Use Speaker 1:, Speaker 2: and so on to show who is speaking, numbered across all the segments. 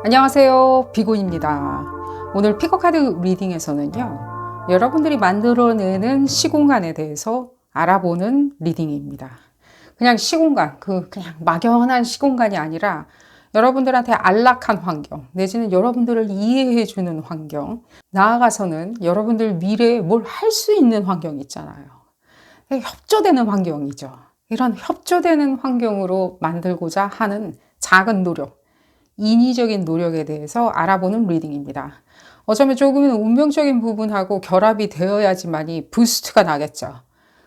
Speaker 1: 안녕하세요, 비곤입니다. 오늘 피커카드 리딩에서는요, 여러분들이 만들어내는 시공간에 대해서 알아보는 리딩입니다. 그냥 시공간, 그냥 막연한 시공간이 아니라 여러분들한테 안락한 환경, 내지는 여러분들을 이해해주는 환경, 나아가서는 여러분들 미래에 뭘 할 수 있는 환경이 있잖아요. 협조되는 환경이죠. 이런 협조되는 환경으로 만들고자 하는 작은 노력, 인위적인 노력에 대해서 알아보는 리딩입니다. 어쩌면 조금은 운명적인 부분하고 결합이 되어야지만이 부스트가 나겠죠.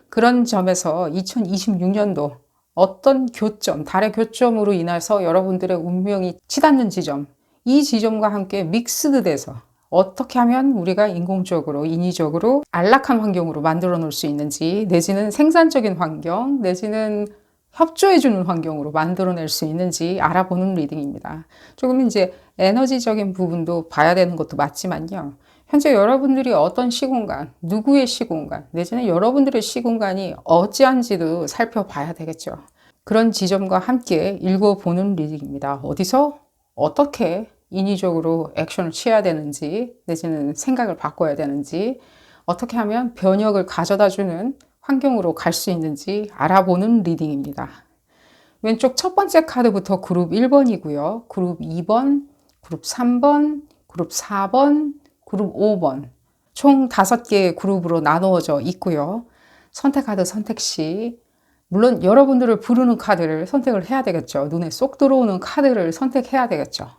Speaker 1: 그런 점에서 2026년도 어떤 교점, 달의 교점으로 인해서 여러분들의 운명이 치닫는 지점, 이 지점과 함께 믹스드 돼서 어떻게 하면 우리가 인공적으로, 인위적으로 안락한 환경으로 만들어 놓을 수 있는지, 내지는 생산적인 환경, 내지는 협조해주는 환경으로 만들어낼 수 있는지 알아보는 리딩입니다. 조금 이제 에너지적인 부분도 봐야 되는 것도 맞지만요. 현재 여러분들이 어떤 시공간, 누구의 시공간, 내지는 여러분들의 시공간이 어찌한지도 살펴봐야 되겠죠. 그런 지점과 함께 읽어보는 리딩입니다. 어디서 어떻게 인위적으로 액션을 취해야 되는지, 내지는 생각을 바꿔야 되는지, 어떻게 하면 변혁을 가져다주는 환경으로 갈 수 있는지 알아보는 리딩입니다. 왼쪽 첫 번째 카드부터 그룹 1번이고요. 그룹 2번, 그룹 3번, 그룹 4번, 그룹 5번 총 5개의 그룹으로 나누어져 있고요. 선택 카드 선택 시 물론 여러분들을 부르는 카드를 선택을 해야 되겠죠. 눈에 쏙 들어오는 카드를 선택해야 되겠죠.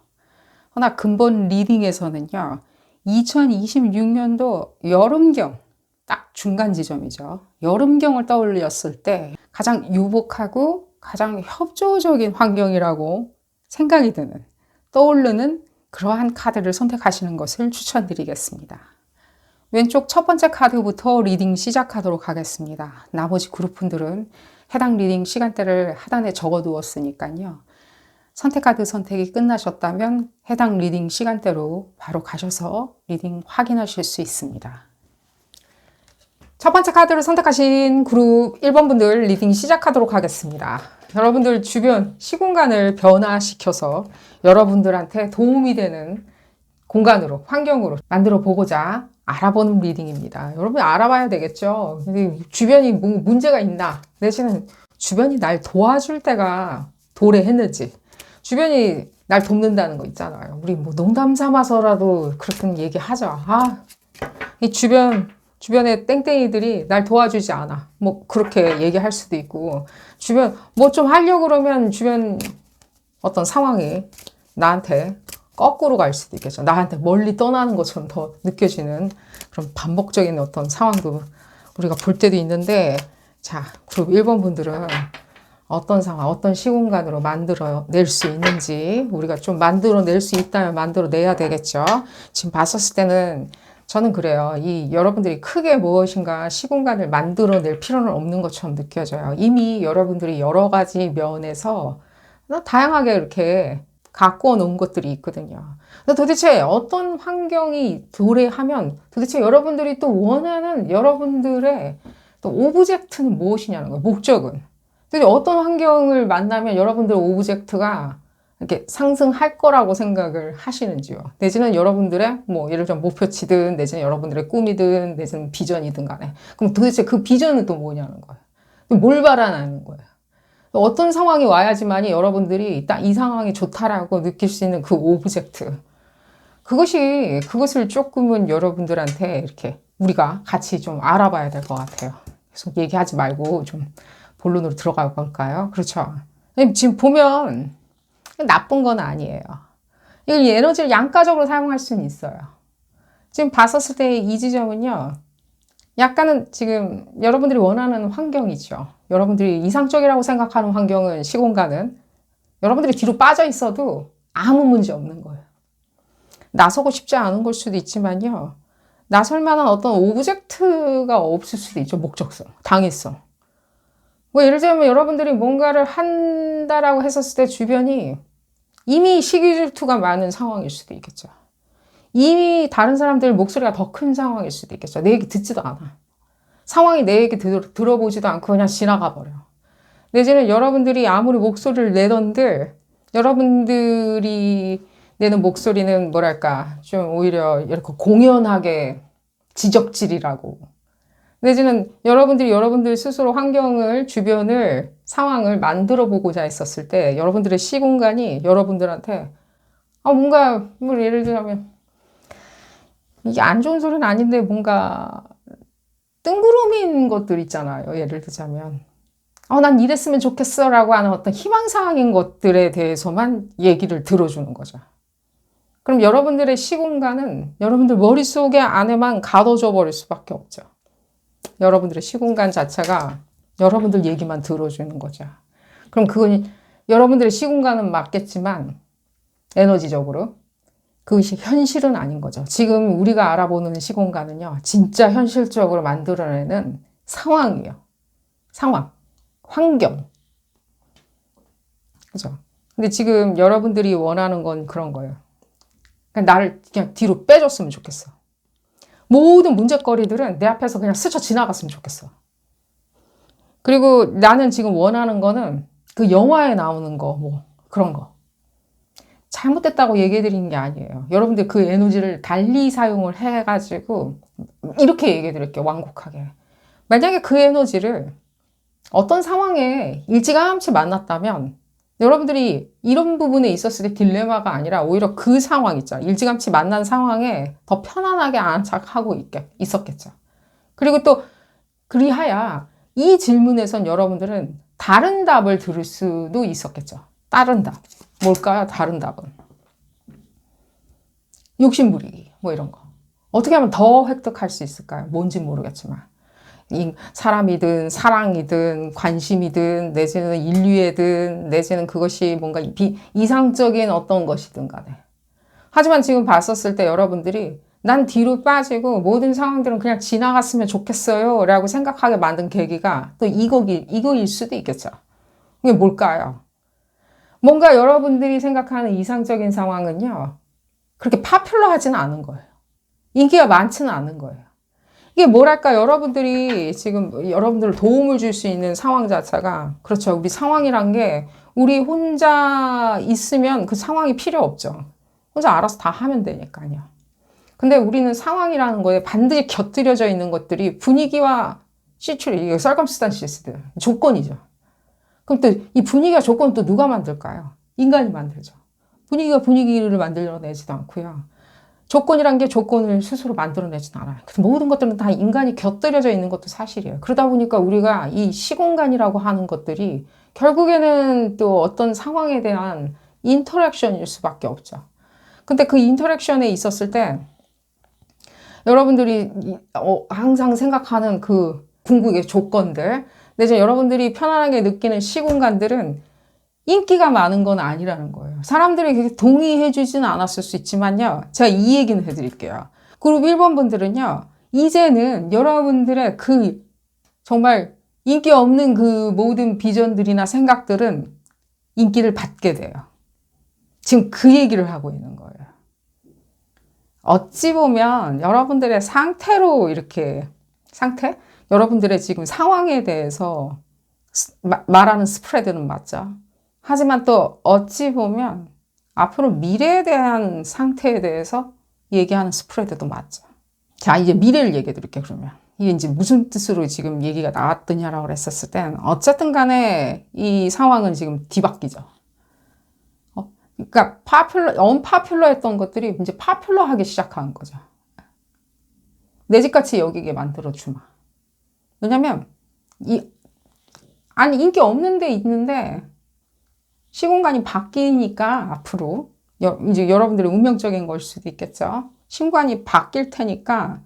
Speaker 1: 그러나 근본 리딩에서는요. 2026년도 여름경 딱 중간 지점이죠. 여름경을 떠올렸을 때 가장 유복하고 가장 협조적인 환경이라고 생각이 드는, 떠오르는 그러한 카드를 선택하시는 것을 추천드리겠습니다. 왼쪽 첫 번째 카드부터 리딩 시작하도록 하겠습니다. 나머지 그룹분들은 해당 리딩 시간대를 하단에 적어두었으니까요. 선택 카드 선택이 끝나셨다면 해당 리딩 시간대로 바로 가셔서 리딩 확인하실 수 있습니다. 첫 번째 카드를 선택하신 그룹 1번 분들 리딩 시작하도록 하겠습니다. 여러분들 주변 시공간을 변화시켜서 여러분들한테 도움이 되는 공간으로, 환경으로 만들어 보고자 알아보는 리딩입니다. 여러분 알아봐야 되겠죠. 주변이 문제가 있나, 내지는 주변이 날 도와줄 때가 도래했는지, 주변이 날 돕는다는 거 있잖아요. 우리 뭐 농담 삼아서라도 그렇게 얘기하죠. 이 주변에 땡땡이들이 날 도와주지 않아. 뭐 그렇게 얘기할 수도 있고, 주변 뭐 좀 하려고 그러면 주변 어떤 상황이 나한테 거꾸로 갈 수도 있겠죠. 나한테 멀리 떠나는 것처럼 더 느껴지는 그런 반복적인 어떤 상황도 우리가 볼 때도 있는데, 자, 그룹 1번 분들은 어떤 상황, 어떤 시공간으로 만들어낼 수 있는지, 우리가 좀 만들어낼 수 있다면 만들어내야 되겠죠. 지금 봤었을 때는 저는 그래요. 여러분들이 크게 무엇인가 시공간을 만들어낼 필요는 없는 것처럼 느껴져요. 이미 여러분들이 여러 가지 면에서 다양하게 이렇게 갖고 놓은 것들이 있거든요. 도대체 어떤 환경이 도래하면 도대체 여러분들이 또 원하는 여러분들의 또 오브젝트는 무엇이냐는 거예요. 목적은. 어떤 환경을 만나면 여러분들 오브젝트가 이렇게 상승할 거라고 생각을 하시는지요. 내지는 여러분들의 뭐 예를 들어 목표치든, 내지는 여러분들의 꿈이든, 내지는 비전이든 간에. 그럼 도대체 그 비전은 또 뭐냐는 거예요. 뭘 바라는 거예요. 어떤 상황이 와야지만이 여러분들이 딱 이 상황이 좋다라고 느낄 수 있는 그 오브젝트. 그것을 조금은 여러분들한테 이렇게 우리가 같이 좀 알아봐야 될 것 같아요. 계속 얘기하지 말고 좀 본론으로 들어가 볼까요? 그렇죠. 지금 보면 나쁜 건 아니에요. 이 에너지를 양가적으로 사용할 수는 있어요. 지금 봤었을 때 이 지점은요, 약간은 지금 여러분들이 원하는 환경이죠. 여러분들이 이상적이라고 생각하는 환경은, 시공간은 여러분들이 뒤로 빠져 있어도 아무 문제 없는 거예요. 나서고 싶지 않은 걸 수도 있지만요, 나설 만한 어떤 오브젝트가 없을 수도 있죠. 목적성, 당위성. 뭐 예를 들면 여러분들이 뭔가를 한다라고 했었을 때 주변이 이미 시기 질투가 많은 상황일 수도 있겠죠. 이미 다른 사람들 목소리가 더 큰 상황일 수도 있겠죠. 내 얘기 듣지도 않아. 상황이 내 얘기 들어보지도 않고 그냥 지나가 버려. 내지는 여러분들이 아무리 목소리를 내던들 여러분들이 내는 목소리는 뭐랄까, 좀 오히려 이렇게 공연하게 지적질이라고. 내지는 여러분들이 여러분들 스스로 환경을, 주변을, 상황을 만들어 보고자 했었을 때 여러분들의 시공간이 여러분들한테 뭔가, 뭐 예를 들자면, 이게 안 좋은 소리는 아닌데 뭔가 뜬구름인 것들 있잖아요. 예를 들자면. 난 이랬으면 좋겠어 라고 하는 어떤 희망사항인 것들에 대해서만 얘기를 들어주는 거죠. 그럼 여러분들의 시공간은 여러분들 머릿속에 안에만 가둬져 버릴 수밖에 없죠. 여러분들의 시공간 자체가 여러분들 얘기만 들어주는 거죠. 그럼 그건 여러분들의 시공간은 맞겠지만 에너지적으로 그것이 현실은 아닌 거죠. 지금 우리가 알아보는 시공간은요, 진짜 현실적으로 만들어내는 상황이에요. 상황, 환경. 그죠? 근데 지금 여러분들이 원하는 건 그런 거예요. 그냥 나를 그냥 뒤로 빼줬으면 좋겠어. 모든 문제거리들은 내 앞에서 그냥 스쳐 지나갔으면 좋겠어. 그리고 나는 지금 원하는 거는 그 영화에 나오는 거, 뭐, 그런 거. 잘못됐다고 얘기해 드리는 게 아니에요. 여러분들 그 에너지를 달리 사용을 해가지고, 이렇게 얘기해 드릴게요. 완곡하게. 만약에 그 에너지를 어떤 상황에 일찌감치 만났다면, 여러분들이 이런 부분에 있었을 때 딜레마가 아니라 오히려 그 상황 있잖아요. 일찌감치 만난 상황에 더 편안하게 안착하고 있었겠죠. 그리고 또 그리하야 이 질문에선 여러분들은 다른 답을 들을 수도 있었겠죠. 다른 답. 뭘까요? 다른 답은. 욕심부리기. 뭐 이런 거. 어떻게 하면 더 획득할 수 있을까요? 뭔지 모르겠지만. 사람이든 사랑이든 관심이든 내지는 인류애든 내지는 그것이 뭔가 이상적인 어떤 것이든 간에. 하지만 지금 봤었을 때 여러분들이 난 뒤로 빠지고 모든 상황들은 그냥 지나갔으면 좋겠어요 라고 생각하게 만든 계기가 또 이거일 수도 있겠죠. 이게 뭘까요? 뭔가 여러분들이 생각하는 이상적인 상황은요, 그렇게 파퓰러하지는 않은 거예요. 인기가 많지는 않은 거예요. 이게 뭐랄까, 여러분들이 지금 여러분들 도움을 줄 수 있는 상황 자체가, 그렇죠. 우리 상황이란 게 우리 혼자 있으면 그 상황이 필요 없죠. 혼자 알아서 다 하면 되니까요. 근데 우리는 상황이라는 거에 반드시 곁들여져 있는 것들이 분위기와 이게 circumstances들, 조건이죠. 그럼 또 이 분위기와 조건은 또 누가 만들까요? 인간이 만들죠. 분위기가 분위기를 만들어내지도 않고요. 조건이란 게 조건을 스스로 만들어내지도 않아요. 모든 것들은 다 인간이 곁들여져 있는 것도 사실이에요. 그러다 보니까 우리가 이 시공간이라고 하는 것들이 결국에는 또 어떤 상황에 대한 인터랙션일 수밖에 없죠. 근데 그 인터랙션에 있었을 때 여러분들이 항상 생각하는 그 궁극의 조건들, 내지 여러분들이 편안하게 느끼는 시공간들은 인기가 많은 건 아니라는 거예요. 사람들이 동의해 주지는 않았을 수 있지만요. 제가 이 얘기는 해드릴게요. 그룹 1번 분들은요. 이제는 여러분들의 그 정말 인기 없는 그 모든 비전들이나 생각들은 인기를 받게 돼요. 지금 그 얘기를 하고 있는 거예요. 어찌 보면 여러분들의 상태로 이렇게 여러분들의 지금 상황에 대해서 말하는 스프레드는 맞죠. 하지만 또 어찌 보면 앞으로 미래에 대한 상태에 대해서 얘기하는 스프레드도 맞죠. 자, 이제 미래를 얘기해 드릴게요, 그러면. 이게 이제 무슨 뜻으로 지금 얘기가 나왔더냐라고 했었을 땐 어쨌든 간에 이 상황은 지금 뒤바뀌죠. 그러니까 언파퓰러 했던 것들이 이제 파퓰러하기 시작한 거죠. 내 집같이 여기게 만들어주마. 왜냐면 인기 없는 데 있는데 시공간이 바뀌니까 앞으로 이제 여러분들의 운명적인 걸 수도 있겠죠. 시공간이 바뀔 테니까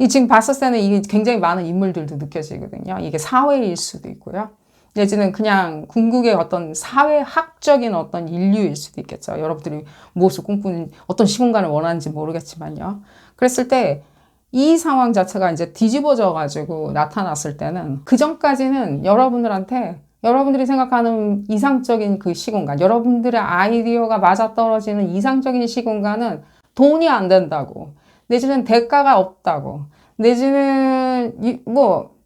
Speaker 1: 지금 봤을 때는 이게 굉장히 많은 인물들도 느껴지거든요. 이게 사회일 수도 있고요. 내지는 그냥 궁극의 어떤 사회학적인 어떤 인류일 수도 있겠죠. 여러분들이 무엇을 꿈꾸는 어떤 시공간을 원하는지 모르겠지만요. 그랬을 때 이 상황 자체가 이제 뒤집어져 가지고 나타났을 때는 그 전까지는 여러분들이 생각하는 이상적인 그 시공간, 여러분들의 아이디어가 맞아떨어지는 이상적인 시공간은 돈이 안 된다고, 내지는 대가가 없다고, 내지는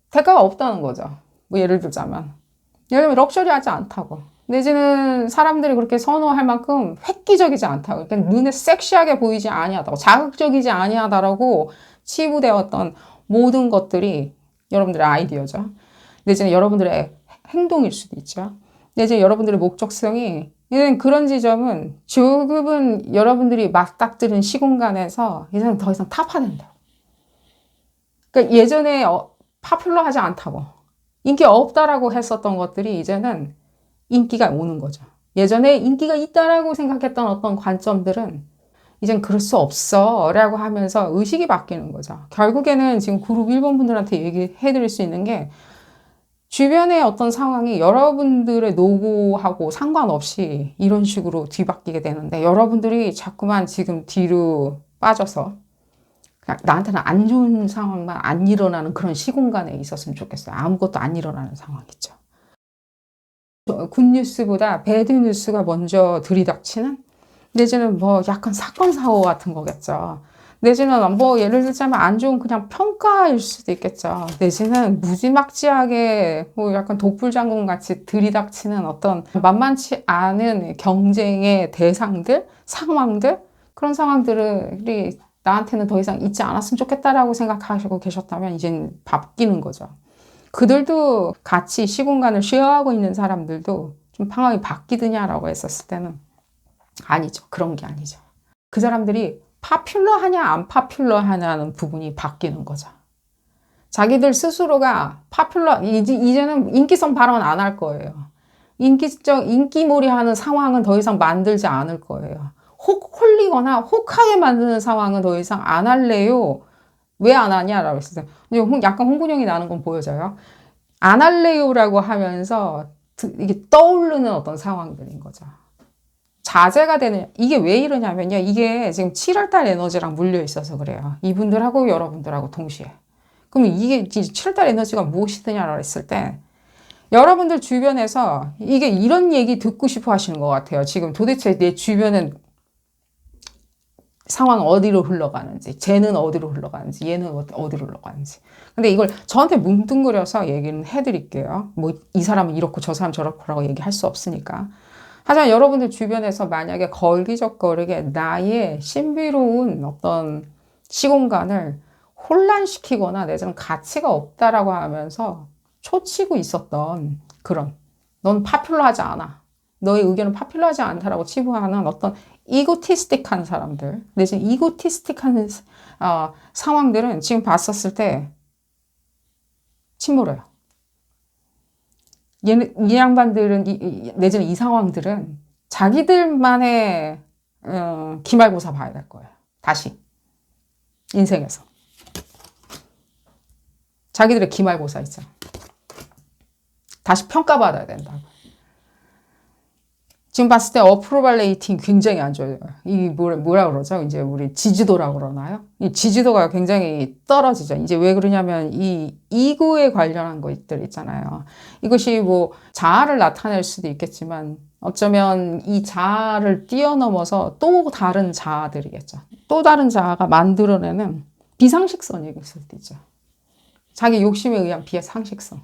Speaker 1: 대가가 없다는 거죠. 뭐 예를 들면 럭셔리하지 않다고. 내지는 사람들이 그렇게 선호할 만큼 획기적이지 않다고. 그러니까 눈에 섹시하게 보이지 아니하다고. 자극적이지 아니하다라고 치부되었던 모든 것들이 여러분들의 아이디어죠. 내지는 여러분들의 행동일 수도 있죠. 내지는 여러분들의 목적성이 이제는 그런 지점은 조금은 여러분들이 맞닥뜨린 시공간에서 이제는 더 이상 타파된다고. 그러니까 예전에 파퓰러하지 않다고 인기 없다라고 했었던 것들이 이제는 인기가 오는 거죠. 예전에 인기가 있다라고 생각했던 어떤 관점들은 이젠 그럴 수 없어 라고 하면서 의식이 바뀌는 거죠. 결국에는 지금 그룹 1번 분들한테 얘기해 드릴 수 있는 게 주변의 어떤 상황이 여러분들의 노고하고 상관없이 이런 식으로 뒤바뀌게 되는데 여러분들이 자꾸만 지금 뒤로 빠져서 그냥 나한테는 안 좋은 상황만 안 일어나는 그런 시공간에 있었으면 좋겠어요. 아무것도 안 일어나는 상황이죠. 굿뉴스보다 배드뉴스가 먼저 들이닥치는 내지는 뭐 약간 사건 사고 같은 거겠죠. 내지는 뭐 예를 들자면 안 좋은 그냥 평가일 수도 있겠죠. 내지는 무지막지하게 뭐 약간 독불장군 같이 들이닥치는 어떤 만만치 않은 경쟁의 대상들, 상황들 그런 상황들이 나한테는 더 이상 있지 않았으면 좋겠다라고 생각하시고 계셨다면 이젠 바뀌는 거죠. 그들도 같이 시공간을 쉐어하고 있는 사람들도 좀 상황이 바뀌느냐라고 했었을 때는 아니죠. 그런 게 아니죠. 그 사람들이 파퓰러하냐 안 파퓰러하냐는 부분이 바뀌는 거죠. 자기들 스스로가 이제는 인기성 발언 안 할 거예요. 인기몰이 하는 상황은 더 이상 만들지 않을 거예요. 홀리거나 혹하게 만드는 상황은 더 이상 안 할래요. 왜 안 하냐라고 했을 때 약간 홍군형이 나는 건 보여져요. 안 할래요라고 하면서 이게 떠오르는 어떤 상황들인 거죠. 자제가 되는 이게 왜 이러냐면요. 이게 지금 7월달 에너지랑 물려 있어서 그래요. 이분들하고 여러분들하고 동시에. 그럼 이게 7월달 에너지가 무엇이냐라고 했을 때 여러분들 주변에서 이게 이런 얘기 듣고 싶어 하시는 것 같아요. 지금 도대체 내 주변은 상황 어디로 흘러가는지, 쟤는 어디로 흘러가는지, 얘는 어디로 흘러가는지. 근데 이걸 저한테 뭉뚱그려서 얘기는 해드릴게요. 뭐 이 사람은 이렇고 저 사람 저렇고라고 얘기할 수 없으니까. 하지만 여러분들 주변에서 만약에 걸기적거리게 나의 신비로운 어떤 시공간을 혼란시키거나 내지는 가치가 없다라고 하면서 초치고 있었던 그런 넌 파퓰러하지 않아. 너의 의견은 파퓰러하지 않다라고 치부하는 어떤 이고티스틱한 사람들 내지는 이고티스틱한 상황들은 지금 봤었을 때 침몰해요. 이 양반들은 내지는 이 상황들은 자기들만의 기말고사 봐야 될 거예요. 다시 인생에서 자기들의 기말고사 있잖아. 다시 평가받아야 된다고. 지금 봤을 때 어프로발 레이팅 굉장히 안 좋아요. 이 뭐라 그러죠? 이제 우리 지지도라고 그러나요? 이 지지도가 굉장히 떨어지죠. 이제 왜 그러냐면 이 이고에 관련한 것들 있잖아요. 이것이 뭐 자아를 나타낼 수도 있겠지만 어쩌면 이 자아를 뛰어넘어서 또 다른 자아들이겠죠. 또 다른 자아가 만들어내는 비상식성일 수도 있죠. 자기 욕심에 의한 비상식성.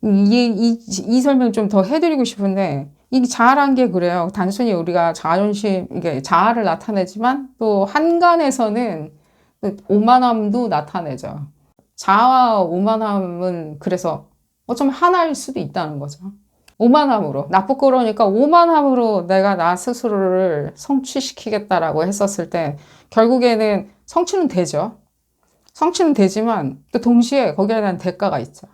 Speaker 1: 이 설명 좀 더 해드리고 싶은데 이 자아란 게 그래요. 단순히 우리가 자존심, 이게 자아를 나타내지만 또 한간에서는 오만함도 나타내죠. 자아와 오만함은 그래서 어쩌면 하나일 수도 있다는 거죠. 오만함으로, 나쁘고 그러니까 오만함으로 내가 나 스스로를 성취시키겠다라고 했었을 때 결국에는 성취는 되죠. 성취는 되지만 또 동시에 거기에 대한 대가가 있죠.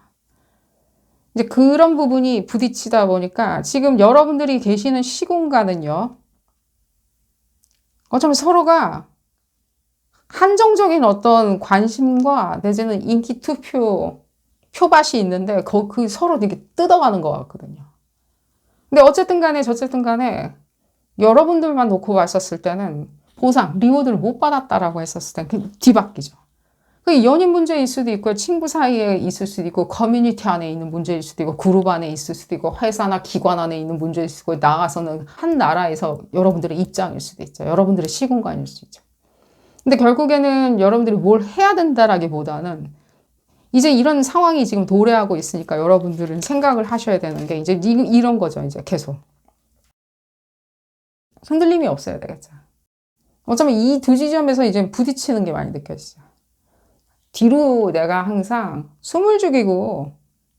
Speaker 1: 이제 그런 부분이 부딪히다 보니까 지금 여러분들이 계시는 시공간은요. 어쩌면 서로가 한정적인 어떤 관심과 내지는 인기 투표 표밭이 있는데 그 서로 되게 뜯어가는 것 같거든요. 근데 어쨌든 간에 저쨌든 간에 여러분들만 놓고 봤었을 때는 보상, 리워드를 못 받았다라고 했었을 때는 뒤바뀌죠. 그 연인 문제일 수도 있고 친구 사이에 있을 수도 있고 커뮤니티 안에 있는 문제일 수도 있고 그룹 안에 있을 수도 있고 회사나 기관 안에 있는 문제일 수도 있고 나가서는 한 나라에서 여러분들의 입장일 수도 있죠. 여러분들의 시공간일 수 있죠. 근데 결국에는 여러분들이 뭘 해야 된다라기보다는 이제 이런 상황이 지금 도래하고 있으니까 여러분들은 생각을 하셔야 되는 게 이제 이런 거죠. 이제 계속. 흔들림이 없어야 되겠죠. 어쩌면 이 두 지점에서 이제 부딪히는 게 많이 느껴지죠. 뒤로 내가 항상 숨을 죽이고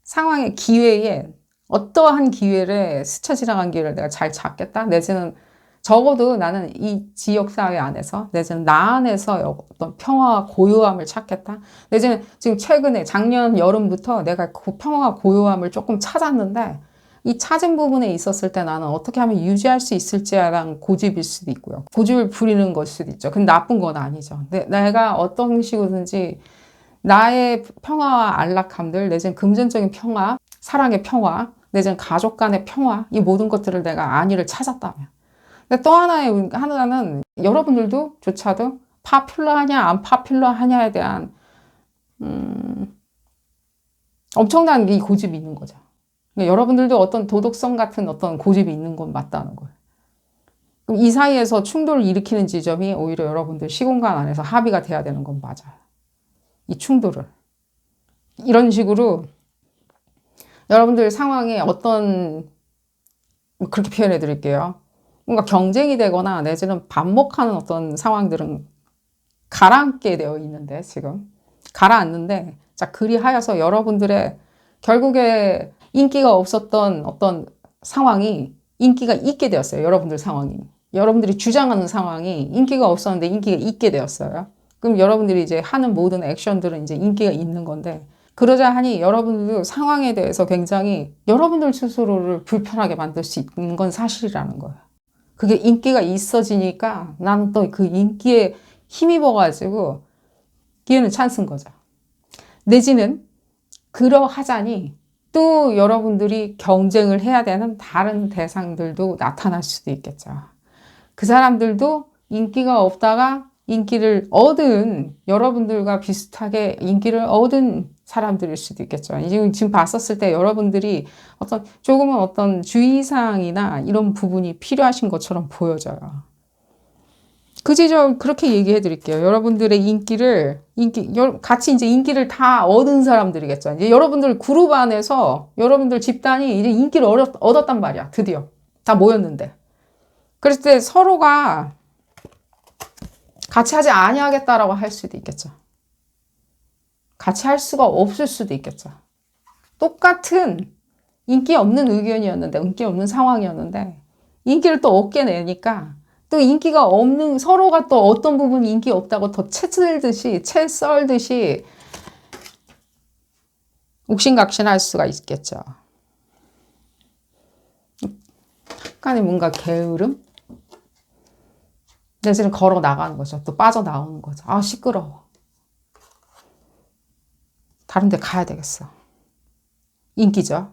Speaker 1: 상황의 기회에 어떠한 기회를 스쳐 지나간 기회를 내가 잘 잡겠다. 내지는 적어도 나는 이 지역사회 안에서 내지는 나 안에서 어떤 평화와 고요함을 찾겠다. 내지는 지금 최근에 작년 여름부터 내가 그 평화와 고요함을 조금 찾았는데 이 찾은 부분에 있었을 때 나는 어떻게 하면 유지할 수 있을지에 대한 고집일 수도 있고요. 고집을 부리는 걸 수도 있죠. 근데 나쁜 건 아니죠. 내가 어떤 식으로든지 나의 평화와 안락함들, 내지는 금전적인 평화, 사랑의 평화, 내지는 가족 간의 평화, 이 모든 것들을 내가 안위를 찾았다면. 근데 또 하나는 여러분들도 조차도 파퓰러하냐 안 파퓰러하냐에 대한 엄청난 이 고집이 있는 거죠. 그러니까 여러분들도 어떤 도덕성 같은 어떤 고집이 있는 건 맞다는 거예요. 그럼 이 사이에서 충돌을 일으키는 지점이 오히려 여러분들 시공간 안에서 합의가 돼야 되는 건 맞아요. 이 충돌을. 이런 식으로 여러분들 상황에 어떤, 그렇게 표현해 드릴게요. 뭔가 경쟁이 되거나 내지는 반목하는 어떤 상황들은 가라앉게 되어 있는데, 지금. 가라앉는데, 자, 그리하여서 여러분들의 결국에 인기가 없었던 어떤 상황이 인기가 있게 되었어요. 여러분들 상황이. 여러분들이 주장하는 상황이 인기가 없었는데 인기가 있게 되었어요. 그럼 여러분들이 이제 하는 모든 액션들은 이제 인기가 있는 건데, 그러자 하니 여러분들도 상황에 대해서 굉장히 여러분들 스스로를 불편하게 만들 수 있는 건 사실이라는 거예요. 그게 인기가 있어지니까 나는 또 그 인기에 힘입어가지고 기회는 찬스인 거죠. 내지는 그러하자니 또 여러분들이 경쟁을 해야 되는 다른 대상들도 나타날 수도 있겠죠. 그 사람들도 인기가 없다가 인기를 얻은, 여러분들과 비슷하게 인기를 얻은 사람들일 수도 있겠죠. 지금 봤었을 때 여러분들이 조금은 어떤 주의사항이나 이런 부분이 필요하신 것처럼 보여져요. 그 지점 그렇게 얘기해 드릴게요. 여러분들의 같이 이제 인기를 다 얻은 사람들이겠죠. 이제 여러분들 그룹 안에서 여러분들 집단이 이제 인기를 얻었단 말이야. 드디어. 다 모였는데. 그랬을 때 서로가 같이 하지 아니하겠다라고 할 수도 있겠죠. 같이 할 수가 없을 수도 있겠죠. 똑같은 인기 없는 의견이었는데, 인기 없는 상황이었는데, 인기를 또 얻게 내니까, 또 인기가 없는, 서로가 또 어떤 부분이 인기 없다고 더 채 썰듯이, 옥신각신할 수가 있겠죠. 약간의 뭔가 게으름? 내지는 걸어 나가는 거죠. 또 빠져나오는 거죠. 아, 시끄러워. 다른 데 가야 되겠어. 인기죠.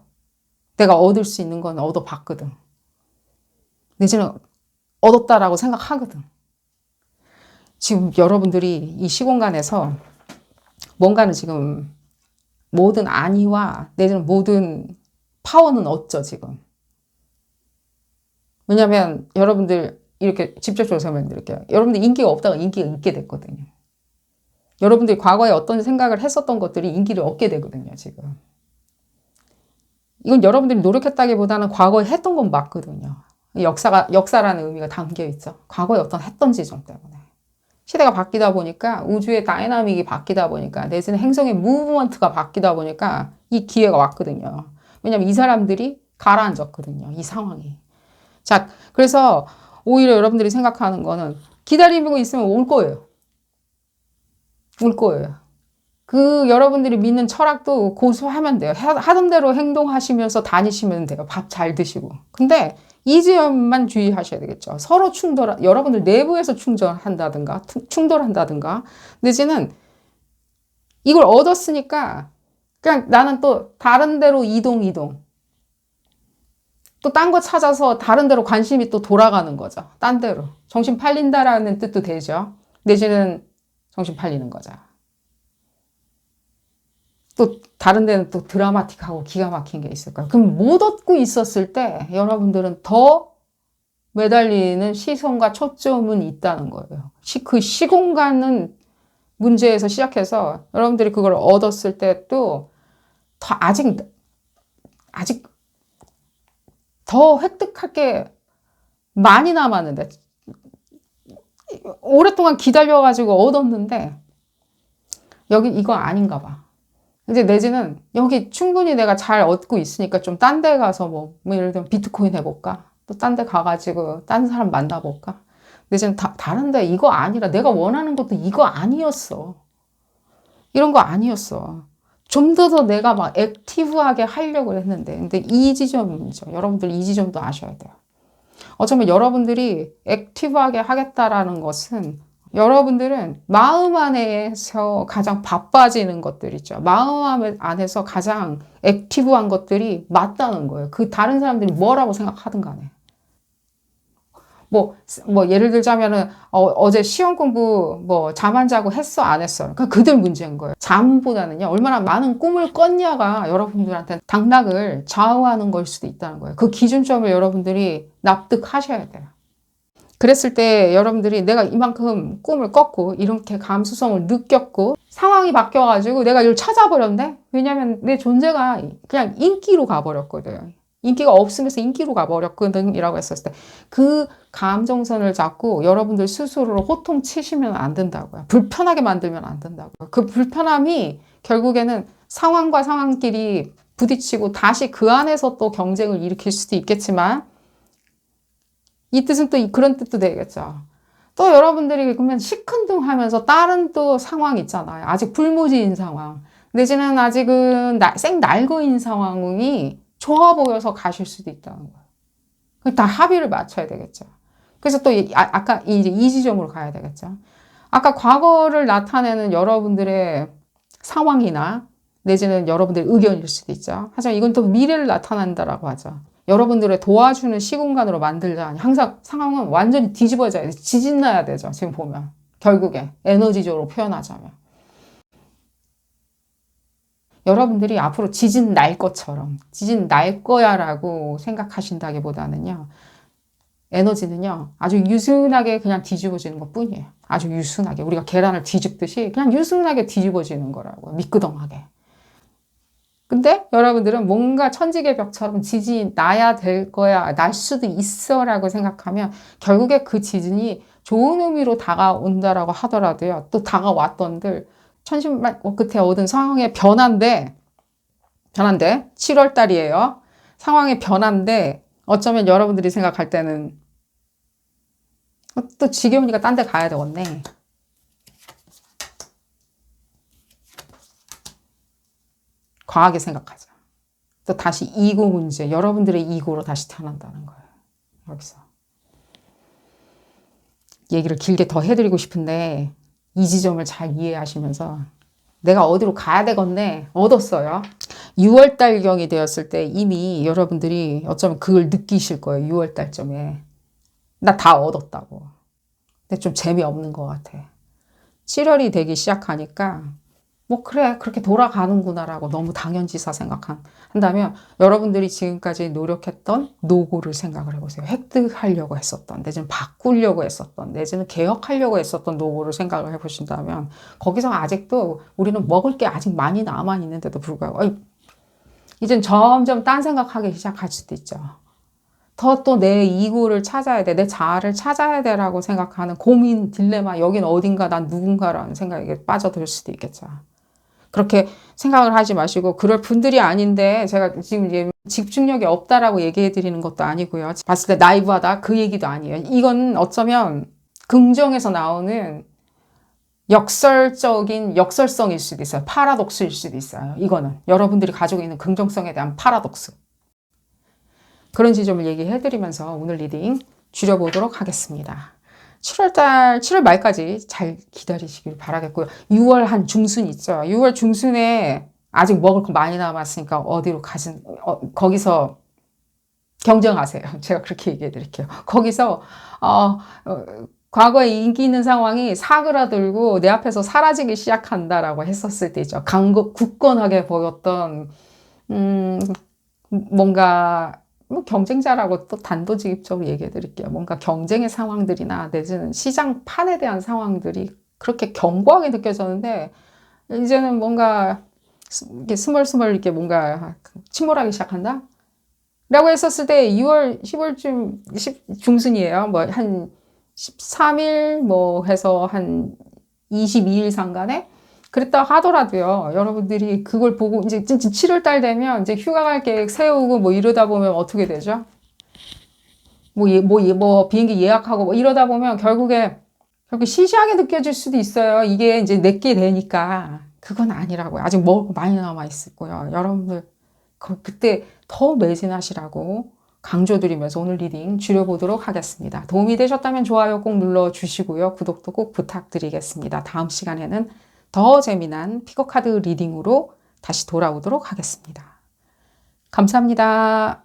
Speaker 1: 내가 얻을 수 있는 건 얻어봤거든. 내지는 얻었다라고 생각하거든. 지금 여러분들이 이 시공간에서 뭔가는 지금 모든 안위와 내지는 모든 파워는 얻죠, 지금. 왜냐면 여러분들 이렇게 직접적으로 설명드릴게요. 여러분들 인기가 없다가 인기가 있게 됐거든요. 여러분들이 과거에 어떤 생각을 했었던 것들이 인기를 얻게 되거든요, 지금. 이건 여러분들이 노력했다기보다는 과거에 했던 건 맞거든요. 역사라는 의미가 담겨 있죠. 과거에 어떤 했던 지점 때문에. 시대가 바뀌다 보니까, 우주의 다이나믹이 바뀌다 보니까, 내지는 행성의 무브먼트가 바뀌다 보니까 이 기회가 왔거든요. 왜냐면 이 사람들이 가라앉았거든요, 이 상황이. 자, 그래서 오히려 여러분들이 생각하는 거는 기다리고 있으면 올 거예요. 올 거예요. 그 여러분들이 믿는 철학도 고수하면 돼요. 하던 대로 행동하시면서 다니시면 돼요. 밥 잘 드시고. 근데 이 점만 주의하셔야 되겠죠. 서로 여러분들 내부에서 충돌한다든가, 내지는 이걸 얻었으니까 그냥 나는 또 다른 데로 이동. 또 딴 거 찾아서 다른 데로 관심이 또 돌아가는 거죠. 딴 데로. 정신 팔린다라는 뜻도 되죠. 내지는 정신 팔리는 거죠. 또 다른 데는 또 드라마틱하고 기가 막힌 게 있을 거예요. 그럼 못 얻고 있었을 때 여러분들은 더 매달리는 시선과 초점은 있다는 거예요. 그 시공간은 문제에서 시작해서 여러분들이 그걸 얻었을 때 또 더 아직 더 획득할 게 많이 남았는데, 오랫동안 기다려가지고 얻었는데 여기 이거 아닌가 봐. 이제 내지는 여기 충분히 내가 잘 얻고 있으니까 좀 딴 데 가서 뭐 예를 들면 비트코인 해볼까? 또 딴 데 가가지고 딴 사람 만나볼까? 내지는 다른데 이거 아니라 내가 원하는 것도 이거 아니었어. 이런 거 아니었어. 좀 더 내가 막 액티브하게 하려고 했는데. 근데 이 지점이죠. 여러분들 이 지점도 아셔야 돼요. 어쩌면 여러분들이 액티브하게 하겠다라는 것은 여러분들은 마음 안에서 가장 바빠지는 것들 있죠. 마음 안에서 가장 액티브한 것들이 맞다는 거예요. 그 다른 사람들이 뭐라고 생각하든 간에. 예를 들자면은, 어제 시험 공부, 잠 안 자고 했어, 안 했어? 그러니까 그들 문제인 거예요. 잠보다는요, 얼마나 많은 꿈을 꿨냐가 여러분들한테 당락을 좌우하는 걸 수도 있다는 거예요. 그 기준점을 여러분들이 납득하셔야 돼요. 그랬을 때 여러분들이 내가 이만큼 꿈을 꿨고, 이렇게 감수성을 느꼈고, 상황이 바뀌어가지고 내가 이걸 찾아버렸네? 왜냐면 내 존재가 그냥 인기로 가버렸거든. 인기가 없으면서 인기로 가버렸거든 이라고 했었을 때 그 감정선을 잡고 여러분들 스스로를 호통치시면 안 된다고요. 불편하게 만들면 안 된다고요. 그 불편함이 결국에는 상황과 상황끼리 부딪히고 다시 그 안에서 또 경쟁을 일으킬 수도 있겠지만 이 뜻은 또 그런 뜻도 되겠죠. 또 여러분들이 그러면 시큰둥하면서 다른 또 상황 있잖아요. 아직 불모지인 상황 내지는 아직은 생날거인 상황이 좋아 보여서 가실 수도 있다는 거예요. 다 합의를 맞춰야 되겠죠. 그래서 또 아까 이제 이 지점으로 가야 되겠죠. 아까 과거를 나타내는 여러분들의 상황이나 내지는 여러분들의 의견일 수도 있죠. 하지만 이건 또 미래를 나타낸다라고 하죠. 여러분들의 도와주는 시공간으로 만들자. 항상 상황은 완전히 뒤집어져야 돼. 지진 나야 되죠. 지금 보면. 결국에 에너지적으로 표현하자면. 여러분들이 앞으로 지진 날 것처럼 지진 날 거야 라고 생각하신다기보다는요. 에너지는요. 아주 유순하게 그냥 뒤집어지는 것 뿐이에요. 아주 유순하게. 우리가 계란을 뒤집듯이 그냥 유순하게 뒤집어지는 거라고요. 미끄덩하게. 근데 여러분들은 뭔가 천지개벽처럼 지진이 나야 될 거야, 날 수도 있어 라고 생각하면 결국에 그 지진이 좋은 의미로 다가온다라고 하더라도요. 또 다가왔던들 천신만 끝에 얻은 상황의 변화인데 7월 달이에요. 상황의 변화인데 어쩌면 여러분들이 생각할 때는 또 지겨우니까 딴 데 가야 되겠네. 과하게 생각하자. 또 다시 이고 문제, 여러분들의 이고로 다시 태어난다는 거예요. 여기서. 얘기를 길게 더 해드리고 싶은데 이 지점을 잘 이해하시면서 내가 어디로 가야 되겠네 얻었어요. 6월달경이 되었을 때 이미 여러분들이 어쩌면 그걸 느끼실 거예요. 6월달쯤에 나 다 얻었다고. 근데 좀 재미없는 것 같아. 7월이 되기 시작하니까 그래 그렇게 돌아가는구나 라고 너무 당연지사 생각한다면 여러분들이 지금까지 노력했던 노고를 생각을 해보세요. 획득하려고 했었던 내지는 바꾸려고 했었던 내지는 개혁하려고 했었던 노고를 생각을 해보신다면 거기서 아직도 우리는 먹을 게 아직 많이 남아있는데도 불구하고 이젠 점점 딴 생각하기 시작할 수도 있죠. 더 또 내 이고를 찾아야 돼, 내 자아를 찾아야 돼라고 생각하는 고민, 딜레마, 여긴 어딘가, 난 누군가라는 생각에 빠져들 수도 있겠죠. 그렇게 생각을 하지 마시고 그럴 분들이 아닌데 제가 지금 이제 집중력이 없다라고 얘기해 드리는 것도 아니고요. 봤을 때 나이브하다 그 얘기도 아니에요. 이건 어쩌면 긍정에서 나오는 역설성일 수도 있어요. 파라독스일 수도 있어요. 이거는 여러분들이 가지고 있는 긍정성에 대한 파라독스. 그런 지점을 얘기해 드리면서 오늘 리딩 줄여보도록 하겠습니다. 7월 말까지 잘 기다리시길 바라겠고요. 6월 한 중순 있죠. 6월 중순에 아직 먹을 거 많이 남았으니까 어디로 거기서 경쟁하세요. 제가 그렇게 얘기해 드릴게요. 거기서, 과거에 인기 있는 상황이 사그라들고 내 앞에서 사라지기 시작한다라고 했었을 때 있죠. 굳건하게 보였던, 뭔가, 경쟁자라고 또 단도직입적으로 얘기해 드릴게요. 뭔가 경쟁의 상황들이나 내지는 시장판에 대한 상황들이 그렇게 견고하게 느껴졌는데, 이제는 뭔가 이렇게 스멀스멀 이렇게 뭔가 침몰하기 시작한다? 라고 했었을 때 2월, 10월쯤, 중순이에요. 뭐 한 13일 뭐 해서 한 22일 상간에 그랬다 하더라도요. 여러분들이 그걸 보고 이제 7월 달 되면 이제 휴가 갈 계획 세우고 뭐 이러다 보면 어떻게 되죠? 뭐 비행기 예약하고 뭐 이러다 보면 결국 시시하게 느껴질 수도 있어요. 이게 이제 내게 되니까. 그건 아니라고요. 아직 먹을 거 많이 남아 있을 거예요. 여러분들 그때 더 매진하시라고 강조드리면서 오늘 리딩 줄여보도록 하겠습니다. 도움이 되셨다면 좋아요 꼭 눌러주시고요. 구독도 꼭 부탁드리겠습니다. 다음 시간에는 더 재미난 피거카드 리딩으로 다시 돌아오도록 하겠습니다. 감사합니다.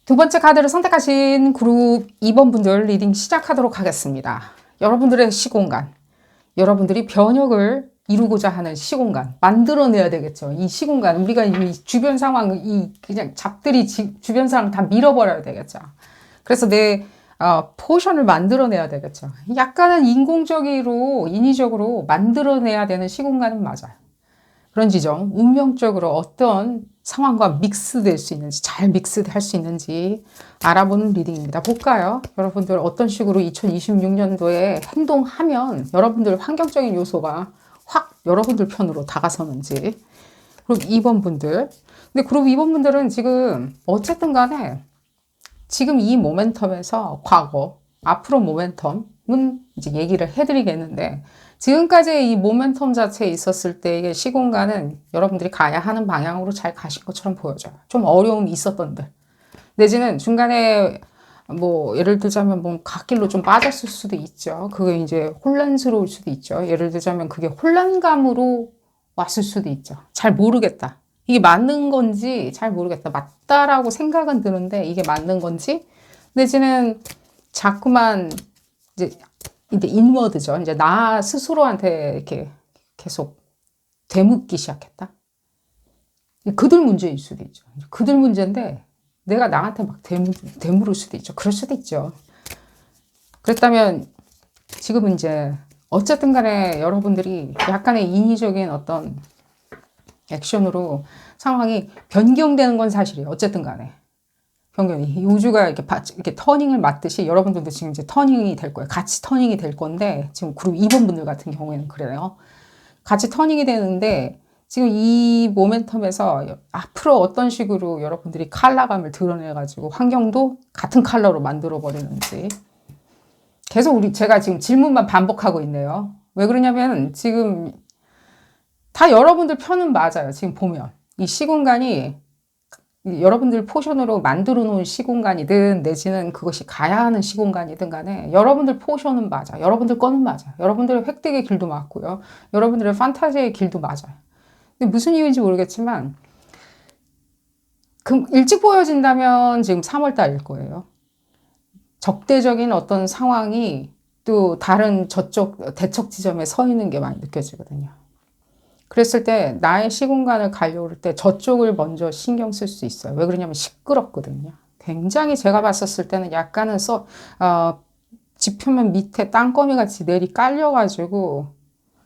Speaker 1: 두 번째 카드를 선택하신 그룹 2번 분들 리딩 시작하도록 하겠습니다. 여러분들의 시공간, 여러분들이 변혁을 이루고자 하는 시공간 만들어내야 되겠죠. 이 시공간 우리가 이 주변 상황 그냥 잡들이 주변 상황 다 밀어버려야 되겠죠. 그래서 내 포션을 만들어내야 되겠죠. 약간은 인위적으로 만들어내야 되는 시공간은 맞아요. 그런 지점, 운명적으로 어떤 상황과 믹스될 수 있는지, 잘 믹스할 수 있는지 알아보는 리딩입니다. 볼까요? 여러분들 어떤 식으로 2026년도에 행동하면 여러분들 환경적인 요소가 확 여러분들 편으로 다가서는지. 그룹 2번 분들. 근데 그룹 2번 분들은 지금 어쨌든 간에 지금 이 모멘텀에서 과거, 앞으로 모멘텀은 이제 얘기를 해드리겠는데 지금까지 이 모멘텀 자체에 있었을 때의 시공간은 여러분들이 가야 하는 방향으로 잘 가신 것처럼 보여져요. 좀 어려움이 있었던데. 내지는 중간에 뭐 예를 들자면 뭐 갓길로 좀 빠졌을 수도 있죠. 그게 이제 혼란스러울 수도 있죠. 예를 들자면 그게 혼란감으로 왔을 수도 있죠. 잘 모르겠다. 이게 맞는 건지 잘 모르겠다. 맞다라고 생각은 드는데 이게 맞는 건지 내지는 자꾸만 이제 인워드죠. 이제 나 스스로한테 이렇게 계속 되묻기 시작했다. 그들 문제일 수도 있죠. 그들 문제인데 내가 나한테 막 되물을 수도 있죠. 그럴 수도 있죠. 그랬다면 지금은 이제 어쨌든 간에 여러분들이 약간의 인위적인 어떤 액션으로 상황이 변경되는 건 사실이에요. 어쨌든 간에. 변경이. 우주가 이렇게 터닝을 맞듯이 여러분들도 지금 이제 터닝이 될 거예요. 같이 터닝이 될 건데, 지금 그룹 2번 분들 같은 경우에는 그래요. 같이 터닝이 되는데, 지금 이 모멘텀에서 앞으로 어떤 식으로 여러분들이 컬러감을 드러내가지고 환경도 같은 컬러로 만들어버리는지. 계속 제가 지금 질문만 반복하고 있네요. 왜 그러냐면 지금 다 여러분들 편은 맞아요. 지금 보면. 이 시공간이 여러분들 포션으로 만들어 놓은 시공간이든 내지는 그것이 가야 하는 시공간이든 간에 여러분들 포션은 맞아. 여러분들 거는 맞아. 여러분들의 획득의 길도 맞고요. 여러분들의 판타지의 길도 맞아요. 근데 무슨 이유인지 모르겠지만 일찍 보여진다면 지금 3월 달일 거예요. 적대적인 어떤 상황이 또 다른 저쪽 대척 지점에 서 있는 게 많이 느껴지거든요. 그랬을 때 나의 시공간을 가려올 때 저쪽을 먼저 신경 쓸 수 있어요. 왜 그러냐면 시끄럽거든요. 굉장히 제가 봤었을 때는 약간은 지표면 밑에 땅거미 같이 내리 깔려가지고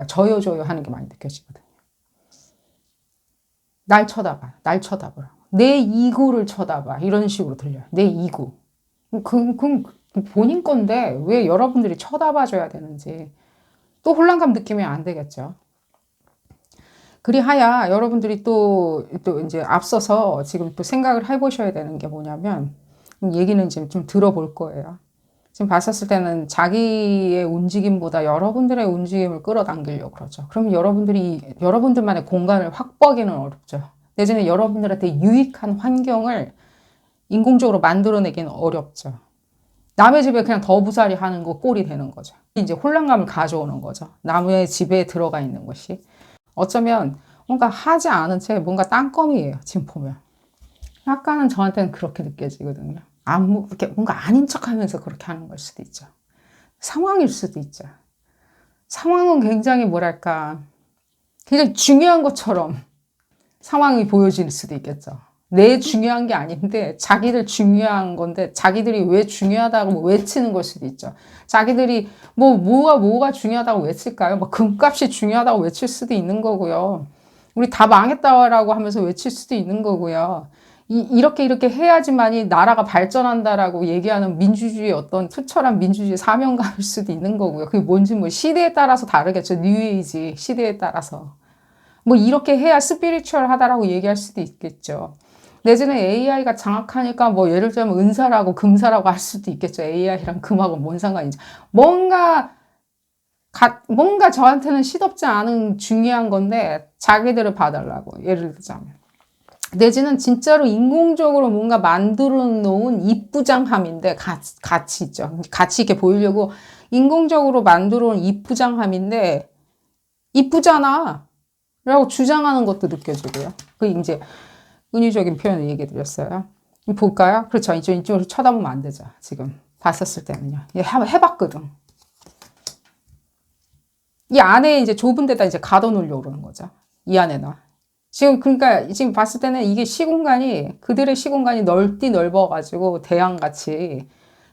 Speaker 1: 저요저요 하는 게 많이 느껴지거든요. 날 쳐다봐. 날 쳐다보라고. 내 이구를 쳐다봐. 이런 식으로 들려요. 내 이구. 그건 본인 건데 왜 여러분들이 쳐다봐줘야 되는지. 또 혼란감 느끼면 안 되겠죠. 그리하여 여러분들이 또 이제 앞서서 지금 또 생각을 해보셔야 되는 게 뭐냐면, 얘기는 지금 좀 들어볼 거예요. 지금 봤었을 때는 자기의 움직임보다 여러분들의 움직임을 끌어당기려고 그러죠. 그러면 여러분들만의 공간을 확보하기는 어렵죠. 내지는 여러분들한테 유익한 환경을 인공적으로 만들어내기는 어렵죠. 남의 집에 그냥 더부살이 하는 거 꼴이 되는 거죠. 이제 혼란감을 가져오는 거죠. 남의 집에 들어가 있는 것이. 어쩌면 뭔가 하지 않은 채 뭔가 땅거미예요. 지금 보면. 약간은 저한테는 그렇게 느껴지거든요. 이렇게 뭔가 아닌 척 하면서 그렇게 하는 걸 수도 있죠. 상황일 수도 있죠. 상황은 굉장히 뭐랄까, 굉장히 중요한 것처럼 상황이 보여질 수도 있겠죠. 내 중요한 게 아닌데 자기들 중요한 건데 자기들이 왜 중요하다고 외치는 걸 수도 있죠. 자기들이 뭐가 중요하다고 외칠까요? 뭐 금값이 중요하다고 외칠 수도 있는 거고요. 우리 다 망했다라고 하면서 외칠 수도 있는 거고요. 이렇게 해야지만이 나라가 발전한다라고 얘기하는 민주주의 어떤 투철한 민주주의 사명감일 수도 있는 거고요. 그게 뭔지 뭐 시대에 따라서 다르겠죠. 뉴에이지 시대에 따라서. 뭐 이렇게 해야 스피리추얼하다라고 얘기할 수도 있겠죠. 내지는 AI가 장악하니까 뭐 예를 들면 은사라고 금사라고 할 수도 있겠죠. AI랑 금하고 뭔 상관이지. 뭔가 저한테는 시덥지 않은 중요한 건데 자기들을 봐달라고 예를 들자면. 내지는 진짜로 인공적으로 뭔가 만들어 놓은 이쁘장함인데 가치 있죠. 가치 있게 보이려고 인공적으로 만들어 놓은 이쁘장함인데 이쁘잖아 라고 주장하는 것도 느껴지고요. 그 이제 은유적인 표현을 얘기해 드렸어요. 볼까요? 그렇죠. 이쪽으로 쳐다보면 안 되죠. 지금 봤었을 때는요. 해봤거든. 이 안에 이제 좁은 데다 이제 가둬놓으려고 그러는 거죠. 이 안에나. 그러니까 지금 봤을 때는 이게 그들의 시공간이 넓어가지고 대양같이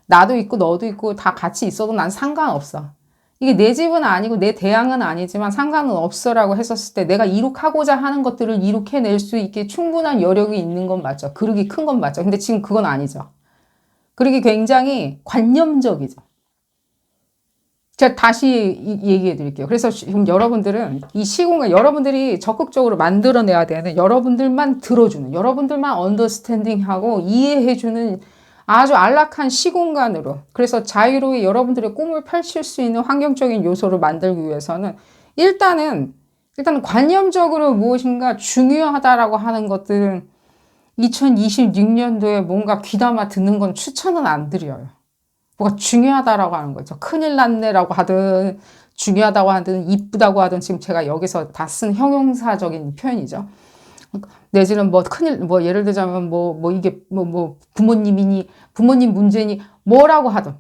Speaker 1: 나도 있고 너도 있고 다 같이 있어도 난 상관없어. 이게 내 집은 아니고 내 대양은 아니지만 상관은 없어라고 했었을 때 내가 이룩하고자 하는 것들을 이룩해낼 수 있게 충분한 여력이 있는 건 맞죠. 그릇이 큰 건 맞죠. 근데 지금 그건 아니죠. 그러기 굉장히 관념적이죠. 제가 다시 얘기해 드릴게요. 그래서 지금 여러분들은 이 시공간, 여러분들이 적극적으로 만들어내야 되는, 여러분들만 들어주는, 여러분들만 언더스탠딩하고 이해해주는 아주 안락한 시공간으로, 그래서 자유로이 여러분들의 꿈을 펼칠 수 있는 환경적인 요소를 만들기 위해서는 일단은 관념적으로 무엇인가 중요하다라고 하는 것들은 2026년도에 뭔가 귀담아 듣는 건 추천은 안 드려요. 뭐가 중요하다라고 하는 거죠. 큰일 났네라고 하든 중요하다고 하든 이쁘다고 하든 지금 제가 여기서 다 쓴 형용사적인 표현이죠. 내지는 예를 들자면 이게 부모님 문제니 뭐라고 하든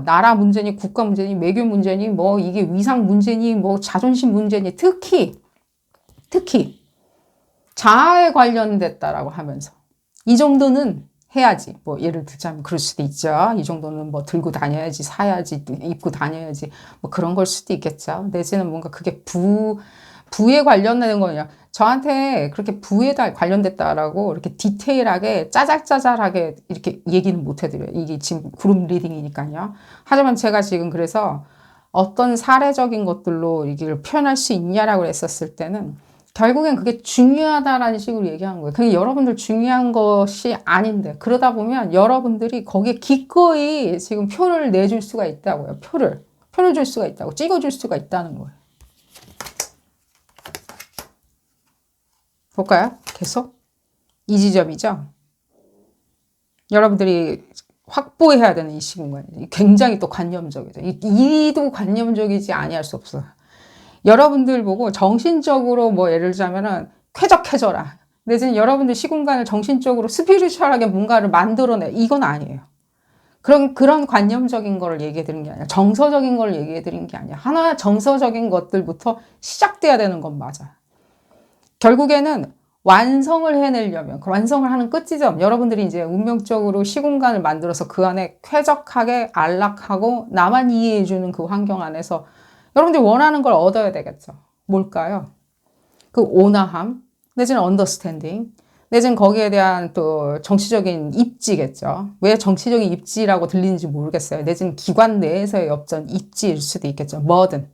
Speaker 1: 나라 문제니 국가 문제니 외교 문제니 이게 위상 문제니 자존심 문제니 특히 자아에 관련됐다라고 하면서 이 정도는 해야지. 예를 들자면 그럴 수도 있죠. 이 정도는 들고 다녀야지, 사야지, 입고 다녀야지. 그런 걸 수도 있겠죠. 내지는 뭔가 그게 부에 관련되는 거냐. 저한테 그렇게 부에 관련됐다라고 이렇게 디테일하게 짜잘짜잘하게 이렇게 얘기는 못 해드려요. 이게 지금 그룹 리딩이니까요. 하지만 제가 지금 그래서 어떤 사례적인 것들로 이걸 표현할 수 있냐라고 했었을 때는 결국엔 그게 중요하다라는 식으로 얘기하는 거예요. 그게 여러분들 중요한 것이 아닌데 그러다 보면 여러분들이 거기에 기꺼이 지금 표를 내줄 수가 있다고요. 표를 줄 수가 있다고, 찍어줄 수가 있다는 거예요. 볼까요? 계속 이 지점이죠. 여러분들이 확보해야 되는 이 시공간이 굉장히 또 관념적이죠. 이도 관념적이지 아니할 수 없어요. 여러분들 보고 정신적으로 예를 들자면은 쾌적해져라. 내지는 여러분들 시공간을 정신적으로 스피리추얼하게 뭔가를 만들어내. 이건 아니에요. 그런 관념적인 거를 얘기해 드리는 게 아니라 정서적인 걸 얘기해 드리는 게 아니야. 하나 정서적인 것들부터 시작돼야 되는 건 맞아요. 결국에는 완성을 해내려면 그 완성을 하는 끝지점 여러분들이 이제 운명적으로 시공간을 만들어서 그 안에 쾌적하게 안락하고 나만 이해해주는 그 환경 안에서 여러분들이 원하는 걸 얻어야 되겠죠. 뭘까요? 그 온화함, 내지는 언더스탠딩, 내지는 거기에 대한 또 정치적인 입지겠죠. 왜 정치적인 입지라고 들리는지 모르겠어요. 내지는 기관 내에서의 엽전 입지일 수도 있겠죠. 뭐든.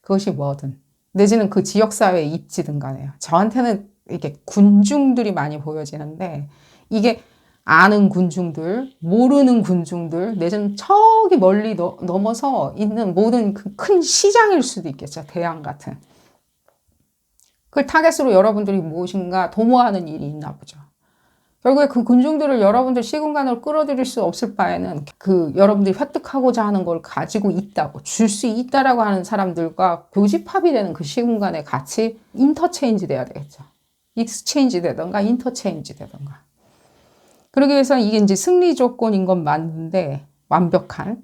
Speaker 1: 그것이 뭐든. 내지는 그 지역사회의 입지든 간에요. 저한테는 이게 군중들이 많이 보여지는데 이게 아는 군중들, 모르는 군중들, 내지는 저기 멀리 넘어서 있는 모든 그 큰 시장일 수도 있겠죠. 대양 같은. 그걸 타겟으로 여러분들이 무엇인가 도모하는 일이 있나 보죠. 결국에 그 군중들을 여러분들 시공간으로 끌어들일 수 없을 바에는 여러분들이 획득하고자 하는 걸 가지고 있다고, 줄 수 있다라고 하는 사람들과 교집합이 되는 그 시공간에 같이 인터체인지 돼야 되겠죠. 익스체인지 되던가 인터체인지 되던가. 그러기 위해서 이게 이제 승리 조건인 건 맞는데 완벽한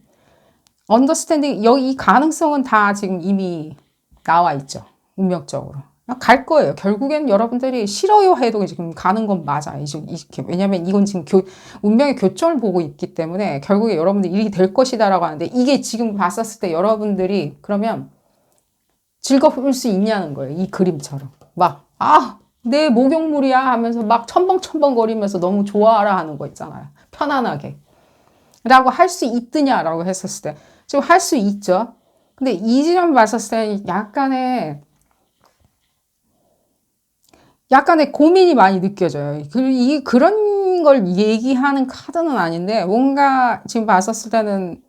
Speaker 1: 언더스탠딩 이 가능성은 다 지금 이미 나와 있죠. 운명적으로. 갈 거예요. 결국엔 여러분들이 싫어요 해도 지금 가는 건 맞아요. 왜냐면 이건 지금 운명의 교점을 보고 있기 때문에 결국에 여러분들이 이렇게 될 것이다라고 하는데 이게 지금 봤었을 때 여러분들이 그러면 즐거울 수 있냐는 거예요. 이 그림처럼. 막, 내 목욕물이야 하면서 막 첨벙첨벙거리면서 너무 좋아하라 하는 거 있잖아요. 편안하게. 라고 할 수 있느냐라고 했었을 때. 지금 할 수 있죠. 근데 이 지점 봤었을 때 약간의 고민이 많이 느껴져요. 그런 걸 얘기하는 카드는 아닌데, 뭔가 지금 봤었을 때는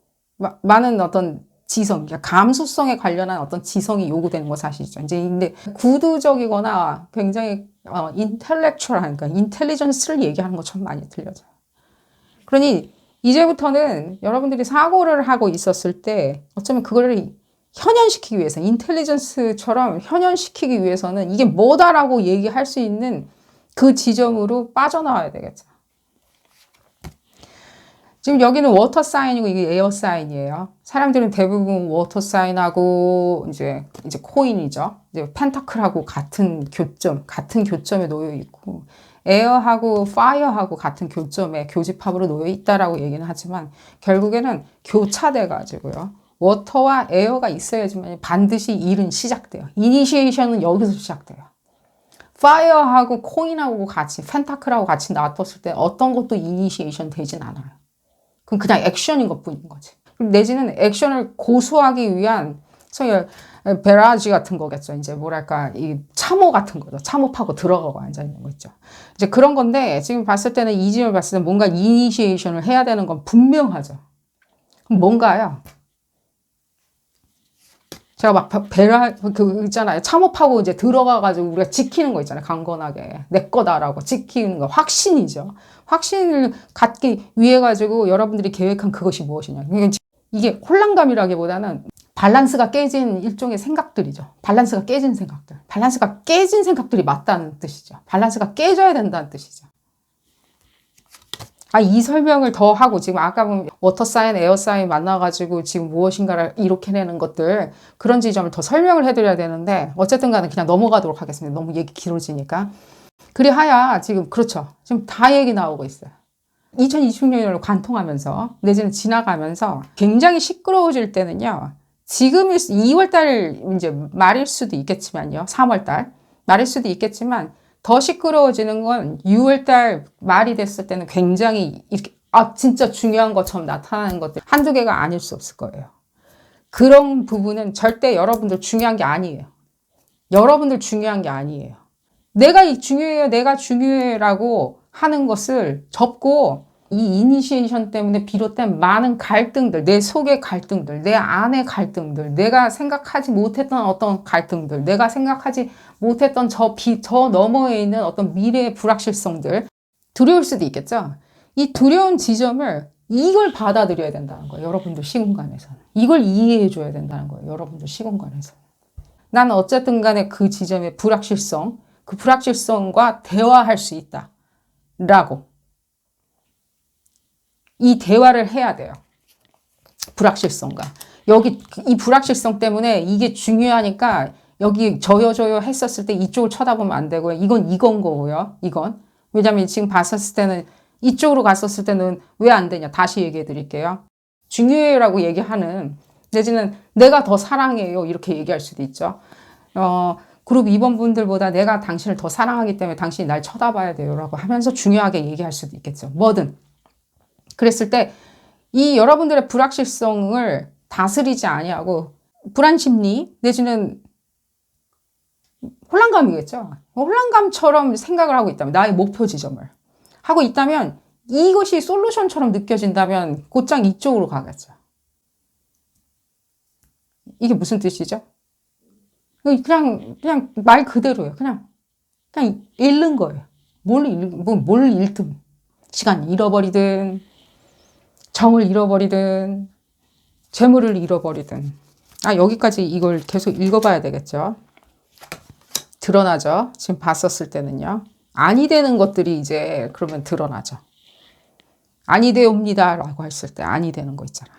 Speaker 1: 많은 어떤 지성, 그러니까 감수성에 관련한 어떤 지성이 요구되는 거 사실이죠. 이제 근데 구두적이거나 굉장히 인텔렉츄얼한, 그러니까 인텔리전스를 얘기하는 것처럼 많이 들려져요. 그러니 이제부터는 여러분들이 사고를 하고 있었을 때 어쩌면 그거를 현현시키기 위해서, 인텔리전스처럼 현현시키기 위해서는 이게 뭐다라고 얘기할 수 있는 그 지점으로 빠져나와야 되겠죠. 지금 여기는 워터 사인이고 이게 에어 사인이에요. 사람들은 대부분 워터 사인하고 이제 코인이죠. 이제 펜타클하고 같은 교점에 놓여 있고 에어하고 파이어하고 같은 교점에 교집합으로 놓여 있다라고 얘기는 하지만 결국에는 교차돼 가지고요. 워터와 에어가 있어야지만 반드시 일은 시작돼요. 이니시에이션은 여기서 시작돼요. 파이어하고 코인하고 같이 펜타클하고 같이 놔뒀을 때 어떤 것도 이니시에이션 되진 않아요. 그럼 그냥 액션인 것뿐인 거지. 내지는 액션을 고수하기 위한 소위 베라지 같은 거겠죠. 이제 뭐랄까 이 참호 같은 거죠. 참호 파고 들어가고 앉아 있는 거 있죠. 이제 그런 건데 지금 봤을 때는 이 지점을 봤을 때 뭔가 이니시에이션을 해야 되는 건 분명하죠. 그럼 뭔가요? 제가 막 있잖아요. 참호 파고 이제 들어가가지고 우리가 지키는 거 있잖아요. 강건하게. 내 거다라고 지키는 거. 확신이죠. 확신을 갖기 위해 가지고 여러분들이 계획한 그것이 무엇이냐. 이게 혼란감이라기보다는 밸런스가 깨진 일종의 생각들이죠. 밸런스가 깨진 생각들. 밸런스가 깨진 생각들이 맞다는 뜻이죠. 밸런스가 깨져야 된다는 뜻이죠. 이 설명을 더 하고 지금 아까 보면 워터 사인, 에어 사인 만나가지고 지금 무엇인가를 이렇게 내는 것들 그런 지점을 더 설명을 해드려야 되는데 어쨌든 간에 그냥 넘어가도록 하겠습니다. 너무 얘기 길어지니까. 그리하여 지금 그렇죠. 지금 다 얘기 나오고 있어요. 2026년을 관통하면서 내지는 지나가면서 굉장히 시끄러워질 때는요. 지금 2월달 이제 말일 수도 있겠지만요. 3월달 말일 수도 있겠지만 더 시끄러워지는 건 6월달 말이 됐을 때는 굉장히 이렇게 진짜 중요한 것처럼 나타나는 것들 한두 개가 아닐 수 없을 거예요. 그런 부분은 절대 여러분들 중요한 게 아니에요. 여러분들 중요한 게 아니에요. 내가 중요해요. 내가 중요해라고 하는 것을 접고 이 이니시에이션 때문에 비롯된 많은 갈등들, 내 속의 갈등들, 내 안의 갈등들, 내가 생각하지 못했던 어떤 갈등들, 내가 생각하지 못했던 저 너머에 있는 어떤 미래의 불확실성들, 두려울 수도 있겠죠? 이 두려운 지점을 이걸 받아들여야 된다는 거예요. 여러분들 시공간에서는. 이걸 이해해 줘야 된다는 거예요. 여러분들 시공간에서는. 나는 어쨌든 간에 그 지점의 불확실성, 그 불확실성과 대화할 수 있다. 라고. 이 대화를 해야 돼요. 불확실성과. 여기 이 불확실성 때문에 이게 중요하니까 여기 저요 했었을 때 이쪽을 쳐다보면 안 되고요. 이건 거고요. 이건. 왜냐면 지금 봤었을 때는 이쪽으로 갔었을 때는 왜 안 되냐. 다시 얘기해 드릴게요. 중요해요라고 얘기하는 내지는 내가 더 사랑해요. 이렇게 얘기할 수도 있죠. 그룹 2번 분들보다 내가 당신을 더 사랑하기 때문에 당신이 날 쳐다봐야 돼요. 라고 하면서 중요하게 얘기할 수도 있겠죠. 뭐든. 그랬을 때 이 여러분들의 불확실성을 다스리지 아니하고 불안심리 내지는 혼란감이겠죠. 혼란감처럼 생각을 하고 있다면 나의 목표 지점을 하고 있다면 이것이 솔루션처럼 느껴진다면 곧장 이쪽으로 가겠죠. 이게 무슨 뜻이죠? 그냥 말 그대로예요. 그냥 잃는 거예요. 뭘 잃든 시간 잃어버리든 정을 잃어버리든 재물을 잃어버리든 여기까지 이걸 계속 읽어봐야 되겠죠. 드러나죠. 지금 봤었을 때는요. 아니 되는 것들이 이제 그러면 드러나죠. 아니 되옵니다 라고 했을 때 아니 되는 거 있잖아요.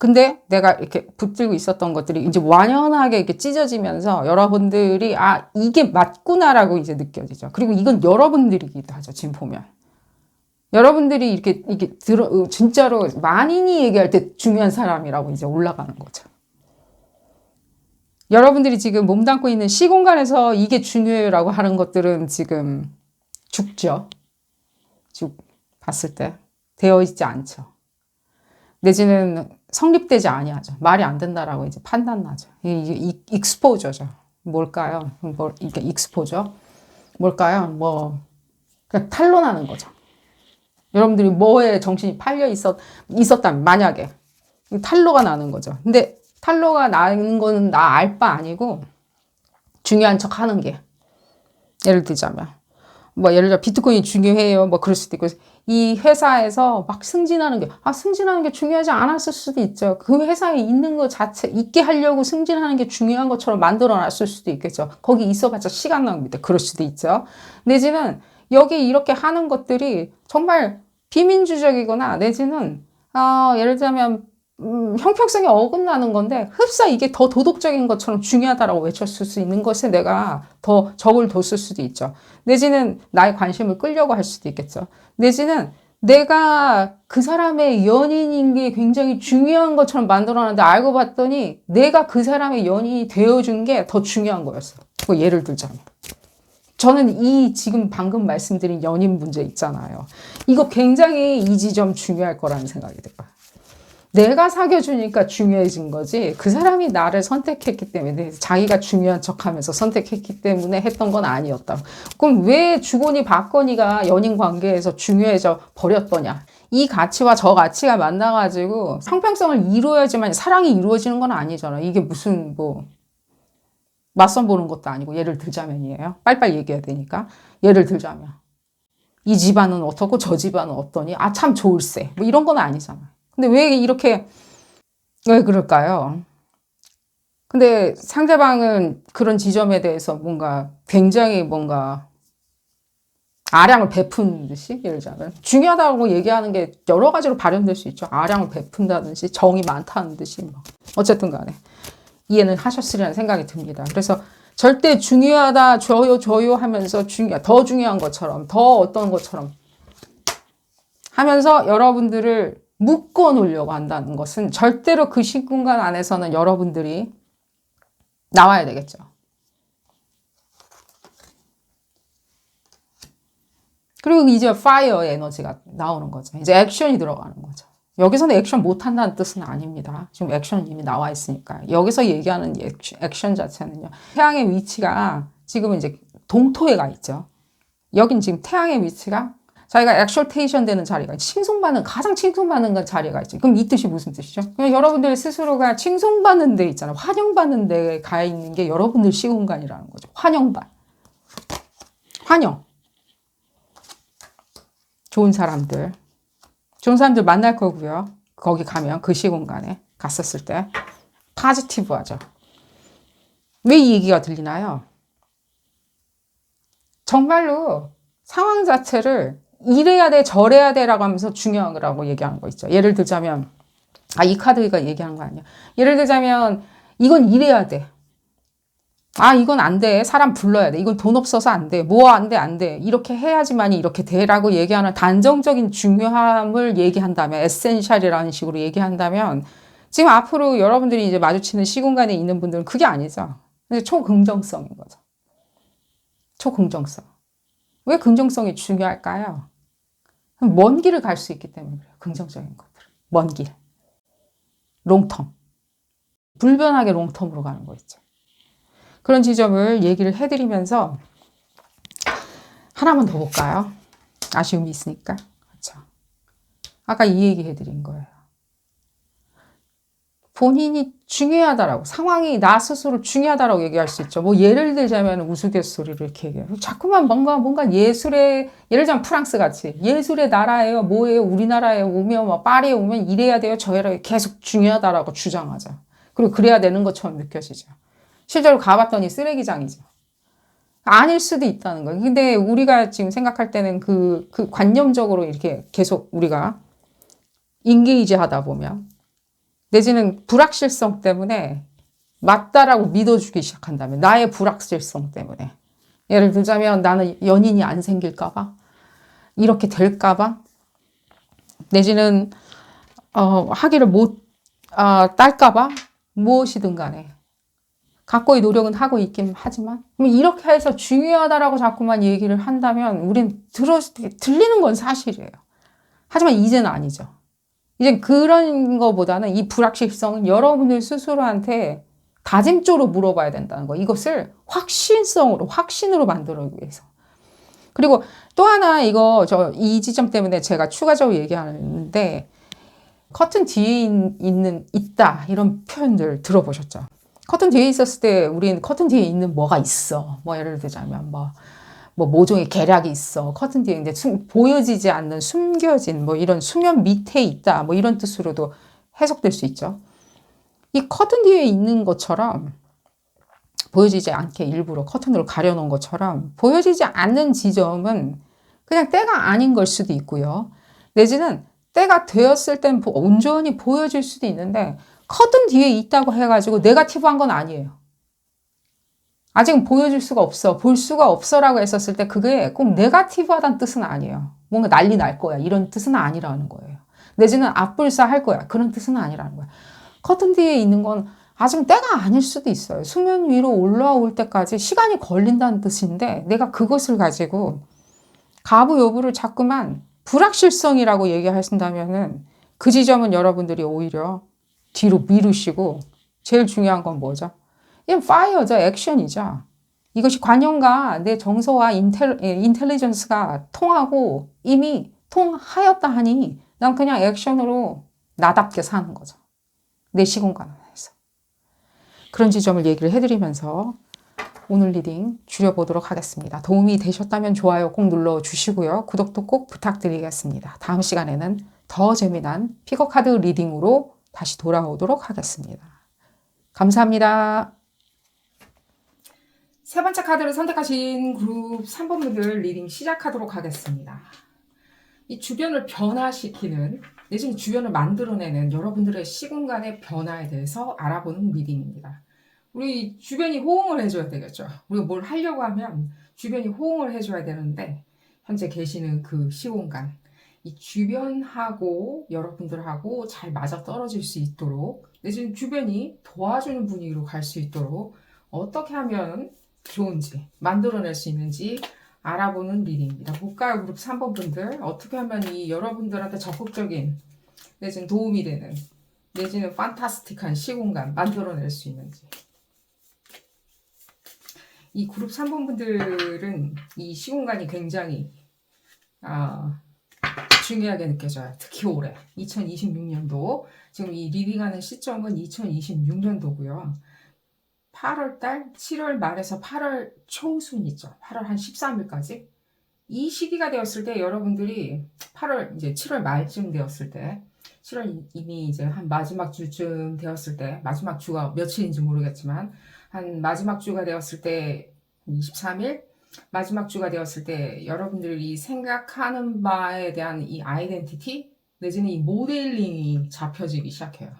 Speaker 1: 근데 내가 이렇게 붙들고 있었던 것들이 이제 완연하게 이렇게 찢어지면서 여러분들이 아, 이게 맞구나라고 이제 느껴지죠. 그리고 이건 여러분들이기도 하죠. 지금 보면. 여러분들이 이렇게 진짜로 만인이 얘기할 때 중요한 사람이라고 이제 올라가는 거죠. 여러분들이 지금 몸담고 있는 시공간에서 이게 중요해요라고 하는 것들은 지금 죽죠. 봤을 때. 되어 있지 않죠. 내지는 성립되지 아니하죠. 말이 안 된다라고 이제 판단나죠. 이게 익스포저죠. 뭘까요? 이게 익스포저? 뭘까요? 그냥 탄로나는 거죠. 여러분들이 뭐에 정신이 팔려 있었다면, 만약에. 탄로가 나는 거죠. 근데 탄로가 나는 거는 나 알 바 아니고, 중요한 척 하는 게. 예를 들자면. 예를 들어 비트코인이 중요해요. 그럴 수도 있고, 이 회사에서 막 승진하는 게 중요하지 않았을 수도 있죠. 그 회사에 있는 것 자체, 있게 하려고 승진하는 게 중요한 것처럼 만들어 놨을 수도 있겠죠. 거기 있어봤자 시간 낭비다. 그럴 수도 있죠. 내지는 여기 이렇게 하는 것들이 정말 비민주적이거나 내지는, 예를 들자면, 형평성에 어긋나는 건데 흡사 이게 더 도덕적인 것처럼 중요하다라고 외쳤을 수 있는 것에 내가 더 적을 뒀을 수도 있죠. 내지는 나의 관심을 끌려고 할 수도 있겠죠. 내지는 내가 그 사람의 연인인 게 굉장히 중요한 것처럼 만들어놨는데 알고 봤더니 내가 그 사람의 연인이 되어준 게 더 중요한 거였어. 예를 들자면. 저는 지금 방금 말씀드린 연인 문제 있잖아요. 이거 굉장히 이 지점 중요할 거라는 생각이 들어요. 내가 사귀어주니까 중요해진 거지 그 사람이 나를 선택했기 때문에 자기가 중요한 척하면서 선택했기 때문에 했던 건 아니었다. 그럼 왜 주거니 받거니가 연인 관계에서 중요해져 버렸더냐. 이 가치와 저 가치가 만나가지고 형평성을 이루어야지만 사랑이 이루어지는 건 아니잖아. 이게 무슨 맞선 보는 것도 아니고 예를 들자면이에요. 빨리빨리 얘기해야 되니까. 예를 들자면 이 집안은 어떻고 저 집안은 어떠니? 아 참 좋을세. 이런 건 아니잖아. 근데 왜 그럴까요? 근데 상대방은 그런 지점에 대해서 굉장히 아량을 베푼 듯이, 예를 들자면. 중요하다고 얘기하는 게 여러 가지로 발현될 수 있죠. 아량을 베푼다든지, 정이 많다는 듯이. 어쨌든 간에. 이해는 하셨으리라는 생각이 듭니다. 그래서 절대 중요하다, 저요 하면서 더 중요한 것처럼, 더 어떤 것처럼 하면서 여러분들을 묶어 놓으려고 한다는 것은 절대로 그 시공간 안에서는 여러분들이 나와야 되겠죠. 그리고 이제 파이어 에너지가 나오는 거죠. 이제 액션이 들어가는 거죠. 여기서는 액션 못한다는 뜻은 아닙니다. 지금 액션은 이미 나와 있으니까. 여기서 얘기하는 액션 자체는요. 태양의 위치가 지금 이제 동토에 가 있죠. 여긴 지금 태양의 위치가 자기가 엑설테이션 되는 자리가 가장 칭송받는 자리가 있죠. 그럼 이 뜻이 무슨 뜻이죠? 그냥 여러분들 스스로가 칭송받는 데 있잖아요. 환영받는 데에 가 있는 게 여러분들 시공간이라는 거죠. 환영. 좋은 사람들 만날 거고요. 거기 가면 그 시공간에 갔었을 때 포지티브하죠. 왜 이 얘기가 들리나요? 정말로 상황 자체를 이래야 돼, 저래야 돼라고 하면서 중요한 거라고 얘기하는 거 있죠. 예를 들자면, 이 카드가 얘기하는 거 아니야. 예를 들자면, 이건 이래야 돼. 이건 안 돼. 사람 불러야 돼. 이건 돈 없어서 안 돼. 안 돼. 이렇게 해야지만이 이렇게 돼라고 얘기하는 단정적인 중요함을 얘기한다면, 에센셜이라는 식으로 얘기한다면, 지금 앞으로 여러분들이 이제 마주치는 시공간에 있는 분들은 그게 아니죠. 근데 초긍정성인 거죠. 초긍정성. 왜 긍정성이 중요할까요? 먼 길을 갈 수 있기 때문에 그래요. 긍정적인 것들. 먼 길. 롱텀. 불변하게 롱텀으로 가는 거 있죠. 그런 지점을 얘기를 해드리면서 하나만 더 볼까요? 아쉬움이 있으니까. 그렇죠. 아까 이 얘기 해드린 거예요. 본인이 중요하다라고, 상황이 나 스스로 중요하다라고 얘기할 수 있죠. 예를 들자면 우스갯소리를 이렇게 얘기해요. 자꾸만 뭔가 예술의, 예를 들자면 프랑스 같이 예술의 나라예요, 뭐예요, 우리나라에 오면, 파리에 오면 이래야 돼요, 저래야 돼요. 계속 중요하다라고 주장하죠. 그리고 그래야 되는 것처럼 느껴지죠. 실제로 가봤더니 쓰레기장이죠. 아닐 수도 있다는 거예요. 근데 우리가 지금 생각할 때는 그 관념적으로 이렇게 계속 우리가 인게이지 하다 보면 내지는 불확실성 때문에 맞다라고 믿어주기 시작한다면, 나의 불확실성 때문에. 예를 들자면 나는 연인이 안 생길까봐, 이렇게 될까봐, 내지는 학위를 못 딸까봐, 무엇이든 간에 각고의 노력은 하고 있긴 하지만, 이렇게 해서 중요하다라고 자꾸만 얘기를 한다면 우린 들리는 건 사실이에요. 하지만 이제는 아니죠. 이제 그런 거보다는 이 불확실성은 여러분들 스스로한테 다짐조로 물어봐야 된다는 거. 이것을 확신성으로, 확신으로 만들기 위해서. 그리고 또 하나 이 지점 때문에 제가 추가적으로 얘기하는데, 커튼 뒤에 있다. 이런 표현들 들어보셨죠? 커튼 뒤에 있었을 때 우리는 커튼 뒤에 있는 뭐가 있어. 뭐 예를 들자면 모종의 계략이 있어. 커튼 뒤에 이제 보여지지 않는 숨겨진 이런 수면 밑에 있다. 이런 뜻으로도 해석될 수 있죠. 이 커튼 뒤에 있는 것처럼 보여지지 않게 일부러 커튼으로 가려놓은 것처럼 보여지지 않는 지점은 그냥 때가 아닌 걸 수도 있고요. 내지는 때가 되었을 땐 온전히 보여질 수도 있는데 커튼 뒤에 있다고 해가지고 네거티브한 건 아니에요. 아직은 보여줄 수가 없어, 볼 수가 없어라고 했었을 때 그게 꼭 네거티브하다는 뜻은 아니에요. 뭔가 난리 날 거야 이런 뜻은 아니라는 거예요. 내지는 앞불사할 거야 그런 뜻은 아니라는 거야. 커튼 뒤에 있는 건 아직은 때가 아닐 수도 있어요. 수면 위로 올라올 때까지 시간이 걸린다는 뜻인데 내가 그것을 가지고 가부 여부를 자꾸만 불확실성이라고 얘기하신다면은 그 지점은 여러분들이 오히려 뒤로 미루시고 제일 중요한 건 뭐죠? 이건 파이어죠. 액션이죠. 이것이 관념과 내 정서와 인텔리전스가 통하고 이미 통하였다 하니 난 그냥 액션으로 나답게 사는 거죠. 내 시공간 안에서. 그런 지점을 얘기를 해드리면서 오늘 리딩 줄여보도록 하겠습니다. 도움이 되셨다면 좋아요 꼭 눌러주시고요. 구독도 꼭 부탁드리겠습니다. 다음 시간에는 더 재미난 피거카드 리딩으로 다시 돌아오도록 하겠습니다. 감사합니다. 세 번째 카드를 선택하신 그룹 3번 분들 리딩 시작하도록 하겠습니다. 이 주변을 변화시키는, 내지는 주변을 만들어내는 여러분들의 시공간의 변화에 대해서 알아보는 리딩입니다. 우리 주변이 호응을 해줘야 되겠죠. 우리가 뭘 하려고 하면 주변이 호응을 해줘야 되는데 현재 계시는 그 시공간, 이 주변하고 여러분들하고 잘 맞아떨어질 수 있도록, 내지는 주변이 도와주는 분위기로 갈 수 있도록 어떻게 하면 좋은지, 만들어낼 수 있는지 알아보는 리딩입니다. 볼까요? 그룹 3번 분들 어떻게 하면 이 여러분들한테 적극적인, 내지는 도움이 되는, 내지는 판타스틱한 시공간 만들어낼 수 있는지. 이 그룹 3번 분들은 이 시공간이 굉장히 중요하게 느껴져요. 특히 올해 2026년도, 지금 이 리딩하는 시점은 2026년도고요. 8월달, 7월 말에서 8월 초순 있죠. 8월 한 13일까지. 이 시기가 되었을 때 여러분들이 8월, 이제 7월 말쯤 되었을 때, 7월 이미 이제 한 마지막 주쯤 되었을 때, 마지막 주가 며칠인지 모르겠지만, 한 마지막 주가 되었을 때, 23일? 마지막 주가 되었을 때, 여러분들이 생각하는 바에 대한 이 아이덴티티, 내지는 이 모델링이 잡혀지기 시작해요.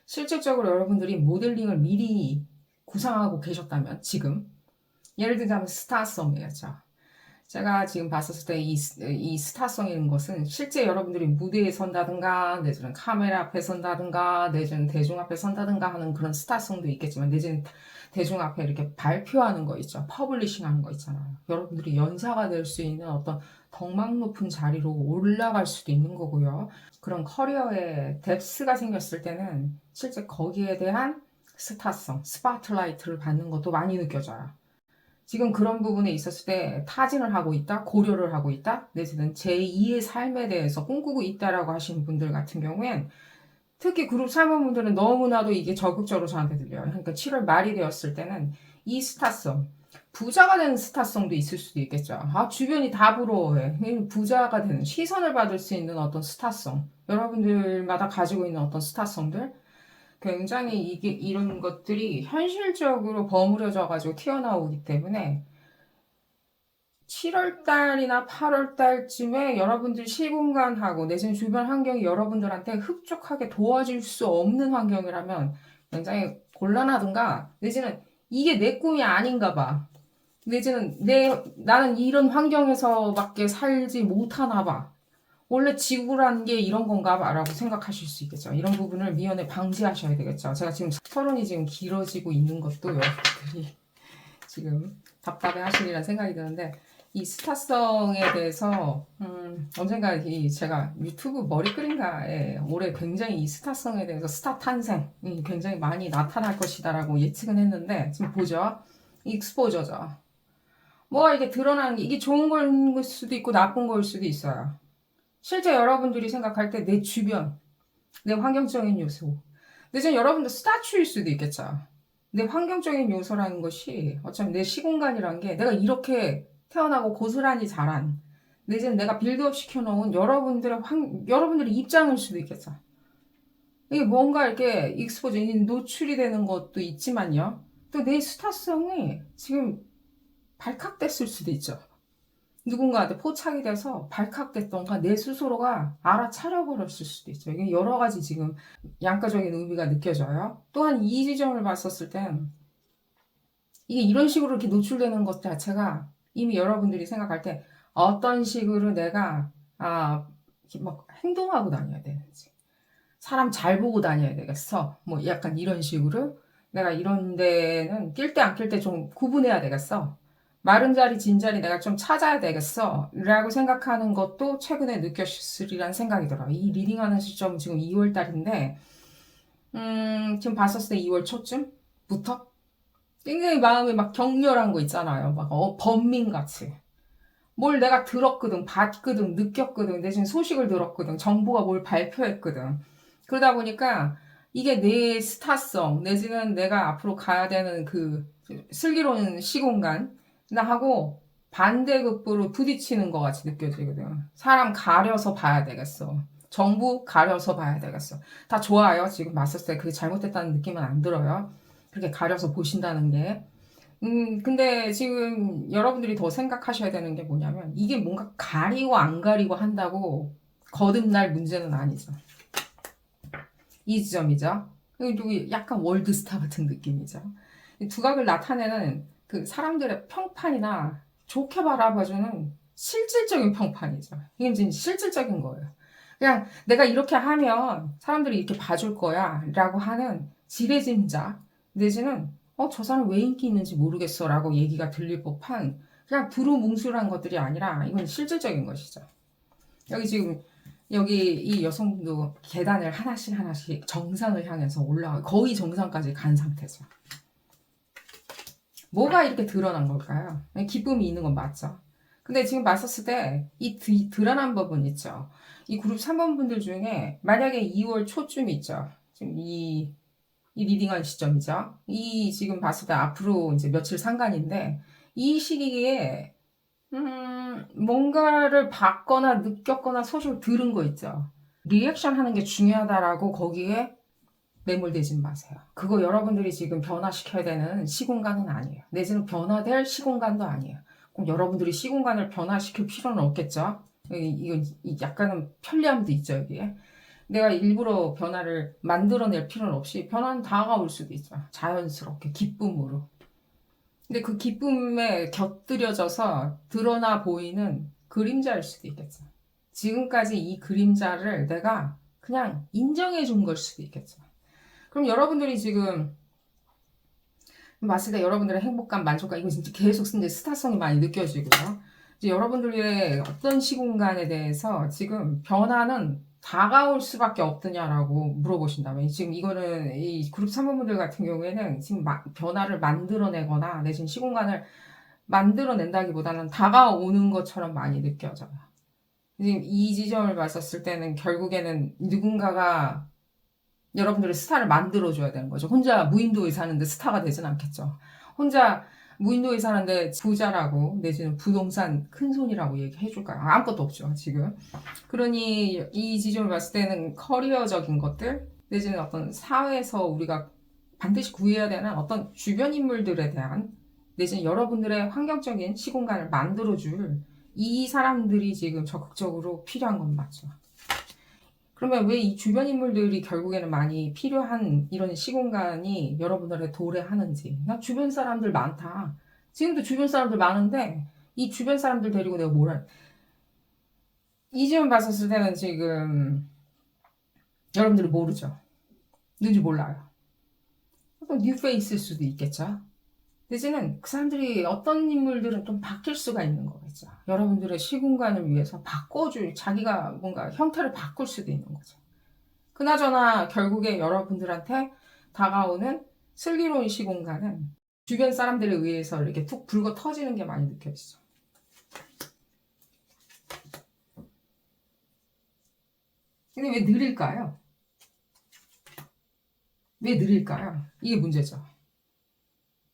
Speaker 1: 실질적으로 여러분들이 모델링을 미리 구상하고 계셨다면, 지금, 예를 들자면 스타성이었죠. 제가 지금 봤었을 때 이 스타성인 것은 실제 여러분들이 무대에 선다든가, 내지는 카메라 앞에 선다든가, 내지는 대중 앞에 선다든가 하는 그런 스타성도 있겠지만, 내지는 대중 앞에 이렇게 발표하는 거 있죠. 퍼블리싱 하는 거 있잖아요. 여러분들이 연사가 될 수 있는 어떤 덕망 높은 자리로 올라갈 수도 있는 거고요. 그런 커리어에 뎁스가 생겼을 때는 실제 거기에 대한 스타성, 스파트라이트를 받는 것도 많이 느껴져요. 지금 그런 부분에 있었을 때 타진을 하고 있다, 고려를 하고 있다, 내지는 제2의 삶에 대해서 꿈꾸고 있다라고 하시는 분들 같은 경우엔, 특히 그룹 3번 분들은 너무나도 이게 적극적으로 저한테 들려요. 그러니까 7월 말이 되었을 때는 이 스타성, 부자가 되는 스타성도 있을 수도 있겠죠. 주변이 다 부러워해. 부자가 되는, 시선을 받을 수 있는 어떤 스타성, 여러분들마다 가지고 있는 어떤 스타성들, 굉장히 이런 것들이 현실적으로 버무려져 가지고 튀어나오기 때문에 7월 달이나 8월 달쯤에 여러분들 시공간하고 내지는 주변 환경이 여러분들한테 흡족하게 도와줄 수 없는 환경이라면 굉장히 곤란하든가, 내지는 이게 내 꿈이 아닌가 봐. 내지는 나는 이런 환경에서밖에 살지 못하나 봐. 원래 지구란 게 이런 건가 봐 라고 생각하실 수 있겠죠. 이런 부분을 미연에 방지하셔야 되겠죠. 제가 지금 서론이 지금 길어지고 있는 것도 여러분들이 지금 답답해 하시리란 생각이 드는데, 이 스타성에 대해서 언젠가 제가 유튜브 머리글인가에 올해 굉장히 이 스타성에 대해서 스타 탄생이 굉장히 많이 나타날 것이다 라고 예측은 했는데, 지금 보죠. 익스포저죠. 뭐가 이게 드러나는 게 이게 좋은 걸 수도 있고 나쁜 걸 수도 있어요. 실제 여러분들이 생각할 때 내 주변, 내 환경적인 요소, 내지는 여러분들 스타추일 수도 있겠죠. 내 환경적인 요소라는 것이 어차피 내 시공간이란 게 내가 이렇게 태어나고 고스란히 자란, 내지는 내가 빌드업 시켜놓은 여러분들의 입장일 수도 있겠죠. 이게 뭔가 이렇게 익스포저, 노출이 되는 것도 있지만요. 또 내 스타성이 지금 발칵됐을 수도 있죠. 누군가한테 포착이 돼서 발칵됐던가 내 스스로가 알아차려버렸을 수도 있죠. 이게 여러 가지 지금 양가적인 의미가 느껴져요. 또한 이 지점을 봤었을 땐 이게 이런 식으로 이렇게 노출되는 것 자체가 이미 여러분들이 생각할 때 어떤 식으로 내가 이렇게 막 행동하고 다녀야 되는지, 사람 잘 보고 다녀야 되겠어, 뭐 약간 이런 식으로 내가 이런 데는 낄 때 안 낄 때 좀 구분해야 되겠어, 마른 자리 진 자리 내가 좀 찾아야 되겠어 라고 생각하는 것도 최근에 느꼈으리란 생각이 들어요. 이 리딩하는 시점 지금 2월 달인데 지금 봤었을 때 2월 초쯤부터 굉장히 마음이 막 격렬한 거 있잖아요. 막 번민같이 뭘 내가 들었거든, 봤거든, 느꼈거든, 내지는 소식을 들었거든, 정부가 뭘 발표했거든. 그러다 보니까 이게 내 스타성, 내지는 내가 앞으로 가야 되는 그 슬기로운 시공간 나하고 반대급부로 부딪히는 것 같이 느껴지거든. 사람 가려서 봐야 되겠어. 정부 가려서 봐야 되겠어. 다 좋아요. 지금 봤을 때 그게 잘못됐다는 느낌은 안 들어요. 그렇게 가려서 보신다는 게. 근데 지금 여러분들이 더 생각하셔야 되는 게 뭐냐면, 이게 뭔가 가리고 안 가리고 한다고 거듭날 문제는 아니죠. 이 지점이죠. 그리고 약간 월드스타 같은 느낌이죠. 두각을 나타내는 그 사람들의 평판이나 좋게 바라봐주는 실질적인 평판이죠. 이게 지금 실질적인 거예요. 그냥 내가 이렇게 하면 사람들이 이렇게 봐줄 거야 라고 하는 지레짐작, 내지는 저 사람 왜 인기 있는지 모르겠어 라고 얘기가 들릴 법한 그냥 두루뭉술한 것들이 아니라 이건 실질적인 것이죠. 여기 지금 여기 이 여성분도 계단을 하나씩 하나씩 정상을 향해서 올라가 거의 정상까지 간 상태죠. 뭐가 이렇게 드러난 걸까요? 기쁨이 있는 건 맞죠. 근데 지금 봤었을 때 이 드러난 부분 있죠. 이 그룹 3번 분들 중에 만약에 2월 초쯤 있죠. 지금 이 리딩한 시점이죠. 이 지금 봤을 때 앞으로 이제 며칠 상간인데 이 시기에 뭔가를 봤거나 느꼈거나 소식을 들은 거 있죠. 리액션 하는 게 중요하다라고 거기에 매몰되지 마세요. 그거 여러분들이 지금 변화시켜야 되는 시공간은 아니에요. 내지는 변화될 시공간도 아니에요. 꼭 여러분들이 시공간을 변화시킬 필요는 없겠죠. 이건 약간은 편리함도 있죠, 여기에. 내가 일부러 변화를 만들어낼 필요는 없이 변화는 다가올 수도 있죠. 자연스럽게, 기쁨으로. 근데 그 기쁨에 곁들여져서 드러나 보이는 그림자일 수도 있겠죠. 지금까지 이 그림자를 내가 그냥 인정해 준 걸 수도 있겠죠. 그럼 여러분들이 지금 봤을 때 여러분들의 행복감, 만족감, 이거 진짜 계속 이제 스타성이 많이 느껴지고요. 이제 여러분들의 어떤 시공간에 대해서 지금 변화는 다가올 수밖에 없느냐라고 물어보신다면, 지금 이거는 이 그룹 3번분들 같은 경우에는 지금 변화를 만들어내거나 내지는 시공간을 만들어낸다기보다는 다가오는 것처럼 많이 느껴져요. 지금 이 지점을 봤었을 때는 결국에는 누군가가 여러분들의 스타를 만들어줘야 되는 거죠. 혼자 무인도에 사는데 스타가 되진 않겠죠. 혼자 무인도에 사는데 부자라고 내지는 부동산 큰손이라고 얘기해줄까요? 아무것도 없죠, 지금. 그러니 이 지점을 봤을 때는 커리어적인 것들, 내지는 어떤 사회에서 우리가 반드시 구해야 되는 어떤 주변 인물들에 대한 내지는 여러분들의 환경적인 시공간을 만들어줄 이 사람들이 지금 적극적으로 필요한 건 맞죠. 그러면 왜 이 주변 인물들이 결국에는 많이 필요한 이런 시공간이 여러분들의 도래하는지. 나 주변 사람들 많다. 지금도 주변 사람들 많은데 이 주변 사람들 데리고 내가 뭘 할. 이지만 봤었을 때는 지금 여러분들이 모르죠. 누군지 몰라요. 또 뉴페이스일 수도 있겠죠. 내지는 그 사람들이 어떤 인물들은 좀 바뀔 수가 있는 거겠죠. 여러분들의 시공간을 위해서 바꿔줄, 자기가 뭔가 형태를 바꿀 수도 있는 거죠. 그나저나 결국에 여러분들한테 다가오는 슬기로운 시공간은 주변 사람들에 의해서 이렇게 툭 불고 터지는 게 많이 느껴지죠. 근데 왜 느릴까요? 왜 느릴까요? 이게 문제죠.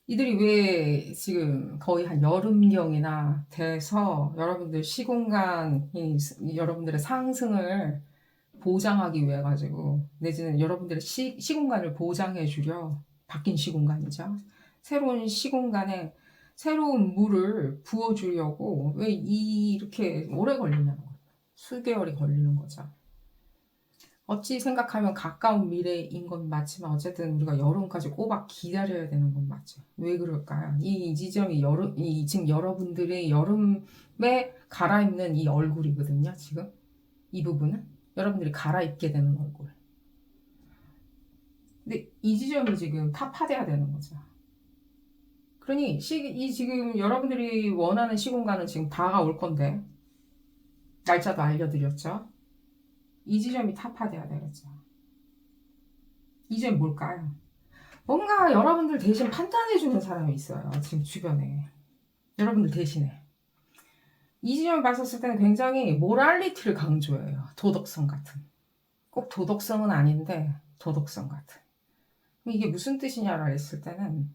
Speaker 1: 이들이 왜 지금 거의 한 여름경이나 돼서 여러분들 시공간이 여러분들의 상승을 보장하기 위해 가지고 내지는 여러분들의 시공간을 보장해 주려 바뀐 시공간이죠. 새로운 시공간에 새로운 물을 부어 주려고 왜 이렇게 오래 걸리냐는 거예요. 수개월이 걸리는 거죠. 어찌 생각하면 가까운 미래인 건 맞지만 어쨌든 우리가 여름까지 꼬박 기다려야 되는 건 맞죠. 왜 그럴까요? 이 지점이 지금 여러분들의 여름에 갈아입는 이 얼굴이거든요. 지금 이 부분은 여러분들이 갈아입게 되는 얼굴. 근데 이 지점이 지금 타파돼야 되는 거죠. 그러니 이 지금 여러분들이 원하는 시공간은 지금 다가올 건데 날짜도 알려드렸죠. 이 지점이 타파돼야 되겠죠. 이 점이 뭘까요? 뭔가 여러분들 대신 판단해주는 사람이 있어요. 지금 주변에. 여러분들 대신에. 이 지점을 봤었을 때는 굉장히 모랄리티를 강조해요. 도덕성 같은. 꼭 도덕성은 아닌데 도덕성 같은. 이게 무슨 뜻이냐라고 했을 때는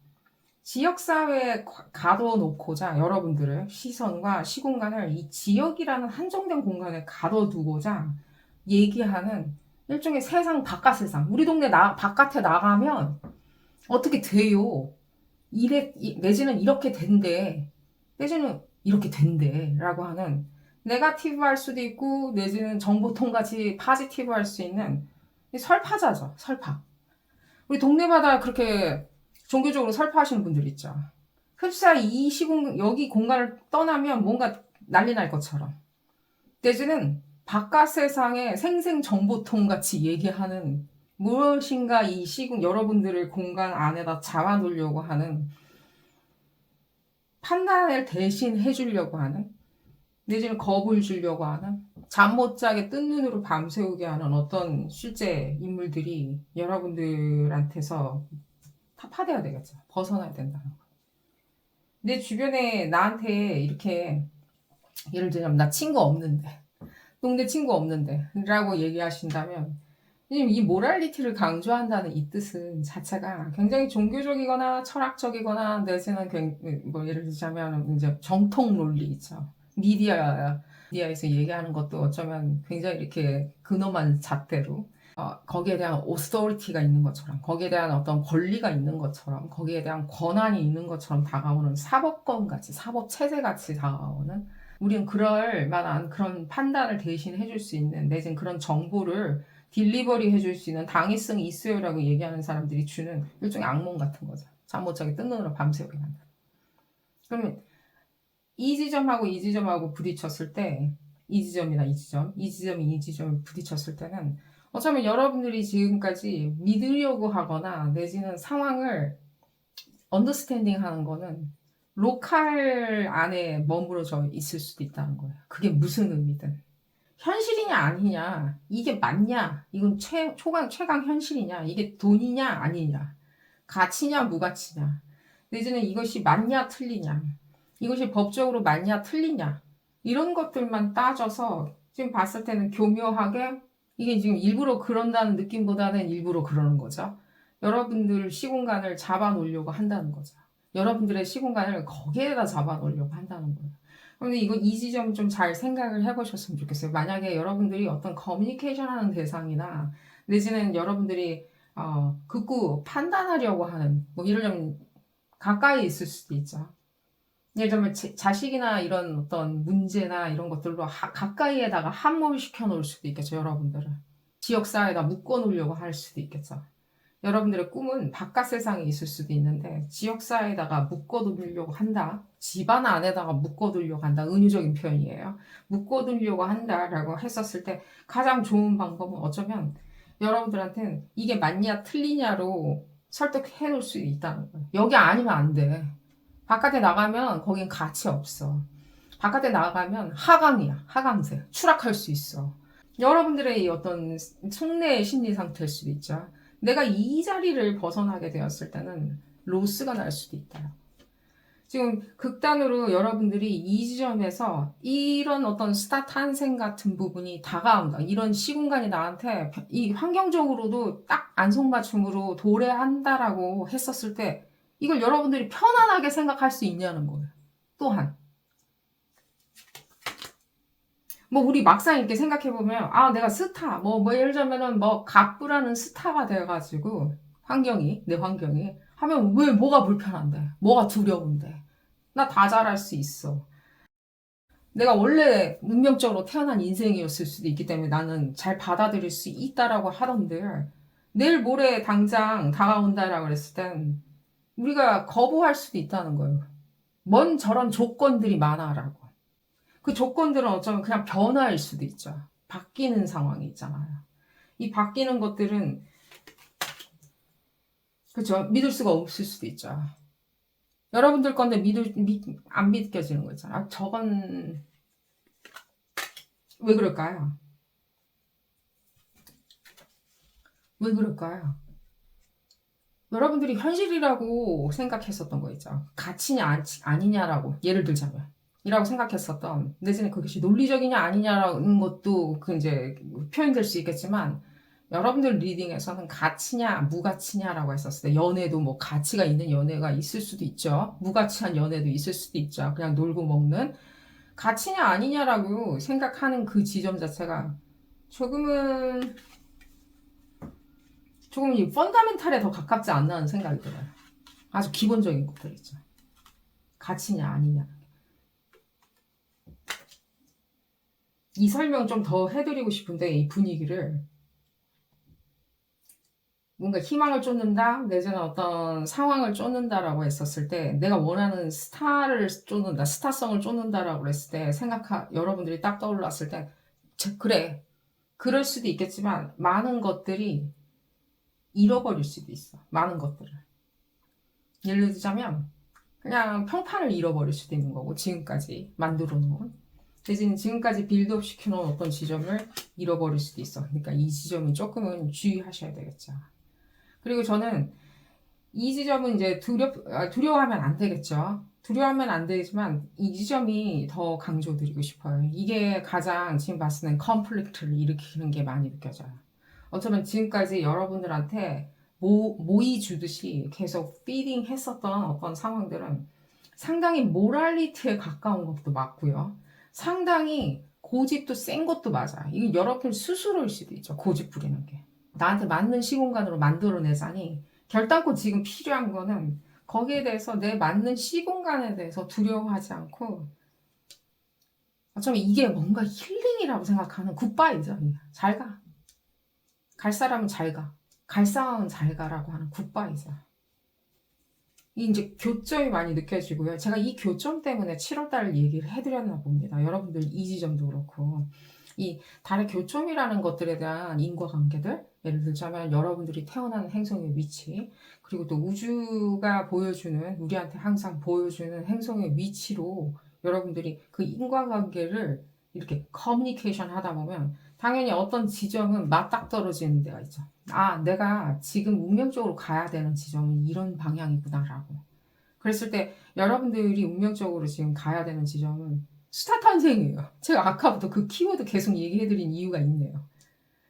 Speaker 1: 지역사회에 가둬놓고자 여러분들의 시선과 시공간을 이 지역이라는 한정된 공간에 가둬두고자 얘기하는 일종의 세상 바깥 세상. 우리 동네 바깥에 나가면 어떻게 돼요? 내지는 이렇게 된대. 내지는 이렇게 된대. 라고 하는 네거티브 할 수도 있고 내지는 정보통같이 포지티브 할 수 있는 설파자죠. 설파. 우리 동네마다 그렇게 종교적으로 설파하시는 분들 있죠. 흡사 여기 공간을 떠나면 뭔가 난리 날 것처럼. 내지는 바깥 세상에 생생정보통 같이 얘기하는 무엇인가 이 여러분들을 공간 안에다 잡아놓으려고 하는 판단을 대신 해주려고 하는 내지는 겁을 주려고 하는 잠 못 자게 뜬 눈으로 밤새우게 하는 어떤 실제 인물들이 여러분들한테서 타파돼야 되겠죠. 벗어나야 된다는 거. 내 주변에 나한테 이렇게 예를 들자면 나 친구 없는데 동네 친구 없는데 라고 얘기하신다면 이 모랄리티를 강조한다는 이 뜻은 자체가 굉장히 종교적이거나 철학적이거나 내지는 뭐 예를 들자면 이제 정통 논리 있죠. 미디어에서 얘기하는 것도 어쩌면 굉장히 이렇게 근엄한 잣대로 거기에 대한 오소리티가 있는 것처럼 거기에 대한 어떤 권리가 있는 것처럼 거기에 대한 권한이 있는 것처럼 다가오는 사법권 같이 사법체제 같이 다가오는 우리는 그럴 만한 그런 판단을 대신 해줄 수 있는 내지는 그런 정보를 딜리버리 해줄 수 있는 당위성이 있어요라고 얘기하는 사람들이 주는 일종의 악몽 같은 거죠. 잠 못 자게 뜬 눈으로 밤새우게 한다. 그러면 이 지점하고 이 지점하고 부딪혔을 때 이 지점이나 이 지점이 이 지점을 부딪혔을 때는 어쩌면 여러분들이 지금까지 믿으려고 하거나 내지는 상황을 언더스탠딩 하는 거는 로컬 안에 머무러져 있을 수도 있다는 거예요. 그게 무슨 의미든. 현실이냐 아니냐, 이게 맞냐, 이건 최강 현실이냐, 이게 돈이냐 아니냐, 가치냐 무가치냐, 내지는 이것이 맞냐 틀리냐, 이것이 법적으로 맞냐 틀리냐, 이런 것들만 따져서 지금 봤을 때는 교묘하게 이게 지금 일부러 그런다는 느낌보다는 일부러 그러는 거죠. 여러분들 시공간을 잡아놓으려고 한다는 거죠. 여러분들의 시공간을 거기에다 잡아놓으려고 한다는 거예요. 근데 이 지점 좀 잘 생각을 해보셨으면 좋겠어요. 만약에 여러분들이 어떤 커뮤니케이션 하는 대상이나 내지는 여러분들이 극구 판단하려고 하는 뭐 이러려면 가까이 있을 수도 있죠. 예를 들면 자식이나 이런 어떤 문제나 이런 것들로 가까이에다가 함몰시켜 놓을 수도 있겠죠, 여러분들은. 지역사회에다 묶어 놓으려고 할 수도 있겠죠. 여러분들의 꿈은 바깥 세상에 있을 수도 있는데 지역사회에다가 묶어두려고 한다. 집안 안에다가 묶어두려고 한다. 은유적인 표현이에요. 묶어두려고 한다라고 했었을 때 가장 좋은 방법은 어쩌면 여러분들한테는 이게 맞냐 틀리냐로 설득해 놓을 수 있다는 거예요. 여기 아니면 안 돼. 바깥에 나가면 거긴 가치 없어. 바깥에 나가면 하강이야. 하강세. 추락할 수 있어. 여러분들의 이 어떤 속내의 심리 상태일 수도 있죠. 내가 이 자리를 벗어나게 되었을 때는 로스가 날 수도 있다. 지금 극단으로 여러분들이 이 지점에서 이런 어떤 스타 탄생 같은 부분이 다가온다. 이런 시공간이 나한테 이 환경적으로도 딱 안성맞춤으로 도래한다라고 했었을 때 이걸 여러분들이 편안하게 생각할 수 있냐는 거예요. 또한. 뭐 우리 막상 이렇게 생각해보면 아 내가 스타 뭐 예를 들면은 뭐 갑부라는 스타가 돼가지고 환경이 내 환경이 하면 왜 뭐가 불편한데 뭐가 두려운데 나 다 잘할 수 있어 내가 원래 운명적으로 태어난 인생이었을 수도 있기 때문에 나는 잘 받아들일 수 있다라고 하던데 내일 모레 당장 다가온다라고 그랬을 땐 우리가 거부할 수도 있다는 거예요. 뭔 저런 조건들이 많아라고. 그 조건들은 어쩌면 그냥 변화일 수도 있죠. 바뀌는 상황이 있잖아요. 이 바뀌는 것들은 그렇죠. 믿을 수가 없을 수도 있죠. 여러분들 건데 안 믿겨지는 거 있잖아요. 아, 저건 왜 그럴까요? 왜 그럴까요? 여러분들이 현실이라고 생각했었던 거 있죠. 가치냐 아니냐라고 예를 들자면 이라고 생각했었던 내지는 그것이 논리적이냐 아니냐라는 것도 그 이제 표현될 수 있겠지만 여러분들 리딩에서는 가치냐 무가치냐라고 했었을 때 연애도 뭐 가치가 있는 연애가 있을 수도 있죠. 무가치한 연애도 있을 수도 있죠. 그냥 놀고 먹는 가치냐 아니냐라고 생각하는 그 지점 자체가 조금은 조금 이 펀다멘탈에 더 가깝지 않나 하는 생각이 들어요. 아주 기본적인 것들 있죠. 가치냐 아니냐. 이 설명 좀 더 해드리고 싶은데 이 분위기를 뭔가 희망을 쫓는다 내지는 어떤 상황을 쫓는다라고 했었을 때 내가 원하는 스타를 쫓는다 스타성을 쫓는다라고 했을 때 여러분들이 딱 떠올랐을 때 그래 그럴 수도 있겠지만 많은 것들이 잃어버릴 수도 있어 많은 것들을 예를 들자면 그냥 평판을 잃어버릴 수도 있는 거고 지금까지 만들어 놓은 대신 지금까지 빌드업 시켜놓은 어떤 지점을 잃어버릴 수도 있어. 그러니까 이 지점은 조금은 주의하셔야 되겠죠. 그리고 저는 이 지점은 이제 두려워하면 안 되겠죠. 두려워하면 안 되지만 이 지점이 더 강조드리고 싶어요. 이게 가장 지금 봤을 땐 컨플릭트를 일으키는 게 많이 느껴져요. 어쩌면 지금까지 여러분들한테 모이 주듯이 계속 피딩 했었던 어떤 상황들은 상당히 모랄리티에 가까운 것도 맞고요. 상당히 고집도 센 것도 맞아. 이게 여러분 스스로일 수도 있죠. 고집 부리는 게. 나한테 맞는 시공간으로 만들어내자니 결단코 지금 필요한 거는 거기에 대해서 내 맞는 시공간에 대해서 두려워하지 않고 어쩌면 이게 뭔가 힐링이라고 생각하는 굿바이죠. 잘 가. 갈 사람은 잘 가. 갈 상황은 잘 가라고 하는 굿바이죠. 이 이제 교점이 많이 느껴지고요. 제가 이 교점 때문에 7월달 얘기를 해드렸나 봅니다. 여러분들 이 지점도 그렇고 이 달의 교점이라는 것들에 대한 인과관계들 예를 들자면 여러분들이 태어나는 행성의 위치 그리고 또 우주가 보여주는 우리한테 항상 보여주는 행성의 위치로 여러분들이 그 인과관계를 이렇게 커뮤니케이션 하다 보면 당연히 어떤 지점은 맞닥떨어지는 데가 있죠. 아, 내가 지금 운명적으로 가야 되는 지점은 이런 방향이구나라고. 그랬을 때 여러분들이 운명적으로 지금 가야 되는 지점은 스타 탄생이에요. 제가 아까부터 그 키워드 계속 얘기해드린 이유가 있네요.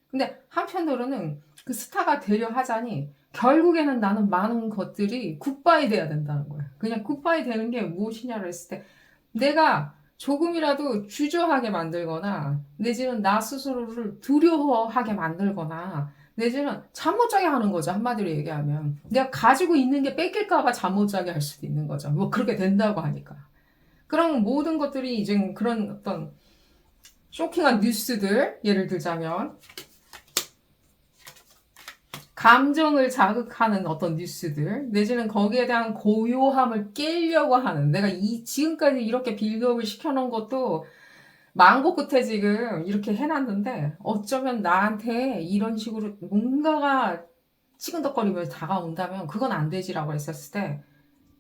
Speaker 1: 근데 한편으로는 그 스타가 되려 하자니 결국에는 나는 많은 것들이 굿바이 돼야 된다는 거예요. 그냥 굿바이 되는 게 무엇이냐를 했을 때 내가 조금이라도 주저하게 만들거나 내지는 나 스스로를 두려워하게 만들거나 내지는 잠 못 자게 하는 거죠. 한마디로 얘기하면. 내가 가지고 있는 게 뺏길까봐 잠 못 자게 할 수도 있는 거죠. 뭐 그렇게 된다고 하니까. 그런 모든 것들이 이제 그런 어떤 쇼킹한 뉴스들, 예를 들자면 감정을 자극하는 어떤 뉴스들, 내지는 거기에 대한 고요함을 깨려고 하는, 내가 지금까지 이렇게 빌드업을 시켜놓은 것도 망고 끝에 지금 이렇게 해놨는데 어쩌면 나한테 이런 식으로 뭔가가 치근덕거리면서 다가온다면 그건 안 되지라고 했었을 때,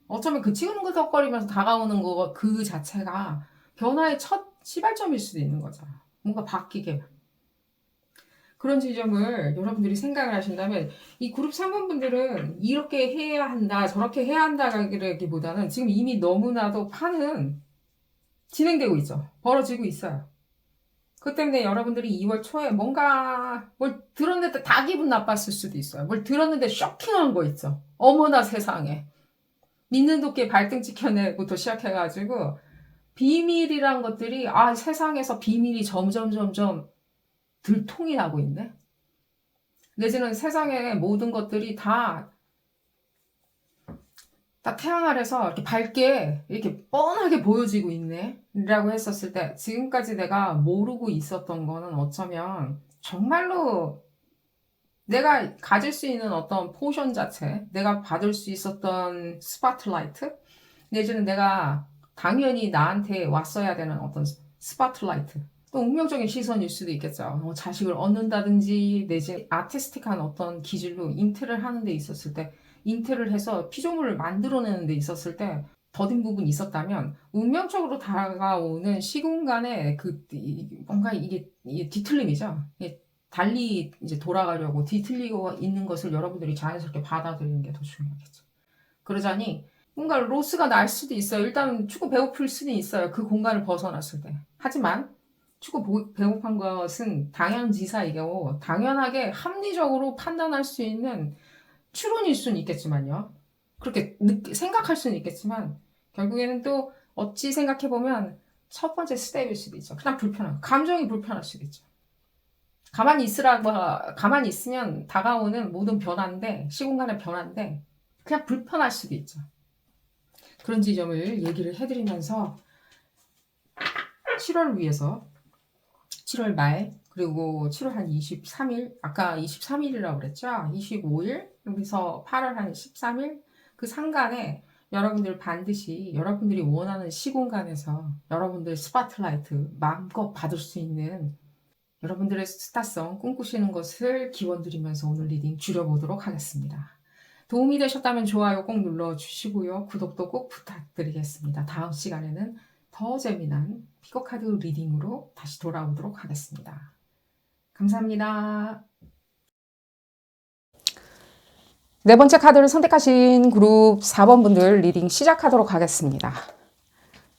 Speaker 1: 어쩌면 그 치근덕거리면서 다가오는 거 그 자체가 변화의 첫 시발점일 수도 있는 거죠. 뭔가 바뀌게. 그런 지점을 여러분들이 생각을 하신다면, 이 그룹 3번분들은 이렇게 해야 한다, 저렇게 해야 한다기보다는 지금 이미 너무나도 판은 진행되고 있죠. 벌어지고 있어요. 그 때문에 여러분들이 2월 초에 뭔가 뭘 들었는데 다 기분 나빴을 수도 있어요. 뭘 들었는데 쇼킹한 거 있죠. 어머나 세상에. 믿는 도끼에 발등 찍혀내부터 시작해가지고 비밀이란 것들이 세상에서 비밀이 점점 들통이 나고 있네. 내지는 세상의 모든 것들이 다 태양 아래서 이렇게 밝게 이렇게 뻔하게 보여지고 있네 라고 했었을 때, 지금까지 내가 모르고 있었던 거는 어쩌면 정말로 내가 가질 수 있는 어떤 포션 자체, 내가 받을 수 있었던 스파트라이트, 내지는 내가 당연히 나한테 왔어야 되는 어떤 스파트라이트, 또 운명적인 시선일 수도 있겠죠. 자식을 얻는다든지 내지 아티스틱한 어떤 기질로 잉태를 하는 데 있었을 때, 잉태를 해서 피조물을 만들어내는 데 있었을 때 더딘 부분이 있었다면, 운명적으로 다가오는 시공간에 뭔가 이게 뒤틀림이죠. 달리 이제 돌아가려고 뒤틀리고 있는 것을 여러분들이 자연스럽게 받아들이는 게 더 중요하겠죠. 그러자니 뭔가 로스가 날 수도 있어요. 일단 축구 배고플 수는 있어요. 그 공간을 벗어났을 때. 하지만 축구 배고픈 것은 당연지사이고 당연하게 합리적으로 판단할 수 있는 추론일 수는 있겠지만요. 그렇게 생각할 수는 있겠지만 결국에는 또 어찌 생각해보면 첫 번째 스텝일 수도 있죠. 그냥 감정이 불편할 수도 있죠. 가만히 있으면 다가오는 모든 변화인데, 시공간의 변화인데 그냥 불편할 수도 있죠. 그런 지점을 얘기를 해드리면서 7월 위해서 7월 말, 그리고 7월 한 23일, 아까 23일이라고 그랬죠? 25일, 여기서 8월 한 13일, 그 상간에 여러분들 반드시 여러분들이 원하는 시공간에서 여러분들 스파트라이트 마음껏 받을 수 있는, 여러분들의 스타성 꿈꾸시는 것을 기원드리면서 오늘 리딩 줄여보도록 하겠습니다. 도움이 되셨다면 좋아요 꼭 눌러주시고요. 구독도 꼭 부탁드리겠습니다. 다음 시간에는 더 재미난 피거카드 리딩으로 다시 돌아오도록 하겠습니다. 감사합니다. 네 번째 카드를 선택하신 그룹 4번 분들 리딩 시작하도록 하겠습니다.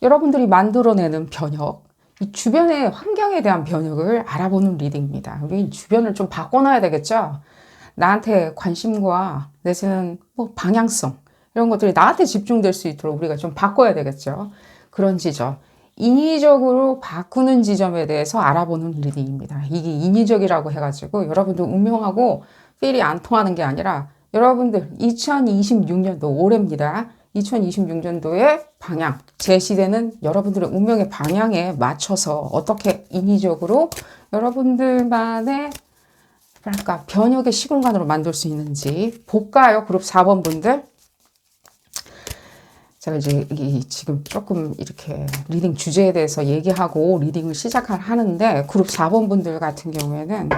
Speaker 1: 여러분들이 만들어내는 변혁, 이 주변의 환경에 대한 변혁을 알아보는 리딩입니다. 우리 주변을 좀 바꿔놔야 되겠죠? 나한테 관심과 내지는 방향성, 이런 것들이 나한테 집중될 수 있도록 우리가 좀 바꿔야 되겠죠? 그런 지점, 인위적으로 바꾸는 지점에 대해서 알아보는 리딩입니다. 이게 인위적이라고 해가지고 여러분들 운명하고 필이 안 통하는 게 아니라, 여러분들 2026년도 올해입니다. 2026년도의 방향, 제시되는 여러분들의 운명의 방향에 맞춰서 어떻게 인위적으로 여러분들만의 변혁의 시공간으로 만들 수 있는지 볼까요? 그룹 4번 분들. 제가 이제 지금 조금 이렇게 리딩 주제에 대해서 얘기하고 리딩을 시작하는데, 그룹 4번 분들 같은 경우에는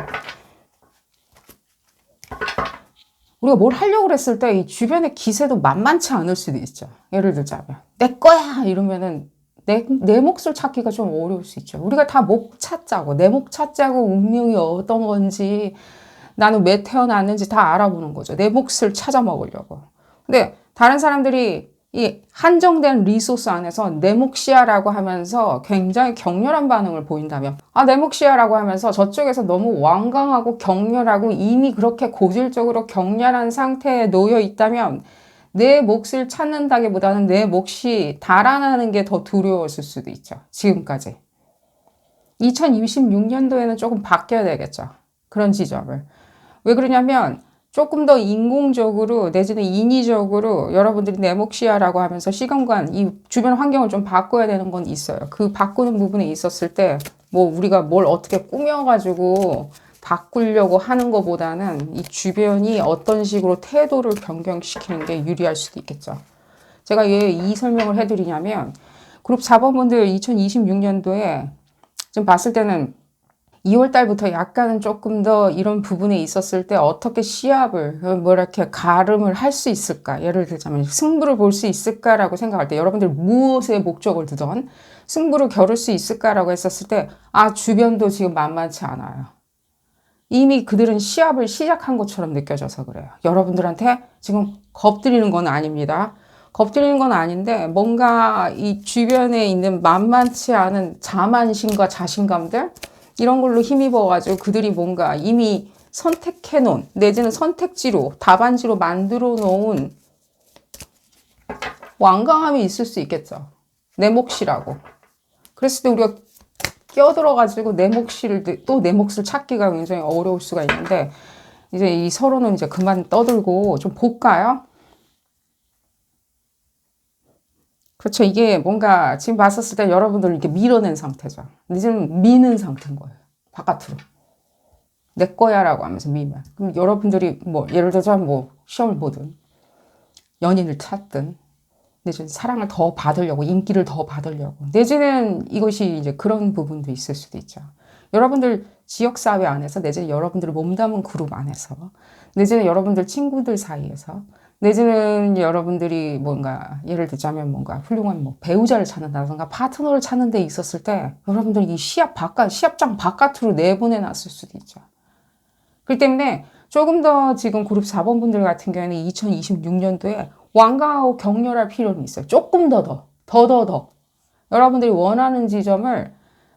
Speaker 1: 우리가 뭘 하려고 그랬을 때 이 주변의 기세도 만만치 않을 수도 있죠. 예를 들자면 내 거야 이러면은 내 몫을 찾기가 좀 어려울 수 있죠. 우리가 다 목 찾자고, 내 목 찾자고 운명이 어떤 건지, 나는 왜 태어났는지 다 알아보는 거죠. 내 몫을 찾아 먹으려고. 근데 다른 사람들이 이 한정된 리소스 안에서 내 몫이야라고 하면서 굉장히 격렬한 반응을 보인다면, 내 몫이야라고 하면서 저쪽에서 너무 완강하고 격렬하고 이미 그렇게 고질적으로 격렬한 상태에 놓여 있다면 내 몫을 찾는다기보다는 내 몫이 달아나는 게 더 두려웠을 수도 있죠. 지금까지. 2026년도에는 조금 바뀌어야 되겠죠. 그런 지점을. 왜 그러냐면 조금 더 인공적으로 내지는 인위적으로 여러분들이 내 몫이야라고 하면서 시간관, 이 주변 환경을 좀 바꿔야 되는 건 있어요. 그 바꾸는 부분에 있었을 때 뭐 우리가 뭘 어떻게 꾸며가지고 바꾸려고 하는 것보다는 이 주변이 어떤 식으로 태도를 변경시키는 게 유리할 수도 있겠죠. 제가 왜 이 설명을 해드리냐면 그룹 4번분들 2026년도에 지금 봤을 때는 2월 달부터 약간은 조금 더 이런 부분에 있었을 때 어떻게 시합을 뭐 이렇게 가름을 할 수 있을까? 예를 들자면 승부를 볼 수 있을까라고 생각할 때 여러분들 무엇에 목적을 두던 승부를 겨룰 수 있을까라고 했었을 때 주변도 지금 만만치 않아요. 이미 그들은 시합을 시작한 것처럼 느껴져서 그래요. 여러분들한테 지금 겁들이는 건 아닙니다. 겁들이는 건 아닌데 뭔가 이 주변에 있는 만만치 않은 자만심과 자신감들 이런 걸로 힘입어가지고 그들이 뭔가 이미 선택해 놓은 내지는 선택지로 답안지로 만들어 놓은 완강함이 있을 수 있겠죠. 내 몫이라고. 그랬을 때 우리가 끼어들어가지고 내 몫을 또 내 몫을 찾기가 굉장히 어려울 수가 있는데 이제 이 서로는 이제 그만 떠들고 좀 볼까요? 그렇죠. 이게 뭔가 지금 봤었을 때 여러분들 이렇게 밀어낸 상태죠. 근데 지금 미는 상태인 거예요. 바깥으로. 내 거야 라고 하면서 미면. 그럼 여러분들이 뭐 예를 들어서 뭐 시험을 보든 연인을 찾든 내지는 사랑을 더 받으려고 인기를 더 받으려고 내지는 이것이 이제 그런 부분도 있을 수도 있죠. 여러분들 지역사회 안에서 내지는 여러분들 몸담은 그룹 안에서 내지는 여러분들 친구들 사이에서 내지는 여러분들이 뭔가 예를 들자면 뭔가 훌륭한 뭐 배우자를 찾는다던가 파트너를 찾는 데 있었을 때 여러분들이 이 시합장 바깥으로 내보내놨을 수도 있죠. 그렇기 때문에 조금 더 지금 그룹 4번 분들 같은 경우에는 2026년도에 완강하고 격렬할 필요는 있어요. 조금 더. 여러분들이 원하는 지점을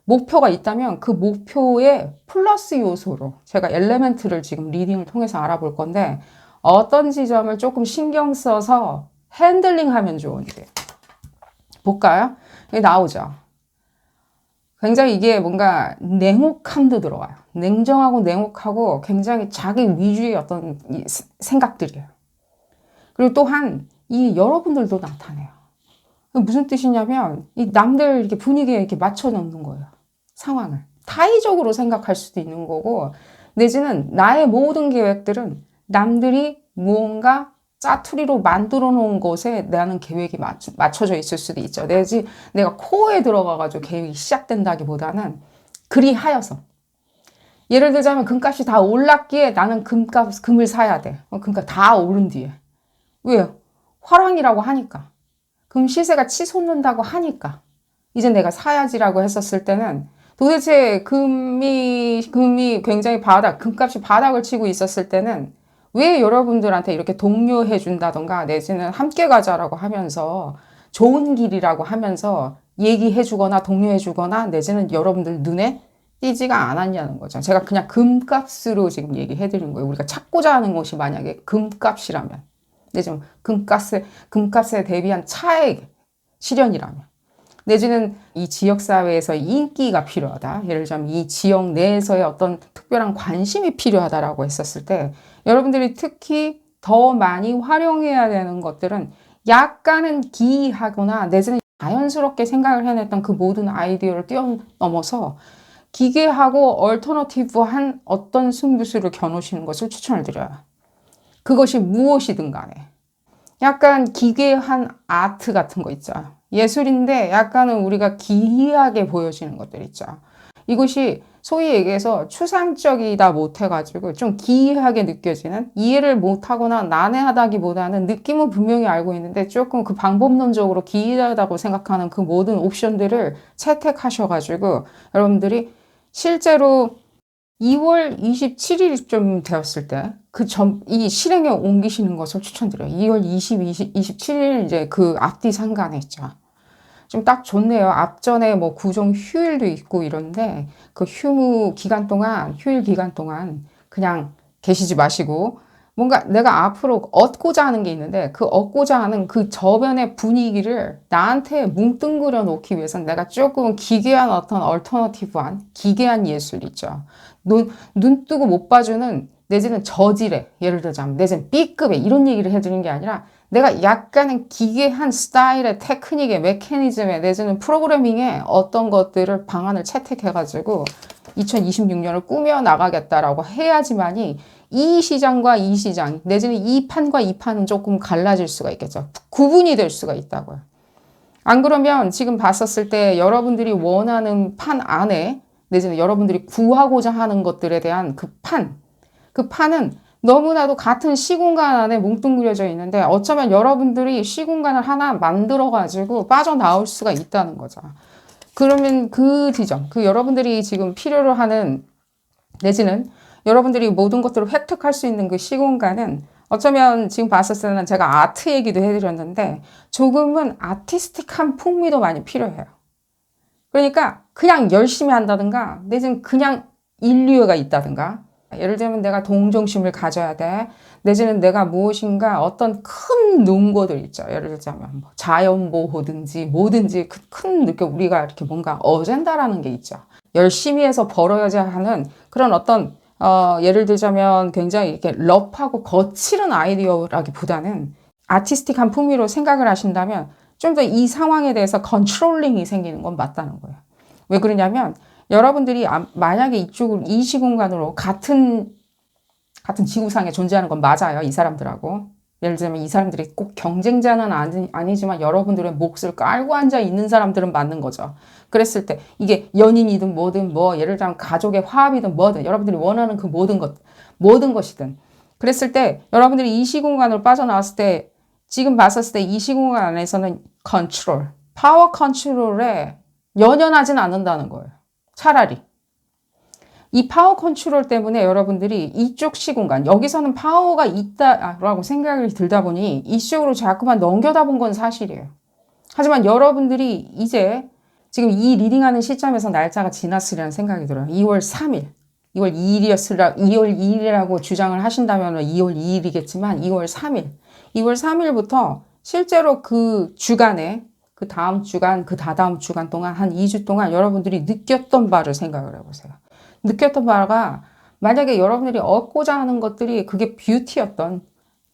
Speaker 1: 목표가 있다면 그 목표의 플러스 요소로 제가 엘레멘트를 지금 리딩을 통해서 알아볼 건데 어떤 지점을 조금 신경 써서 핸들링하면 좋은지 볼까요? 여기 나오죠. 굉장히 이게 뭔가 냉혹함도 들어와요. 냉정하고 냉혹하고 굉장히 자기 위주의 어떤 생각들이에요. 그리고 또한 이 여러분들도 나타내요. 무슨 뜻이냐면 이 남들 이렇게 분위기에 이렇게 맞춰 놓는 거예요. 상황을. 타의적으로 생각할 수도 있는 거고 내지는 나의 모든 계획들은 남들이 무언가 짜투리로 만들어 놓은 것에 나는 계획이 맞춰져 있을 수도 있죠. 내지 내가 코어에 들어가가지고 계획이 시작된다기보다는 그리하여서 예를 들자면 금값이 다 올랐기에 나는 금을 사야 돼. 그러니까 다 오른 뒤에. 왜요? 화랑이라고 하니까. 금 시세가 치솟는다고 하니까. 이제 내가 사야지라고 했었을 때는 도대체 금이 굉장히 금값이 바닥을 치고 있었을 때는 왜 여러분들한테 이렇게 독려해 준다던가 내지는 함께 가자라고 하면서 좋은 길이라고 하면서 얘기해 주거나 독려해 주거나 내지는 여러분들 눈에 띄지가 않았냐는 거죠. 제가 그냥 금값으로 지금 얘기해 드린 거예요. 우리가 찾고자 하는 것이 만약에 금값이라면 내지는 금값에 대비한 차액 실현이라면 내지는 이 지역사회에서 인기가 필요하다. 예를 들자면 이 지역 내에서의 어떤 특별한 관심이 필요하다라고 했었을 때 여러분들이 특히 더 많이 활용해야 되는 것들은 약간은 기이하거나 내지는 자연스럽게 생각을 해냈던 그 모든 아이디어를 뛰어넘어서 기괴하고 얼터너티브한 어떤 승부수를 겨누시는 것을 추천을 드려요. 그것이 무엇이든 간에. 약간 기괴한 아트 같은 거 있죠. 예술인데 약간은 우리가 기이하게 보여지는 것들 있죠. 이것이 소위 얘기해서 추상적이다 못해가지고 좀 기이하게 느껴지는 이해를 못하거나 난해하다기보다는 느낌은 분명히 알고 있는데 조금 그 방법론적으로 기이하다고 생각하는 그 모든 옵션들을 채택하셔가지고 여러분들이 실제로 2월 27일쯤 되었을 때 이 실행에 옮기시는 것을 추천드려요. 2월 27일 이제 그 앞뒤 상관에 있죠. 좀 딱 좋네요. 앞전에 뭐 구정 휴일도 있고 이런데 그 휴일 기간 동안 그냥 계시지 마시고 뭔가 내가 앞으로 얻고자 하는 게 있는데 그 얻고자 하는 그 저변의 분위기를 나한테 뭉뚱그려 놓기 위해서는 내가 조금 기괴한 어떤 얼터너티브한 기괴한 예술 있죠. 눈 뜨고 못 봐주는 내지는 저질의, 예를 들자면 내지는 B급의 이런 얘기를 해주는 게 아니라 내가 약간은 기괴한 스타일의 테크닉의 메커니즘에 내지는 프로그래밍에 어떤 것들을 방안을 채택해가지고 2026년을 꾸며 나가겠다라고 해야지만이 이 시장과 이 시장 내지는 이 판과 이 판은 조금 갈라질 수가 있겠죠. 구분이 될 수가 있다고요. 안 그러면 지금 봤었을 때 여러분들이 원하는 판 안에 내지는 여러분들이 구하고자 하는 것들에 대한 그 판은 너무나도 같은 시공간 안에 뭉뚱그려져 있는데 어쩌면 여러분들이 시공간을 하나 만들어가지고 빠져나올 수가 있다는 거죠. 그러면 그 지점, 그 여러분들이 지금 필요로 하는 내지는 여러분들이 모든 것들을 획득할 수 있는 그 시공간은 어쩌면 지금 봤을 때는 제가 아트 얘기도 해드렸는데 조금은 아티스틱한 풍미도 많이 필요해요. 그러니까 그냥 열심히 한다든가 내지는 그냥 인류애가 있다든가 예를 들면 내가 동정심을 가져야 돼. 내지는 내가 무엇인가 어떤 큰 논거들 있죠. 예를 들자면 뭐 자연보호든지 뭐든지 큰 우리가 이렇게 뭔가 어젠다라는 게 있죠. 열심히 해서 벌어야 하는 그런 어떤 예를 들자면 굉장히 이렇게 러프하고 거칠은 아이디어라기보다는 아티스틱한 풍미로 생각을 하신다면 좀 더 이 상황에 대해서 컨트롤링이 생기는 건 맞다는 거예요. 왜 그러냐면 여러분들이 만약에 이쪽으로 이 시공간으로 같은 지구상에 존재하는 건 맞아요. 이 사람들하고. 예를 들면 이 사람들이 꼭 경쟁자는 아니지만 여러분들의 몫을 깔고 앉아 있는 사람들은 맞는 거죠. 그랬을 때 이게 연인이든 뭐든 뭐 예를 들면 가족의 화합이든 뭐든 여러분들이 원하는 그 모든 것이든 그랬을 때 여러분들이 이 시공간으로 빠져나왔을 때 지금 봤었을 때 이 시공간 안에서는 파워 컨트롤에 연연하진 않는다는 거예요. 차라리 이 파워 컨트롤 때문에 여러분들이 이쪽 시공간 여기서는 파워가 있다라고 생각이 들다 보니 이쪽으로 자꾸만 넘겨다 본 건 사실이에요. 하지만 여러분들이 이제 지금 이 리딩하는 시점에서 날짜가 지났으리라는 생각이 들어요. 2월 3일 2월 2일이라고 주장을 하신다면 2월 2일이겠지만 2월 3일부터 실제로 그 주간에 그 다음 주간, 그 다다음 주간 동안 한 2주 동안 여러분들이 느꼈던 바를 생각을 해보세요. 느꼈던 바가 만약에 여러분들이 얻고자 하는 것들이 그게 뷰티였던,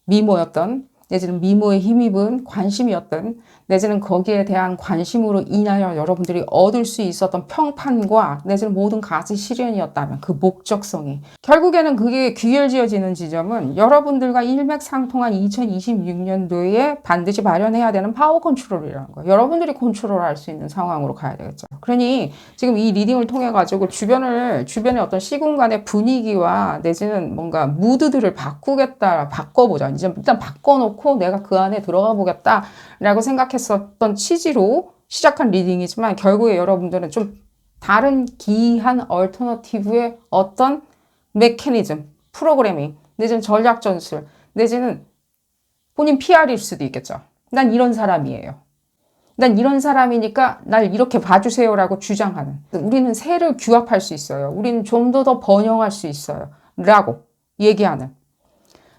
Speaker 1: 미모였던, 내지는 미모에 힘입은 관심이었던, 내지는 거기에 대한 관심으로 인하여 여러분들이 얻을 수 있었던 평판과 내지는 모든 가치 실현이었다면 그 목적성이 결국에는 그게 귀결지어지는 지점은 여러분들과 일맥상통한 2026년도에 반드시 마련해야 되는 파워 컨트롤이라는 거예요. 여러분들이 컨트롤할 수 있는 상황으로 가야 되겠죠. 그러니 지금 이 리딩을 통해 가지고 주변의 어떤 시공간의 분위기와 내지는 뭔가 무드들을 바꿔보자. 이제 일단 바꿔놓고 내가 그 안에 들어가 보겠다라고 생각했었던 취지로 시작한 리딩이지만 결국에 여러분들은 좀 다른 기이한 얼터너티브의 어떤 메커니즘, 프로그래밍, 내지는 전략 전술, 내지는 본인 PR일 수도 있겠죠. 난 이런 사람이에요. 난 이런 사람이니까 날 이렇게 봐주세요라고 주장하는. 우리는 새를 규합할 수 있어요. 우리는 좀 더 번영할 수 있어요. 라고 얘기하는.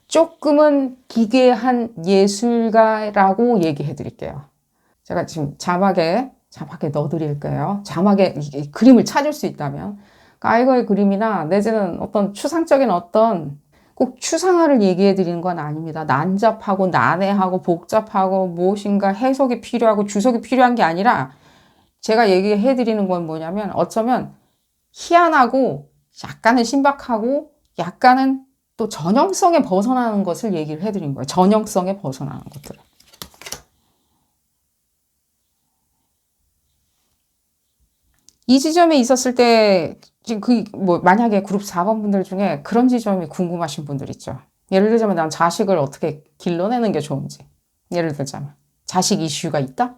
Speaker 1: 조금은 기괴한 예술가라고 얘기해 드릴게요. 제가 지금 자막에 넣어드릴게요. 자막에 이 그림을 찾을 수 있다면. 가이거의 그림이나 내지는 어떤 추상적인 어떤 꼭 추상화를 얘기해 드리는 건 아닙니다. 난잡하고 난해하고 복잡하고 무엇인가 해석이 필요하고 주석이 필요한 게 아니라 제가 얘기해 드리는 건 뭐냐면 어쩌면 희한하고 약간은 신박하고 약간은 또 전형성에 벗어나는 것을 얘기를 해드린 거예요. 전형성에 벗어나는 것들을. 이 지점에 있었을 때 지금 만약에 그룹 4번 분들 중에 그런 지점이 궁금하신 분들 있죠. 예를 들자면 난 자식을 어떻게 길러내는 게 좋은지. 예를 들자면 자식 이슈가 있다?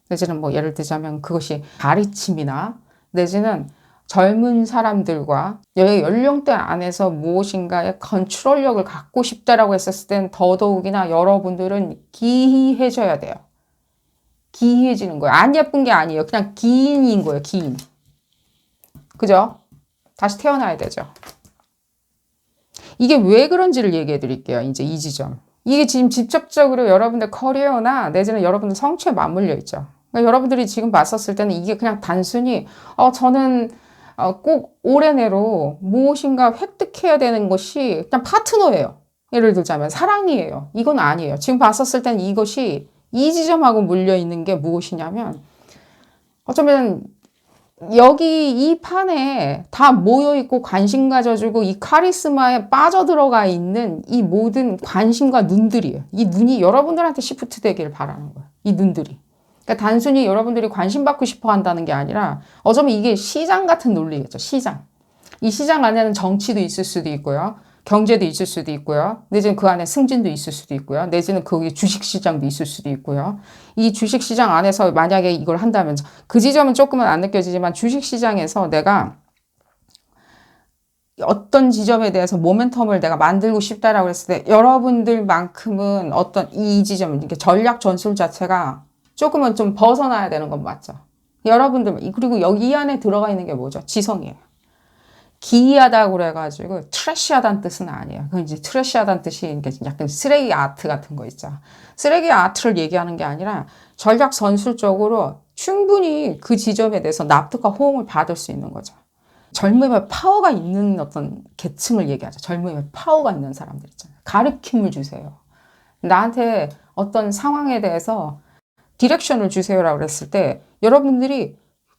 Speaker 1: 내지는 예를 들자면 그것이 가르침이나 내지는 젊은 사람들과 연령대 안에서 무엇인가의 컨트롤력을 갖고 싶다라고 했었을 땐 더더욱이나 여러분들은 기이해져야 돼요. 기이해지는 거예요. 안 예쁜 게 아니에요. 그냥 기인인 거예요. 기인. 그죠? 다시 태어나야 되죠. 이게 왜 그런지를 얘기해 드릴게요. 이제 이 지점. 이게 지금 직접적으로 여러분들 커리어나 내지는 여러분들 성취에 맞물려 있죠. 그러니까 여러분들이 지금 봤었을 때는 이게 그냥 단순히 저는 꼭 올해 내로 무엇인가 획득해야 되는 것이 그냥 파트너예요. 예를 들자면 사랑이에요. 이건 아니에요. 지금 봤었을 땐 이것이 이 지점하고 물려 있는 게 무엇이냐면 어쩌면 여기 이 판에 다 모여있고 관심 가져주고 이 카리스마에 빠져들어가 있는 이 모든 관심과 눈들이에요. 이 눈이 여러분들한테 시프트 되기를 바라는 거예요. 이 눈들이. 그러니까 단순히 여러분들이 관심 받고 싶어 한다는 게 아니라 어쩌면 이게 시장 같은 논리겠죠. 시장. 이 시장 안에는 정치도 있을 수도 있고요. 경제도 있을 수도 있고요. 내지는 그 안에 승진도 있을 수도 있고요. 내지는 거기 주식시장도 있을 수도 있고요. 이 주식시장 안에서 만약에 이걸 한다면 그 지점은 조금은 안 느껴지지만 주식시장에서 내가 어떤 지점에 대해서 모멘텀을 내가 만들고 싶다라고 했을 때 여러분들만큼은 어떤 이 지점, 이렇게 전략 전술 자체가 조금은 좀 벗어나야 되는 건 맞죠. 여러분들, 그리고 여기 안에 들어가 있는 게 뭐죠? 지성이에요. 기이하다고 그래가지고 트래시하다는 뜻은 아니에요. 그건 이제 트래시하다는 뜻이 약간 쓰레기 아트 같은 거 있죠. 쓰레기 아트를 얘기하는 게 아니라 전략 전술적으로 충분히 그 지점에 대해서 납득과 호응을 받을 수 있는 거죠. 젊음의 파워가 있는 어떤 계층을 얘기하죠. 젊음의 파워가 있는 사람들 있잖아요. 가르침을 주세요. 나한테 어떤 상황에 대해서 디렉션을 주세요라고 그랬을 때 여러분들이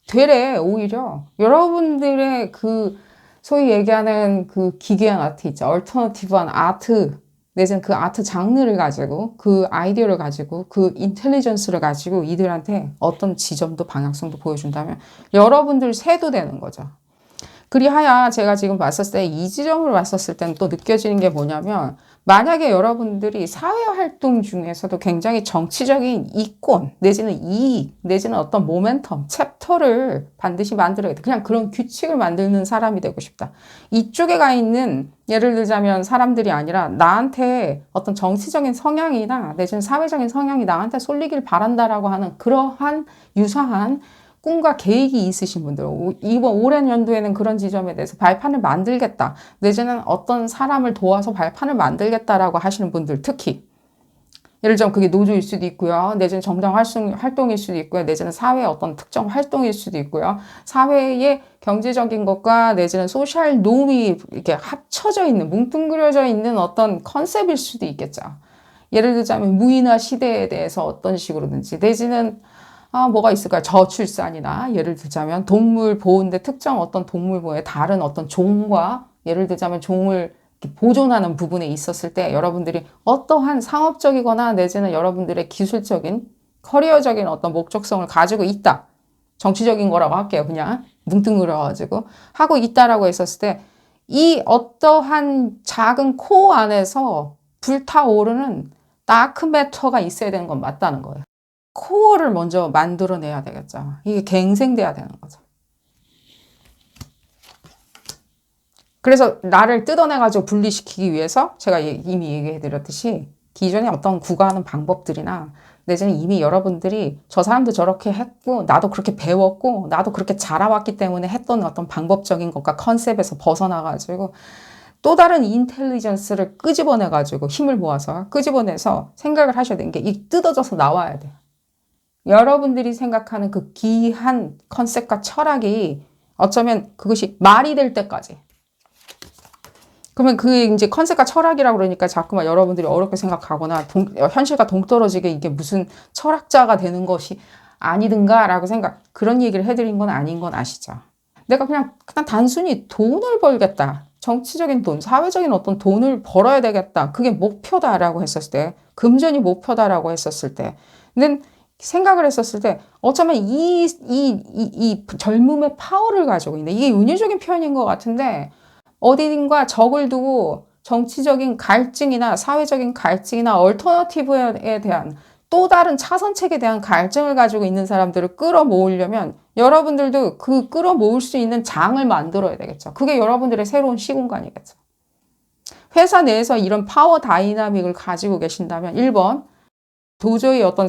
Speaker 1: 되레 오히려 여러분들의 그 소위 얘기하는 그 기괴한 아트 있죠. 얼터너티브한 아트, 내지는 그 아트 장르를 가지고, 그 아이디어를 가지고, 그 인텔리전스를 가지고 이들한테 어떤 지점도 방향성도 보여준다면 여러분들 새도 되는 거죠. 그리하여 제가 지금 봤었을 때 이 지점을 봤었을 때는 또 느껴지는 게 뭐냐면 만약에 여러분들이 사회활동 중에서도 굉장히 정치적인 이권 내지는 이익 내지는 어떤 모멘텀 챕터를 반드시 만들어야 돼. 그냥 그런 규칙을 만드는 사람이 되고 싶다. 이쪽에 가 있는 예를 들자면 사람들이 아니라 나한테 어떤 정치적인 성향이나 내지는 사회적인 성향이 나한테 쏠리길 바란다라고 하는 그러한 유사한 꿈과 계획이 있으신 분들, 이번 올해 연도에는 그런 지점에 대해서 발판을 만들겠다. 내지는 어떤 사람을 도와서 발판을 만들겠다라고 하시는 분들, 특히 예를 들면 그게 노조일 수도 있고요. 내지는 정당 활동일 수도 있고요. 내지는 사회의 어떤 특정 활동일 수도 있고요. 사회의 경제적인 것과 내지는 소셜 놈이 이렇게 합쳐져 있는, 뭉뚱그려져 있는 어떤 컨셉일 수도 있겠죠. 예를 들자면 무인화 시대에 대해서 어떤 식으로든지 내지는 뭐가 있을까요? 저출산이나 예를 들자면 동물 보호인데 특정 어떤 동물 보호의 다른 어떤 종과 예를 들자면 종을 보존하는 부분에 있었을 때 여러분들이 어떠한 상업적이거나 내지는 여러분들의 기술적인 커리어적인 어떤 목적성을 가지고 있다. 정치적인 거라고 할게요. 그냥 뭉뚱그려가지고 하고 있다라고 했었을 때 이 어떠한 작은 코어 안에서 불타오르는 다크매터가 있어야 되는 건 맞다는 거예요. 코어를 먼저 만들어내야 되겠죠. 이게 갱생돼야 되는 거죠. 그래서 나를 뜯어내가지고 분리시키기 위해서 제가 이미 얘기해드렸듯이 기존에 어떤 구가하는 방법들이나 내지는 이미 여러분들이 저 사람도 저렇게 했고 나도 그렇게 배웠고 나도 그렇게 자라왔기 때문에 했던 어떤 방법적인 것과 컨셉에서 벗어나가지고 또 다른 인텔리전스를 끄집어내가지고 힘을 모아서 끄집어내서 생각을 하셔야 되는 게 이 뜯어져서 나와야 돼요. 여러분들이 생각하는 그 기이한 컨셉과 철학이 어쩌면 그것이 말이 될 때까지. 그러면 그 이제 컨셉과 철학이라고 그러니까 자꾸만 여러분들이 어렵게 생각하거나 현실과 동떨어지게 이게 무슨 철학자가 되는 것이 아니든가라고 그런 얘기를 해드린 건 아닌 건 아시죠? 내가 그냥 단순히 돈을 벌겠다. 정치적인 돈, 사회적인 어떤 돈을 벌어야 되겠다. 그게 목표다라고 했었을 때, 금전이 목표다라고 했었을 때, 근데 생각을 했었을 때 어쩌면 이 젊음의 파워를 가지고 있네. 이게 은유적인 표현인 것 같은데 어딘가 적을 두고 정치적인 갈증이나 사회적인 갈증이나 얼터너티브에 대한 또 다른 차선책에 대한 갈증을 가지고 있는 사람들을 끌어모으려면 여러분들도 그 끌어모을 수 있는 장을 만들어야 되겠죠. 그게 여러분들의 새로운 시공간이겠죠. 회사 내에서 이런 파워 다이나믹을 가지고 계신다면 1번 도저히 어떤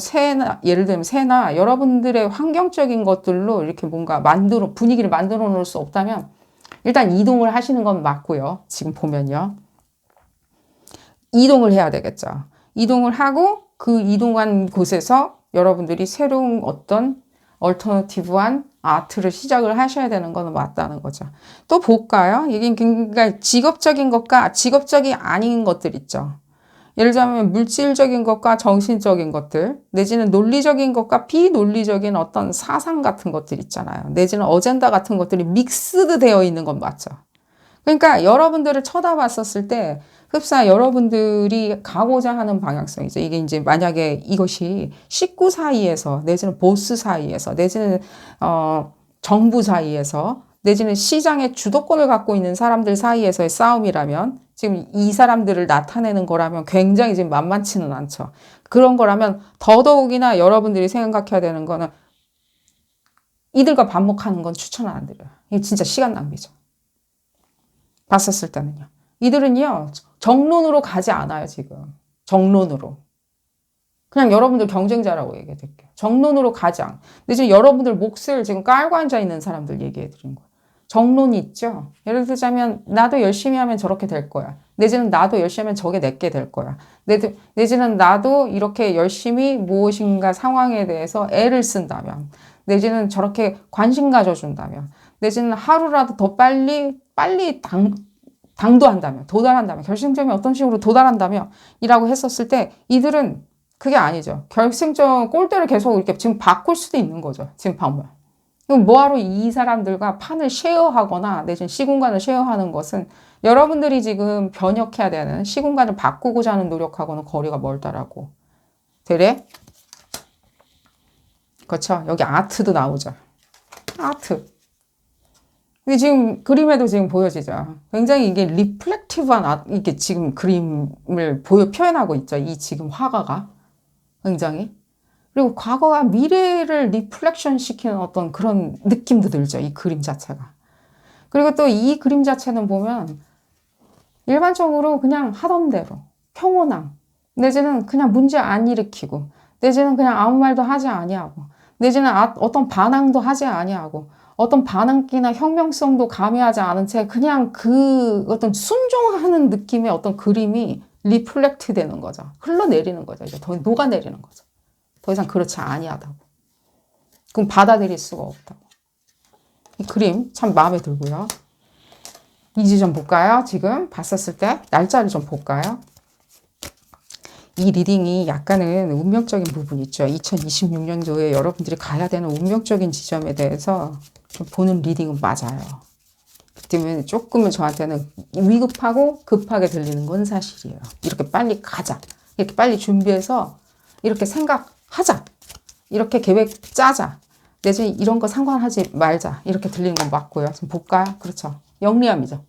Speaker 1: 예를 들면 새나 여러분들의 환경적인 것들로 이렇게 뭔가 분위기를 만들어 놓을 수 없다면 일단 이동을 하시는 건 맞고요. 지금 보면요. 이동을 해야 되겠죠. 이동을 하고 그 이동한 곳에서 여러분들이 새로운 어떤 얼터너티브한 아트를 시작을 하셔야 되는 건 맞다는 거죠. 또 볼까요? 이게 그러니까 직업적인 것과 직업적이 아닌 것들 있죠. 예를 들자면 물질적인 것과 정신적인 것들, 내지는 논리적인 것과 비논리적인 어떤 사상 같은 것들 있잖아요. 내지는 어젠다 같은 것들이 믹스드 되어 있는 건 맞죠. 그러니까 여러분들을 쳐다봤었을 때 흡사 여러분들이 가고자 하는 방향성이죠. 이게 이제 만약에 이것이 식구 사이에서 내지는 보스 사이에서 내지는 정부 사이에서 내지는 시장의 주도권을 갖고 있는 사람들 사이에서의 싸움이라면 지금 이 사람들을 나타내는 거라면 굉장히 지금 만만치는 않죠. 그런 거라면 더더욱이나 여러분들이 생각해야 되는 거는 이들과 반목하는 건 추천 안 드려요. 이게 진짜 시간 낭비죠. 봤었을 때는요. 이들은요, 정론으로 가지 않아요, 지금. 정론으로. 그냥 여러분들 경쟁자라고 얘기해 드릴게요. 정론으로 가지 않아. 근데 지금 여러분들 몫을 지금 깔고 앉아 있는 사람들 얘기해 드린 거예요. 정론이 있죠. 예를 들자면 나도 열심히 하면 저렇게 될 거야. 내지는 나도 열심히 하면 저게 내게 될 거야. 내지는 나도 이렇게 열심히 무엇인가 상황에 대해서 애를 쓴다면, 내지는 저렇게 관심 가져준다면, 내지는 하루라도 더 빨리 당도한다면, 도달한다면, 결승점에 어떤 식으로 도달한다면 이라고 했었을 때 이들은 그게 아니죠. 결승점 골대를 계속 이렇게 지금 바꿀 수도 있는 거죠. 지금 보면. 그럼 뭐하러 이 사람들과 판을 쉐어하거나 내지는 시공간을 쉐어하는 것은 여러분들이 지금 변혁해야 되는 시공간을 바꾸고자 하는 노력하고는 거리가 멀다라고. 되래? 그렇죠. 여기 아트도 나오죠. 아트. 근데 지금 그림에도 지금 보여지죠. 굉장히 이게 리플렉티브한 이게 지금 그림을 표현하고 있죠. 이 지금 화가가. 굉장히. 그리고 과거와 미래를 리플렉션 시키는 어떤 그런 느낌도 들죠. 이 그림 자체가. 그리고 또 이 그림 자체는 보면 일반적으로 그냥 하던 대로 평온함, 내지는 그냥 문제 안 일으키고, 내지는 그냥 아무 말도 하지 아니하고, 내지는 어떤 반항도 하지 아니하고, 어떤 반항기나 혁명성도 가미하지 않은 채 그냥 그 어떤 순종하는 느낌의 어떤 그림이 리플렉트 되는 거죠. 흘러내리는 거죠. 이제 더 녹아내리는 거죠. 더 이상 그렇지 아니하다고. 그럼 받아들일 수가 없다고. 이 그림 참 마음에 들고요. 이지 좀 볼까요? 지금 봤었을 때 날짜를 좀 볼까요? 이 리딩이 약간은 운명적인 부분이 있죠. 2026년도에 여러분들이 가야 되는 운명적인 지점에 대해서 좀 보는 리딩은 맞아요. 그 때문에 조금은 저한테는 위급하고 급하게 들리는 건 사실이에요. 이렇게 빨리 가자. 이렇게 빨리 준비해서 이렇게 생각하자. 이렇게 계획 짜자. 내지 이런 거 상관하지 말자. 이렇게 들리는 건 맞고요. 지금 볼까요? 그렇죠. 영리함이죠.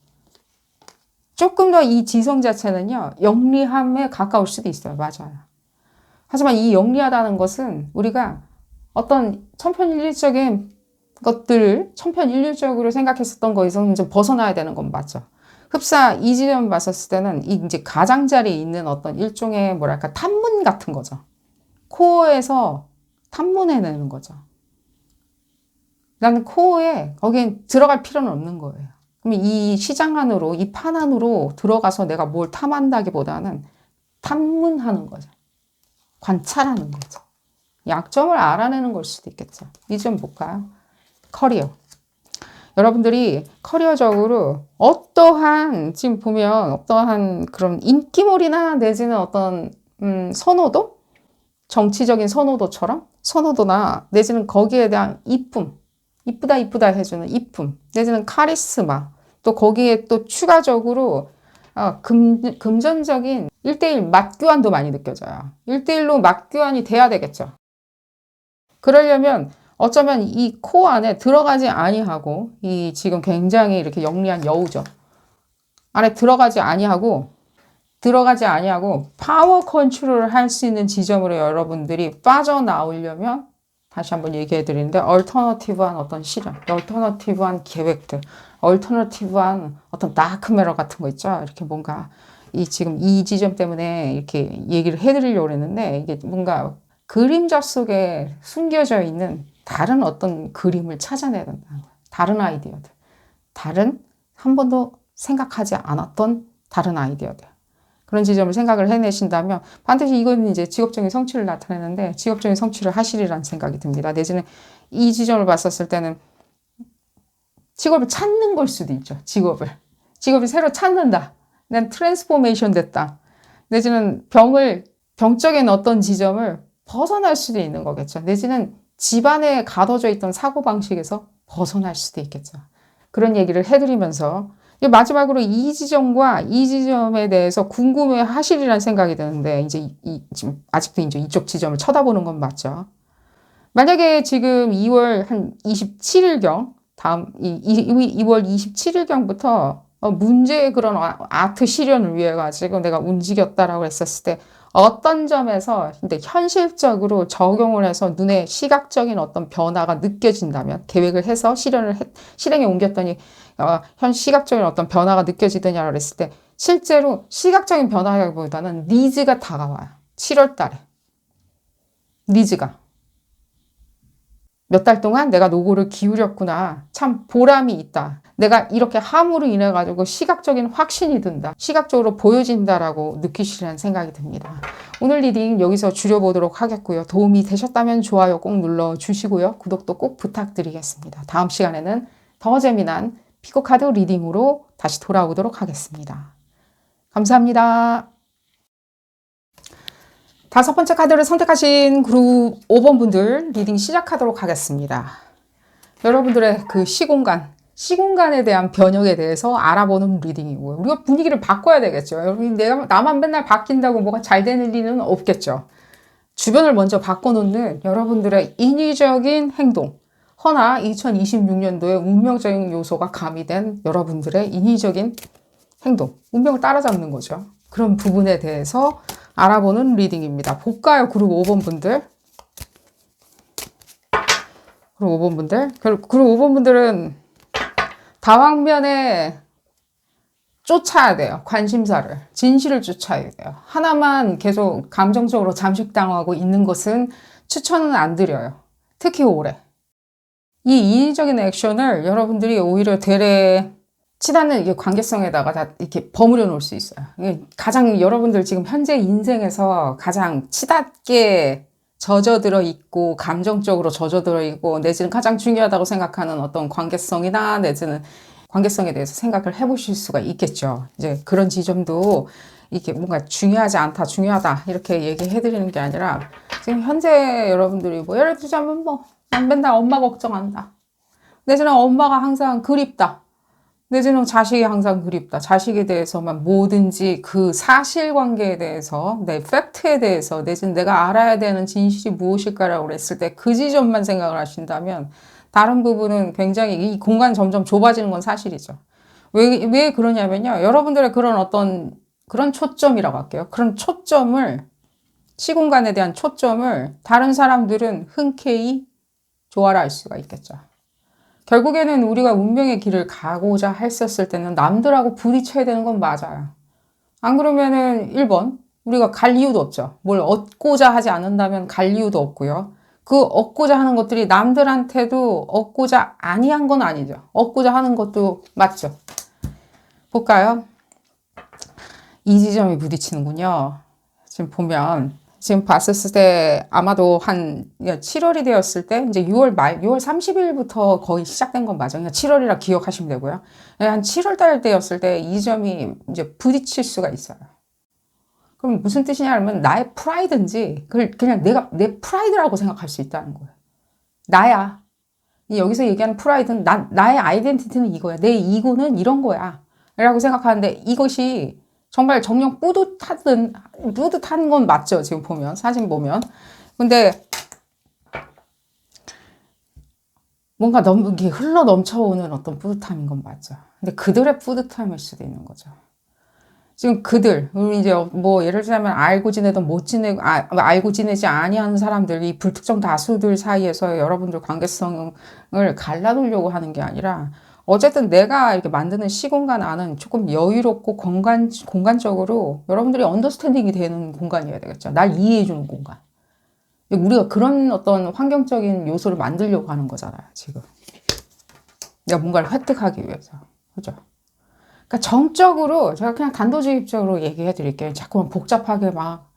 Speaker 1: 조금 더 이 지성 자체는요, 영리함에 가까울 수도 있어요. 맞아요. 하지만 이 영리하다는 것은 우리가 어떤 천편일률적인 것들을 천편일률적으로 생각했었던 거에서는 좀 벗어나야 되는 건 맞죠. 흡사 이 지점 봤었을 때는 이 이제 가장자리에 있는 어떤 일종의 뭐랄까 탐문 같은 거죠. 코어에서 탐문해내는 거죠. 나는 코어에 거긴 들어갈 필요는 없는 거예요. 그럼 이 시장 안으로, 이 판 안으로 들어가서 내가 뭘 탐한다기보다는 탐문하는 거죠. 관찰하는 거죠. 약점을 알아내는 걸 수도 있겠죠. 이 점 볼까요? 커리어. 여러분들이 커리어적으로 어떠한, 지금 보면 어떠한 그런 인기몰이나 내지는 어떤, 선호도? 정치적인 선호도처럼? 선호도나 내지는 거기에 대한 이쁨. 이쁘다 이쁘다 해주는 이쁨, 내지는 카리스마, 또 거기에 또 추가적으로 금전적인 1대1 맞교환도 많이 느껴져요. 1대1로 맞교환이 돼야 되겠죠. 그러려면 어쩌면 이 코어 안에 들어가지 아니하고 이 지금 굉장히 이렇게 영리한 여우죠. 안에 들어가지 아니하고 파워 컨트롤을 할 수 있는 지점으로 여러분들이 빠져나오려면 다시 한번 얘기해 드리는데 얼터너티브한 어떤 실험, 얼터너티브한 계획들, 얼터너티브한 어떤 다크메러 같은 거 있죠. 이렇게 뭔가 지금 이 지점 때문에 이렇게 얘기를 해 드리려고 했는데 이게 뭔가 그림자 속에 숨겨져 있는 다른 어떤 그림을 찾아내야 된다는 거예요. 다른 아이디어들. 다른 한 번도 생각하지 않았던 다른 아이디어들. 그런 지점을 생각을 해내신다면 반드시 이거는 이제 직업적인 성취를 나타내는데 직업적인 성취를 하시리라는 생각이 듭니다. 내지는 이 지점을 봤었을 때는 직업을 찾는 걸 수도 있죠. 직업을 새로 찾는다. 난 트랜스포메이션 됐다. 내지는 병적인 어떤 지점을 벗어날 수도 있는 거겠죠. 내지는 집안에 가둬져 있던 사고방식에서 벗어날 수도 있겠죠. 그런 얘기를 해드리면서 마지막으로 이 지점과 이 지점에 대해서 궁금해 하시리라는 생각이 드는데, 이제 지금 아직도 이제 이쪽 지점을 쳐다보는 건 맞죠. 만약에 지금 2월 한 27일경, 다음 2월 27일경부터 문제의 그런 아트 실현을 위해 가지고 내가 움직였다라고 했었을 때 어떤 점에서 근데 현실적으로 적용을 해서 눈에 시각적인 어떤 변화가 느껴진다면, 계획을 해서 실행에 옮겼더니 현 시각적인 어떤 변화가 느껴지더냐고 했을 때, 실제로 시각적인 변화라기보다는 니즈가 다가와요. 7월 달에 니즈가 몇 달 동안 내가 노고를 기울였구나. 참 보람이 있다. 내가 이렇게 함으로 인해 가지고 시각적인 확신이 든다. 시각적으로 보여진다라고 느끼시라는 생각이 듭니다. 오늘 리딩 여기서 줄여보도록 하겠고요. 도움이 되셨다면 좋아요 꼭 눌러주시고요. 구독도 꼭 부탁드리겠습니다. 다음 시간에는 더 재미난 피코카드 리딩으로 다시 돌아오도록 하겠습니다. 감사합니다. 5번째 카드를 선택하신 그룹 5번 분들 리딩 시작하도록 하겠습니다. 여러분들의 그 시공간에 대한 변형에 대해서 알아보는 리딩이고요. 우리가 분위기를 바꿔야 되겠죠. 나만 맨날 바뀐다고 뭐가 잘 되는 일은 없겠죠. 주변을 먼저 바꿔놓는 여러분들의 인위적인 행동. 허나 2026년도에 운명적인 요소가 가미된 여러분들의 인위적인 행동. 운명을 따라잡는 거죠. 그런 부분에 대해서 알아보는 리딩입니다. 볼까요? 그룹 5번 분들. 그룹 5번 분들. 그룹 5번 분들은 다방면에 쫓아야 돼요. 관심사를. 진실을 쫓아야 돼요. 하나만 계속 감정적으로 잠식당하고 있는 것은 추천은 안 드려요. 특히 올해. 이 인위적인 액션을 여러분들이 오히려 되레 치닫는 관계성에다가 다 이렇게 버무려 놓을 수 있어요. 가장 여러분들 지금 현재 인생에서 가장 치닫게 젖어들어 있고, 감정적으로 젖어들어 있고, 내지는 가장 중요하다고 생각하는 어떤 관계성이나 내지는 관계성에 대해서 생각을 해보실 수가 있겠죠. 이제 그런 지점도 이게 뭔가 중요하지 않다, 중요하다 이렇게 얘기해 드리는 게 아니라, 지금 현재 여러분들이 뭐 예를 들자면 난 맨날 엄마 걱정한다. 내지는 엄마가 항상 그립다. 내지는 자식이 항상 그립다. 자식에 대해서만 뭐든지 그 사실관계에 대해서, 내 팩트에 대해서, 내지는 내가 알아야 되는 진실이 무엇일까라고 그랬을 때 그 지점만 생각을 하신다면, 다른 부분은 굉장히 이 공간 점점 좁아지는 건 사실이죠. 왜 그러냐면요. 여러분들의 그런 초점이라고 할게요. 그런 초점을, 시공간에 대한 초점을 다른 사람들은 흔쾌히 조화할 수가 있겠죠. 결국에는 우리가 운명의 길을 가고자 했었을 때는 남들하고 부딪혀야 되는 건 맞아요. 안 그러면은 1번, 우리가 갈 이유도 없죠. 뭘 얻고자 하지 않는다면 갈 이유도 없고요. 그 얻고자 하는 것들이 남들한테도 얻고자 아니한 건 아니죠. 얻고자 하는 것도 맞죠. 볼까요? 이 지점이 부딪히는군요. 지금 보면, 지금 봤었을 때 아마도 한 7월이 되었을 때 이제 6월 30일부터 거의 시작된 건 맞아요. 7월이라 기억하시면 되고요. 한 7월 달 되었을 때 이 점이 이제 부딪힐 수가 있어요. 그럼 무슨 뜻이냐면 나의 프라이드인지 그냥 내 프라이드라고 생각할 수 있다는 거예요. 나야. 여기서 얘기하는 프라이드는 나의 아이덴티티는 이거야. 내 이고는 이런 거야. 라고 생각하는데 이것이 정말 정녕 뿌듯한 건 맞죠. 지금 보면, 사진 보면. 근데 뭔가 너무 이게 흘러 넘쳐오는 어떤 뿌듯함인 건 맞죠. 근데 그들의 뿌듯함일 수도 있는 거죠. 지금 우리 이제 뭐 예를 들자면 알고 지내던 알고 지내지 아니하는 사람들이 불특정 다수들 사이에서 여러분들 관계성을 갈라놓으려고 하는 게 아니라, 어쨌든 내가 이렇게 만드는 시공간 안은 조금 여유롭고 공간적으로 여러분들이 언더스탠딩이 되는 공간이어야 되겠죠. 날 이해해주는 공간. 우리가 그런 어떤 환경적인 요소를 만들려고 하는 거잖아요, 지금. 내가 뭔가를 획득하기 위해서. 그죠? 그러니까 정적으로, 제가 그냥 단도직입적으로 얘기해 드릴게요. 자꾸만 복잡하게 막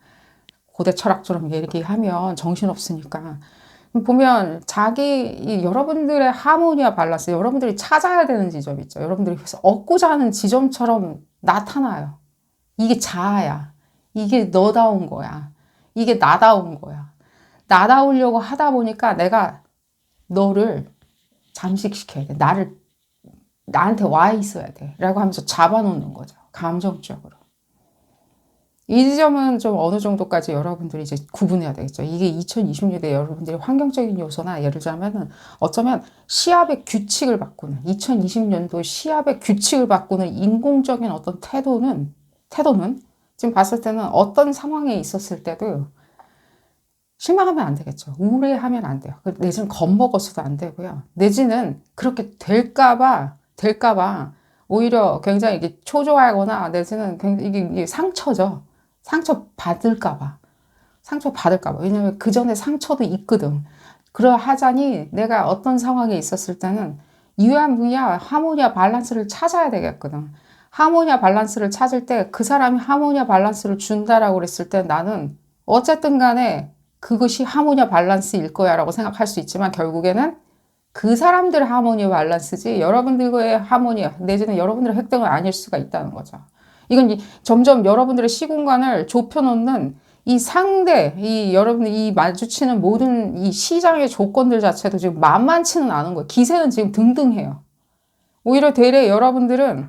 Speaker 1: 고대 철학처럼 얘기하면 정신없으니까. 보면 여러분들의 하모니와 밸런스, 여러분들이 찾아야 되는 지점 있죠. 여러분들이 얻고자 하는 지점처럼 나타나요. 이게 자아야. 이게 너다운 거야. 이게 나다운 거야. 나다우려고 하다 보니까 내가 너를 잠식시켜야 돼. 나한테 와 있어야 돼. 라고 하면서 잡아놓는 거죠. 감정적으로. 이 지점은 좀 어느 정도까지 여러분들이 이제 구분해야 되겠죠. 이게 2020년대 여러분들이 환경적인 요소나 예를 들자면은 어쩌면 시합의 규칙을 바꾸는 2020년도 시합의 규칙을 바꾸는 인공적인 어떤 태도는 지금 봤을 때는 어떤 상황에 있었을 때도 실망하면 안 되겠죠. 우울해하면 안 돼요. 내지는 겁먹었어도 안 되고요. 내지는 그렇게 될까봐 오히려 굉장히 이게 초조하거나 내지는 굉장히 이게 상처죠. 상처 받을까봐. 왜냐면 그 전에 상처도 있거든. 그러하자니 내가 어떤 상황에 있었을 때는 유야무야 하모니아 밸런스를 찾아야 되겠거든. 하모니아 밸런스를 찾을 때 그 사람이 하모니아 밸런스를 준다라고 그랬을 때 나는 어쨌든 간에 그것이 하모니아 밸런스일 거야 라고 생각할 수 있지만 결국에는 그 사람들의 하모니아 밸런스지 여러분들과의 하모니아 내지는 여러분들의 획득은 아닐 수가 있다는 거죠. 이건 점점 여러분들의 시공간을 좁혀놓는 이 상대, 여러분들이 마주치는 모든 이 시장의 조건들 자체도 지금 만만치는 않은 거예요. 기세는 지금 등등해요. 오히려 되레 여러분들은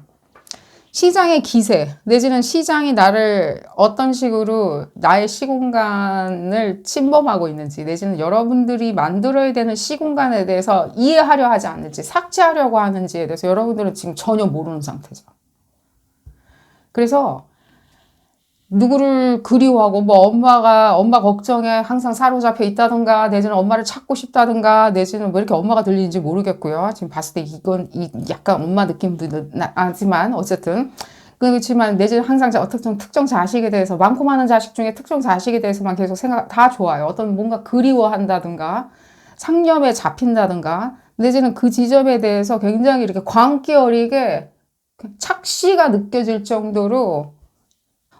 Speaker 1: 시장의 기세, 내지는 시장이 나를 어떤 식으로 나의 시공간을 침범하고 있는지, 내지는 여러분들이 만들어야 되는 시공간에 대해서 이해하려 하지 않는지, 삭제하려고 하는지에 대해서 여러분들은 지금 전혀 모르는 상태죠. 그래서 누구를 그리워하고 엄마 걱정에 항상 사로잡혀 있다든가 내지는 엄마를 찾고 싶다든가 내지는 왜 이렇게 엄마가 들리는지 모르겠고요. 지금 봤을 때 이건 약간 엄마 느낌도 나지만 어쨌든 그렇지만 내지는 항상 어떤 특정 자식에 대해서 많고 많은 자식 중에 특정 자식에 대해서만 계속 다 좋아요. 어떤 뭔가 그리워한다든가 상념에 잡힌다든가 내지는 그 지점에 대해서 굉장히 이렇게 광기 어리게 착시가 느껴질 정도로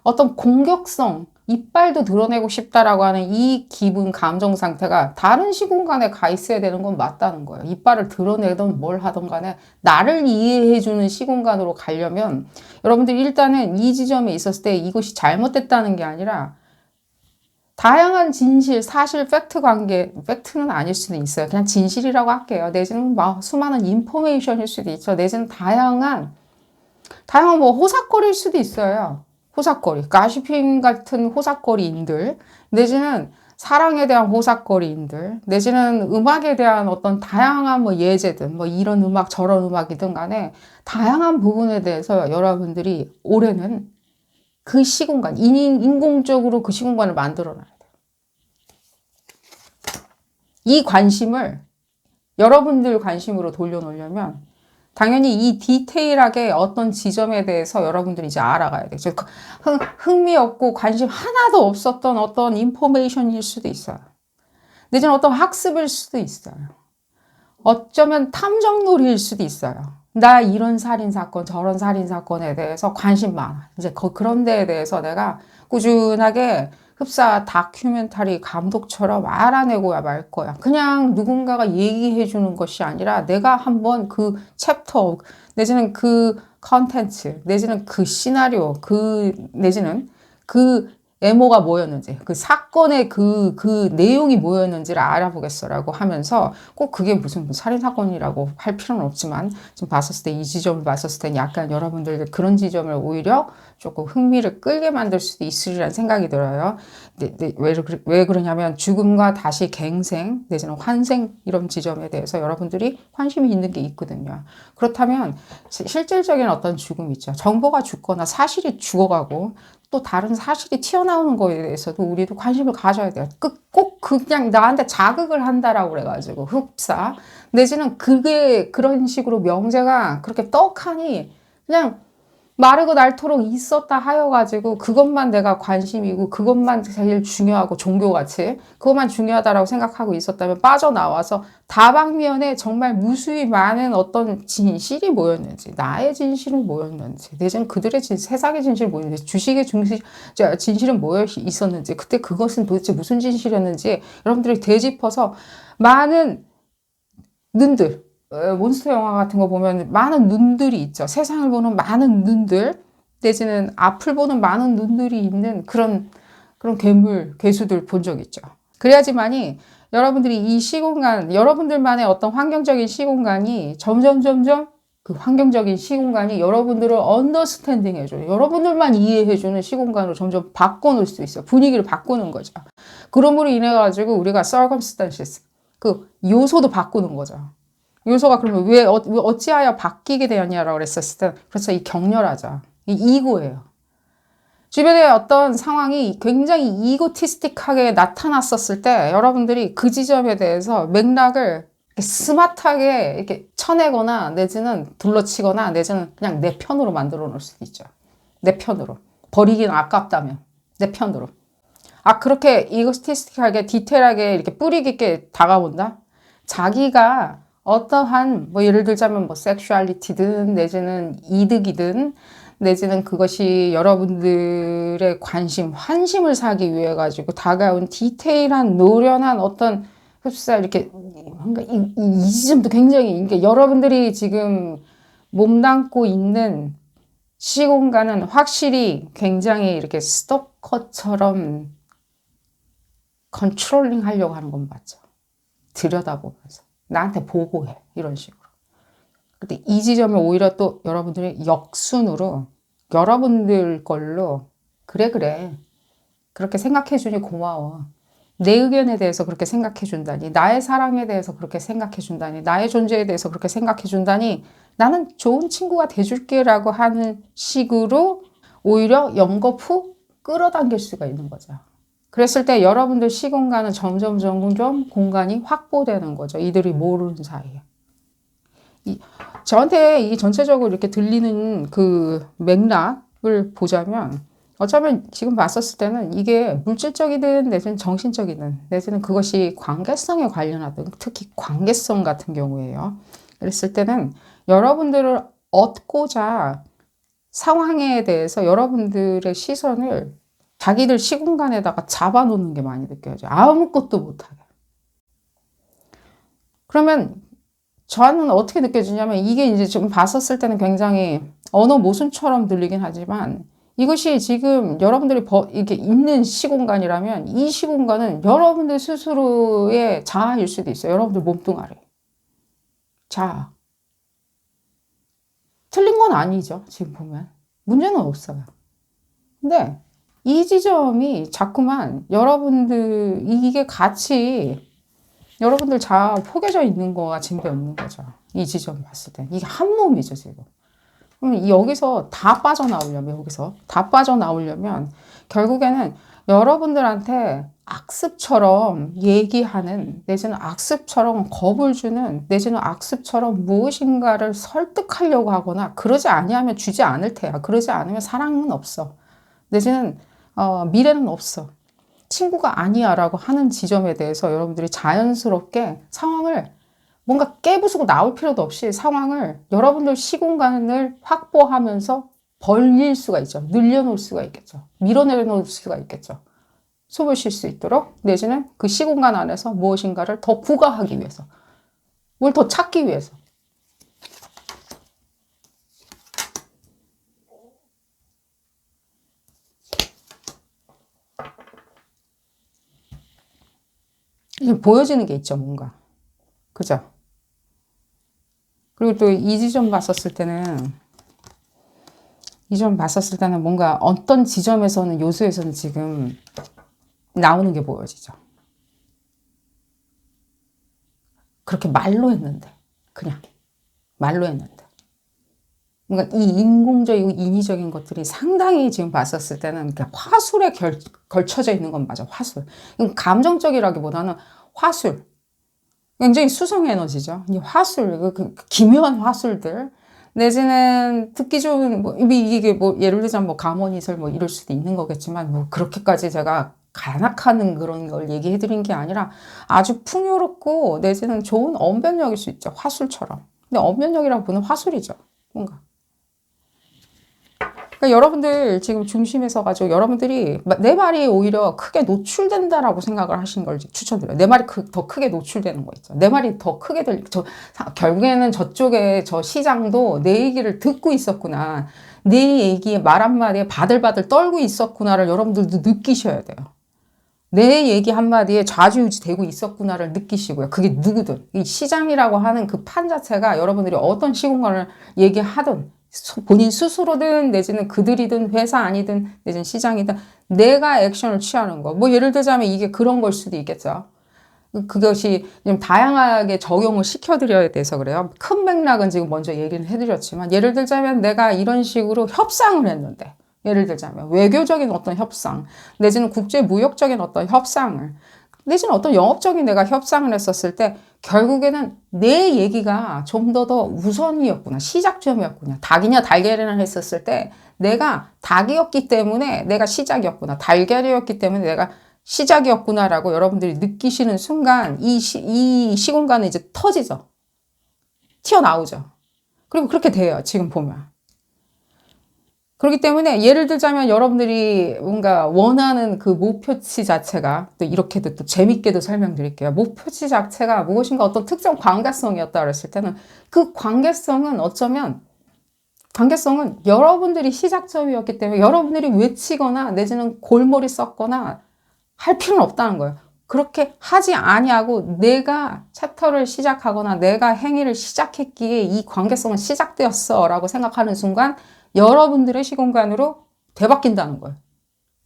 Speaker 1: 어떤 공격성, 이빨도 드러내고 싶다라고 하는 이 기분, 감정 상태가 다른 시공간에 가 있어야 되는 건 맞다는 거예요. 이빨을 드러내든 뭘 하든 간에 나를 이해해주는 시공간으로 가려면 여러분들이 일단은 이 지점에 있었을 때 이것이 잘못됐다는 게 아니라 다양한 진실, 사실, 팩트 관계, 팩트는 아닐 수도 있어요. 그냥 진실이라고 할게요. 내지는 수많은 인포메이션일 수도 있죠. 내지는 다양한 호삭거릴 수도 있어요. 호삭거리, 가시핑 같은 호삭거리인들, 내지는 사랑에 대한 호삭거리인들, 내지는 음악에 대한 어떤 다양한 예제든, 이런 음악, 저런 음악이든 간에 다양한 부분에 대해서 여러분들이 올해는 그 시공간, 인공적으로 그 시공간을 만들어놔야 돼요. 이 관심을 여러분들 관심으로 돌려놓으려면 당연히 이 디테일하게 어떤 지점에 대해서 여러분들이 이제 알아가야 돼요. 흥미없고 관심 하나도 없었던 어떤 인포메이션일 수도 있어요. 내지는 어떤 학습일 수도 있어요. 어쩌면 탐정놀이일 수도 있어요. 나 이런 살인사건, 저런 살인사건에 대해서 관심 많아. 이제 그런 데에 대해서 내가 꾸준하게 흡사 다큐멘터리 감독처럼 알아내고 말 거야. 그냥 누군가가 얘기해 주는 것이 아니라 내가 한번 그 챕터, 내지는 그 컨텐츠, 내지는 그 시나리오, 내지는 그 애모가 뭐였는지, 그 사건의 그 내용이 뭐였는지를 알아보겠어라고 하면서 꼭 그게 무슨 살인사건이라고 할 필요는 없지만 지금 봤었을 때 이 지점을 봤었을 때는 약간 여러분들 그런 지점을 오히려 조금 흥미를 끌게 만들 수도 있으리라는 생각이 들어요. 왜 그러냐면 죽음과 다시 갱생, 내지는 환생 이런 지점에 대해서 여러분들이 관심이 있는 게 있거든요. 그렇다면 실질적인 어떤 죽음 있죠. 정보가 죽거나 사실이 죽어가고 또 다른 사실이 튀어나오는 거에 대해서도 우리도 관심을 가져야 돼요. 꼭 그냥 나한테 자극을 한다라고 그래가지고 흡사 내지는 그게 그런 식으로 명제가 그렇게 떡하니 그냥 마르고 닳도록 있었다 하여가지고 그것만 내가 관심이고 그것만 제일 중요하고 종교같이 그것만 중요하다라고 생각하고 있었다면 빠져나와서 다방면에 정말 무수히 많은 어떤 진실이 모였는지 나의 진실은 뭐였는지 내지는 그들의 세상의 진실이 뭐였는지 주식의 진실은 뭐였 있었는지 그때 그것은 도대체 무슨 진실이었는지 여러분들이 되짚어서 많은 눈들 몬스터 영화 같은 거 보면 많은 눈들이 있죠. 세상을 보는 많은 눈들, 내지는 앞을 보는 많은 눈들이 있는 그런 괴수들 본 적 있죠. 그래야지만이 여러분들이 이 시공간, 여러분들만의 어떤 환경적인 시공간이 점점 그 환경적인 시공간이 여러분들을 언더스탠딩 해줘요. 여러분들만 이해해주는 시공간으로 점점 바꿔놓을 수 있어요. 분위기를 바꾸는 거죠. 그럼으로 인해가지고 우리가 circumstances, 그 요소도 바꾸는 거죠. 요소가 그러면 왜 어찌하여 바뀌게 되었냐라고 그랬었을 때 그래서 이 격렬하죠. 이 이고예요. 주변의 어떤 상황이 굉장히 이고티스틱하게 나타났었을 때 여러분들이 그 지점에 대해서 맥락을 이렇게 스마트하게 이렇게 쳐내거나 내지는 둘러치거나 내지는 그냥 내 편으로 만들어 놓을 수도 있죠. 내 편으로. 버리기는 아깝다면 내 편으로. 아 그렇게 이고티스틱하게 디테일하게 이렇게 뿌리 깊게 다가온다? 자기가 어떠한 뭐 예를 들자면 뭐 섹슈얼리티든 내지는 이득이든 내지는 그것이 여러분들의 관심, 환심을 사기 위해 가지고 다가온 디테일한 노련한 어떤 흡사 이렇게 뭔가 이 지점도 굉장히 그러니까 여러분들이 지금 몸담고 있는 시공간은 확실히 굉장히 이렇게 스토커처럼 컨트롤링 하려고 하는 건 맞죠. 들여다보면서. 나한테 보고해. 이런 식으로. 근데 이 지점을 오히려 또 여러분들이 역순으로 여러분들 걸로 그래. 그렇게 생각해 주니 고마워. 내 의견에 대해서 그렇게 생각해 준다니. 나의 사랑에 대해서 그렇게 생각해 준다니. 나의 존재에 대해서 그렇게 생각해 준다니. 나는 좋은 친구가 돼줄게 라고 하는 식으로 오히려 연거푸 끌어당길 수가 있는 거죠. 그랬을 때 여러분들 시공간은 점점 공간이 확보되는 거죠. 이들이 모르는 사이에. 저한테 이 전체적으로 이렇게 들리는 그 맥락을 보자면 어쩌면 지금 봤었을 때는 이게 물질적이든 내지는 정신적이든 내지는 그것이 관계성에 관련하든 특히 관계성 같은 경우에요. 그랬을 때는 여러분들을 얻고자 상황에 대해서 여러분들의 시선을 자기들 시공간에다가 잡아놓는 게 많이 느껴져요. 아무것도 못하게. 그러면 저는 어떻게 느껴지냐면 이게 이제 좀 봤었을 때는 굉장히 언어 모순처럼 들리긴 하지만 이것이 지금 여러분들이 이렇게 있는 시공간이라면 이 시공간은 여러분들 스스로의 자아일 수도 있어요. 여러분들 몸뚱아리. 자아. 틀린 건 아니죠. 지금 보면. 문제는 없어요. 근데 이 지점이 자꾸만 여러분들 이게 같이 여러분들 자아 포개져 있는 거가 징배 없는 거죠. 이 지점 봤을 때. 이게 한 몸이죠, 지금. 그럼 여기서 다 빠져나오려면 결국에는 여러분들한테 악습처럼 얘기하는 내지는 악습처럼 겁을 주는 내지는 악습처럼 무엇인가를 설득하려고 하거나 그러지 아니하면 주지 않을 테야. 그러지 않으면 사랑은 없어. 내지는 미래는 없어. 친구가 아니야 라고 하는 지점에 대해서 여러분들이 자연스럽게 상황을 뭔가 깨부수고 나올 필요도 없이 상황을 여러분들 시공간을 확보하면서 벌릴 수가 있죠. 늘려놓을 수가 있겠죠. 밀어내놓을 수가 있겠죠. 숨을 쉴 수 있도록 내지는 그 시공간 안에서 무엇인가를 더 부과하기 위해서 뭘 더 찾기 위해서 보여지는 게 있죠, 뭔가. 그죠? 그리고 또 이 지점 봤었을 때는 뭔가 어떤 지점에서는 요소에서는 지금 나오는 게 보여지죠. 그렇게 말로 했는데 그냥 말로 했는데 그러니까 이 인공적이고 인위적인 것들이 상당히 지금 봤었을 때는 화술에 걸쳐져 있는 건 맞아. 화술. 감정적이라기보다는 화술. 굉장히 수성 에너지죠. 이 화술, 그 기묘한 화술들. 내지는 듣기 좋은, 뭐, 이게 뭐, 예를 들자면 뭐, 감언이설 뭐, 이럴 수도 있는 거겠지만, 뭐, 그렇게까지 제가 간악하는 그런 걸 얘기해 드린 게 아니라 아주 풍요롭고, 내지는 좋은 언변력일 수 있죠. 화술처럼. 근데 언변력이라고 보는 화술이죠. 뭔가. 그러니까 여러분들 지금 중심에 서가지고 여러분들이 내 말이 오히려 크게 노출된다라고 생각을 하시는 걸 추천드려요. 내 말이 더 크게 노출되는 거 있죠. 내 말이 더 크게 결국에는 저쪽에 저 시장도 내 얘기를 듣고 있었구나. 내 얘기에 말 한마디에 바들바들 떨고 있었구나를 여러분들도 느끼셔야 돼요. 내 얘기 한마디에 좌지우지 되고 있었구나를 느끼시고요. 그게 누구든. 이 시장이라고 하는 그 판 자체가 여러분들이 어떤 시공간을 얘기하든 본인 스스로든 내지는 그들이든 회사 아니든 내지는 시장이든 내가 액션을 취하는 거. 뭐 예를 들자면 이게 그런 걸 수도 있겠죠. 그것이 좀 다양하게 적용을 시켜드려야 돼서 그래요. 큰 맥락은 지금 먼저 얘기를 해드렸지만 예를 들자면 내가 이런 식으로 협상을 했는데 예를 들자면 외교적인 어떤 협상 내지는 국제무역적인 어떤 협상을 내지는 어떤 영업적인 내가 협상을 했었을 때 결국에는 내 얘기가 좀 더 우선이었구나. 시작점이었구나. 닭이냐 달걀이냐 했었을 때 내가 닭이었기 때문에 내가 시작이었구나. 달걀이었기 때문에 내가 시작이었구나라고 여러분들이 느끼시는 순간 이 시공간은 이제 터지죠. 튀어나오죠. 그리고 그렇게 돼요. 지금 보면. 그렇기 때문에 예를 들자면 여러분들이 뭔가 원하는 그 목표치 자체가 또 이렇게도 또 재밌게도 설명드릴게요. 목표치 자체가 무엇인가 어떤 특정 관계성이었다 그랬을 때는 그 관계성은 어쩌면 관계성은 여러분들이 시작점이었기 때문에 여러분들이 외치거나 내지는 골머리 썼거나 할 필요는 없다는 거예요. 그렇게 하지 아니하고 내가 챕터를 시작하거나 내가 행위를 시작했기에 이 관계성은 시작되었어 라고 생각하는 순간 여러분들의 시공간으로 되바뀐다는 거예요.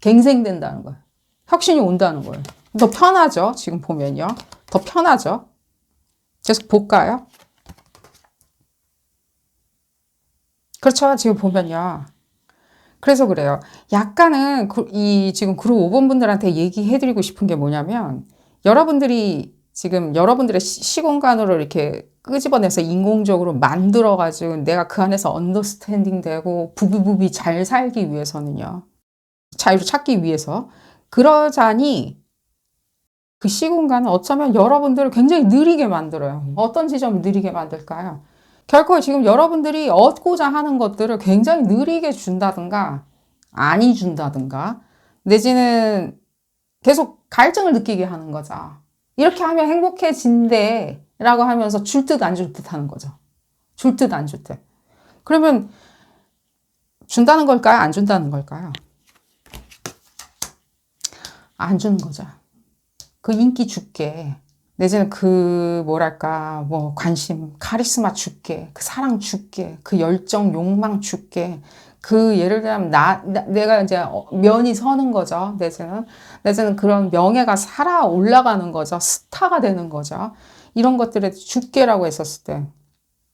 Speaker 1: 갱생된다는 거예요. 혁신이 온다는 거예요. 더 편하죠? 지금 보면요. 더 편하죠? 계속 볼까요? 그렇죠? 지금 보면요. 그래서 그래요. 약간은 지금 그룹 5번 분들한테 얘기해드리고 싶은 게 뭐냐면 여러분들이 지금 여러분들의 시공간으로 이렇게 끄집어내서 인공적으로 만들어가지고 내가 그 안에서 언더스탠딩 되고 부비부비 잘 살기 위해서는요. 자유를 찾기 위해서. 그러자니 그 시공간은 어쩌면 여러분들을 굉장히 느리게 만들어요. 어떤 지점을 느리게 만들까요? 결코 지금 여러분들이 얻고자 하는 것들을 굉장히 느리게 준다든가 아니 준다든가 내지는 계속 갈증을 느끼게 하는 거죠. 이렇게 하면 행복해진대 라고 하면서 줄 듯 안 줄 듯 하는 거죠. 줄 듯 안 줄 듯. 그러면 준다는 걸까요? 안 준다는 걸까요? 안 주는 거죠. 그 인기 줄게. 내지는 그 뭐랄까 뭐 관심, 카리스마 줄게. 그 사랑 줄게. 그 열정, 욕망 줄게. 그 예를 들면 내가 이제 면이 서는 거죠. 내지는 그런 명예가 살아 올라가는 거죠. 스타가 되는 거죠. 이런 것들에 줄게라고 했었을 때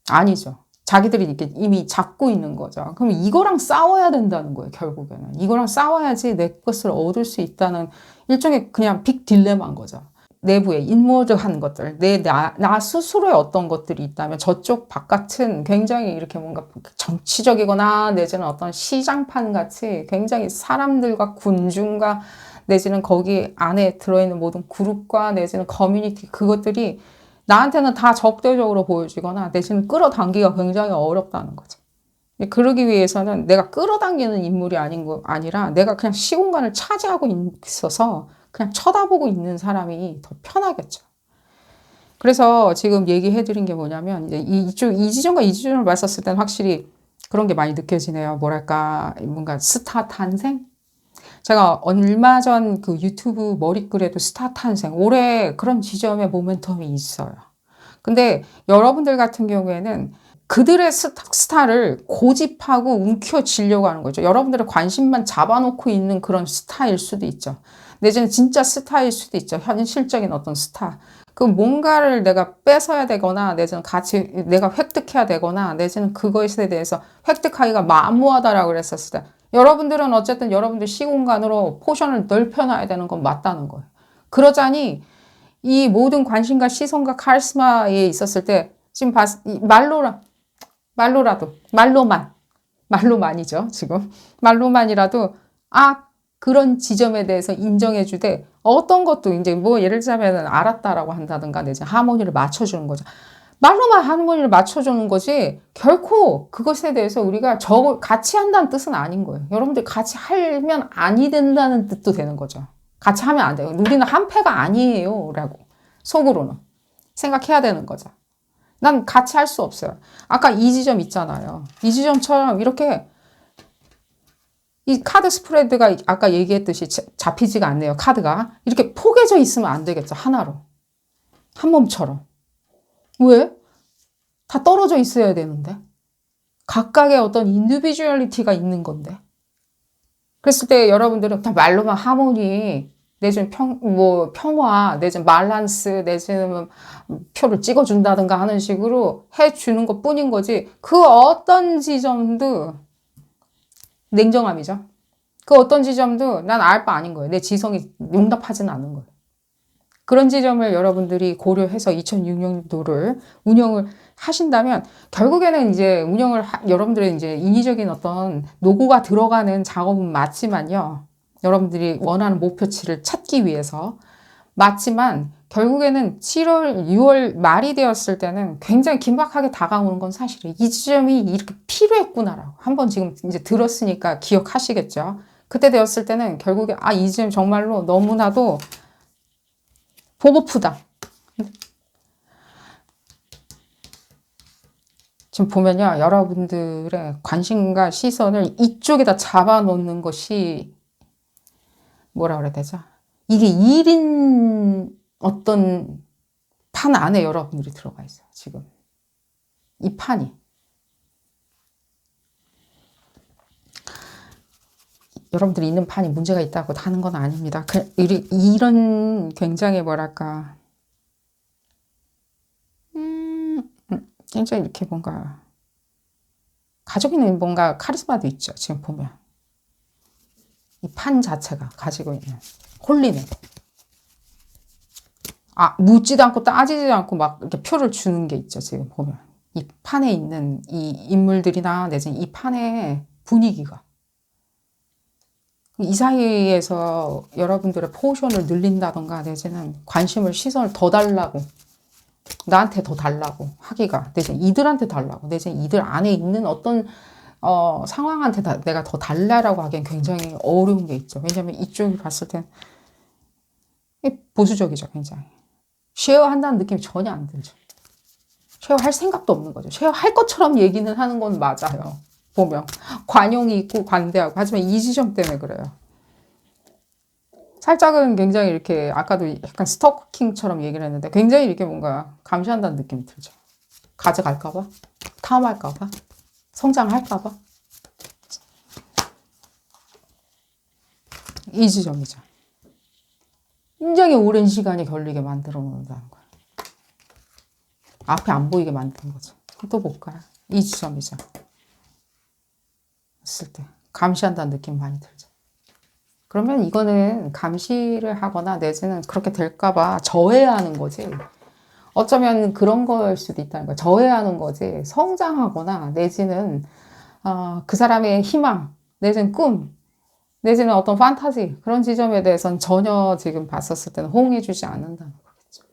Speaker 1: 아니죠. 자기들이 이렇게 이미 잡고 있는 거죠. 그럼 이거랑 싸워야 된다는 거예요. 결국에는 이거랑 싸워야지 내 것을 얻을 수 있다는 일종의 그냥 빅 딜레마인 거죠. 내부에 인워드한 것들, 나 스스로의 어떤 것들이 있다면 저쪽 바깥은 굉장히 이렇게 뭔가 정치적이거나 내지는 어떤 시장판 같이 굉장히 사람들과 군중과 내지는 거기 안에 들어있는 모든 그룹과 내지는 커뮤니티 그것들이 나한테는 다 적대적으로 보여지거나 내지는 끌어당기기가 굉장히 어렵다는 거죠. 그러기 위해서는 내가 끌어당기는 인물이 아니라 내가 그냥 시공간을 차지하고 있어서 그냥 쳐다보고 있는 사람이 더 편하겠죠. 그래서 지금 얘기해드린 게 뭐냐면 이 지점과 이 지점을 봤었을 때는 확실히 그런 게 많이 느껴지네요. 뭐랄까 뭔가 스타 탄생? 제가 얼마 전 그 유튜브 머리글에도 스타 탄생 올해 그런 지점의 모멘텀이 있어요. 근데 여러분들 같은 경우에는 그들의 스타를 고집하고 움켜쥐려고 하는 거죠. 여러분들의 관심만 잡아놓고 있는 그런 스타일 수도 있죠. 내지는 진짜 스타일 수도 있죠. 현실적인 어떤 스타. 그 뭔가를 내가 뺏어야 되거나 내지는 같이 내가 획득해야 되거나 내지는 그것에 대해서 획득하기가 만무하다라고 그랬었을 때 여러분들은 어쨌든 여러분들 시공간으로 포션을 넓혀놔야 되는 건 맞다는 거예요. 그러자니 이 모든 관심과 시선과 카리스마에 있었을 때 지금 말로는 말로만이죠, 지금. 말로만이라도, 그런 지점에 대해서 인정해 주되, 어떤 것도 이제 뭐 예를 들자면 알았다라고 한다든가, 내지 하모니를 맞춰주는 거죠. 말로만 하모니를 맞춰주는 거지, 결코 그것에 대해서 우리가 같이 한다는 뜻은 아닌 거예요. 여러분들 같이 하면 아니 된다는 뜻도 되는 거죠. 같이 하면 안 돼요. 우리는 한패가 아니에요. 라고. 속으로는. 생각해야 되는 거죠. 난 같이 할 수 없어요. 아까 이 지점 있잖아요. 이 지점처럼 이렇게 이 카드 스프레드가 아까 얘기했듯이 잡히지가 않네요. 카드가. 이렇게 포개져 있으면 안 되겠죠. 하나로. 한 몸처럼. 왜? 다 떨어져 있어야 되는데. 각각의 어떤 인디비주얼리티가 있는 건데. 그랬을 때 여러분들은 다 말로만 하모니, 내지는 평화, 내지는 밸런스, 내지는 표를 찍어준다든가 하는 식으로 해주는 것 뿐인 거지. 그 어떤 지점도 냉정함이죠. 그 어떤 지점도 난 알 바 아닌 거예요. 내 지성이 용납하지는 않는 거예요. 그런 지점을 여러분들이 고려해서 2006년도를 운영을 하신다면 결국에는 이제 여러분들의 이제 인위적인 어떤 노고가 들어가는 작업은 맞지만요. 여러분들이 원하는 목표치를 찾기 위해서 맞지만 결국에는 7월, 6월 말이 되었을 때는 굉장히 긴박하게 다가오는 건 사실이에요. 이 지점이 이렇게 필요했구나라고. 한번 지금 이제 들었으니까 기억하시겠죠. 그때 되었을 때는 결국에 이 지점 정말로 너무나도 보고프다. 지금 보면요. 여러분들의 관심과 시선을 이쪽에다 잡아놓는 것이 뭐라 그래야 되죠? 이게 1인 어떤 판 안에 여러분들이 들어가 있어요. 지금. 이 판이. 여러분들이 있는 판이 문제가 있다고 하는 건 아닙니다. 이런 굉장히 뭐랄까 굉장히 이렇게 뭔가 가족이는 뭔가 카리스마도 있죠. 지금 보면 이 판 자체가 가지고 있는 홀리는 묻지도 않고 따지지도 않고 막 이렇게 표를 주는 게 있죠. 지금 보면 이 판에 있는 이 인물들이나 내지는 이 판의 분위기가 이 사이에서 여러분들의 포션을 늘린다던가 내지는 관심을 시선을 더 달라고 나한테 더 달라고 하기가 내지는 이들한테 달라고 내지는 이들 안에 있는 어떤 상황한테 내가 더 달라라고 하기엔 굉장히 어려운 게 있죠. 왜냐하면 이쪽이 봤을 땐 보수적이죠. 굉장히 쉐어한다는 느낌이 전혀 안 들죠. 쉐어할 생각도 없는 거죠. 쉐어할 것처럼 얘기는 하는 건 맞아요. 보면 관용이 있고 관대하고 하지만 이 지점 때문에 그래요. 살짝은 굉장히 이렇게 아까도 약간 스토킹처럼 얘기를 했는데 굉장히 이렇게 뭔가 감시한다는 느낌이 들죠. 가져갈까봐, 탐할까봐, 성장할까봐 이 지점이죠. 굉장히 오랜 시간이 걸리게 만들어 놓는다는 거예요. 앞에 안 보이게 만드는 거죠. 또 볼까요? 이 지점이죠. 했을 때 감시한다는 느낌 많이 들죠. 그러면 이거는 감시를 하거나 내지는 그렇게 될까봐 저해하는 거지. 어쩌면 그런 거일 수도 있다는 거예요. 저해하는 거지. 성장하거나 내지는 그 사람의 희망, 내지는 꿈, 내지는 어떤 판타지 그런 지점에 대해서는 전혀 지금 봤었을 때는 호응해주지 않는다는 거겠죠.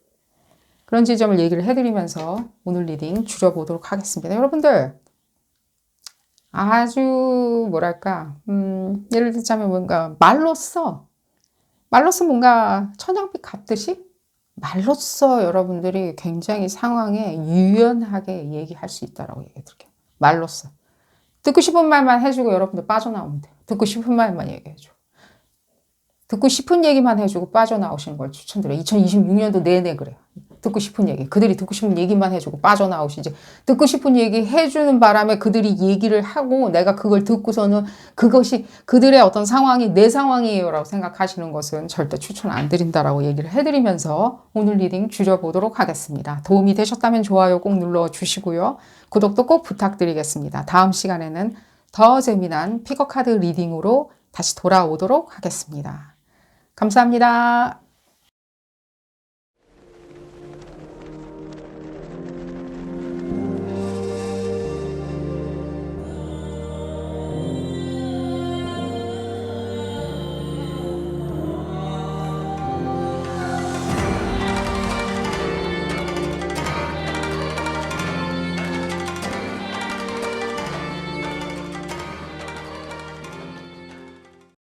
Speaker 1: 그런 지점을 얘기를 해드리면서 오늘 리딩 줄여보도록 하겠습니다. 여러분들 아주 뭐랄까 예를 들자면 뭔가 말로써 뭔가 천냥빛 같듯이 말로써 여러분들이 굉장히 상황에 유연하게 얘기할 수 있다라고 얘기해 드릴게요. 말로써 듣고 싶은 말만 해주고 여러분들 빠져나오면 돼요. 듣고 싶은 말만 얘기해줘. 듣고 싶은 얘기만 해주고 빠져나오시는 걸 추천드려요. 2026년도 내내 그래요. 듣고 싶은 얘기. 그들이 듣고 싶은 얘기만 해주고 빠져나오시지. 듣고 싶은 얘기 해주는 바람에 그들이 얘기를 하고 내가 그걸 듣고서는 그것이 그들의 어떤 상황이 내 상황이에요 라고 생각하시는 것은 절대 추천 안 드린다라고 얘기를 해드리면서 오늘 리딩 줄여보도록 하겠습니다. 도움이 되셨다면 좋아요 꼭 눌러주시고요. 구독도 꼭 부탁드리겠습니다. 다음 시간에는 더 재미난 픽업카드 리딩으로 다시 돌아오도록 하겠습니다. 감사합니다.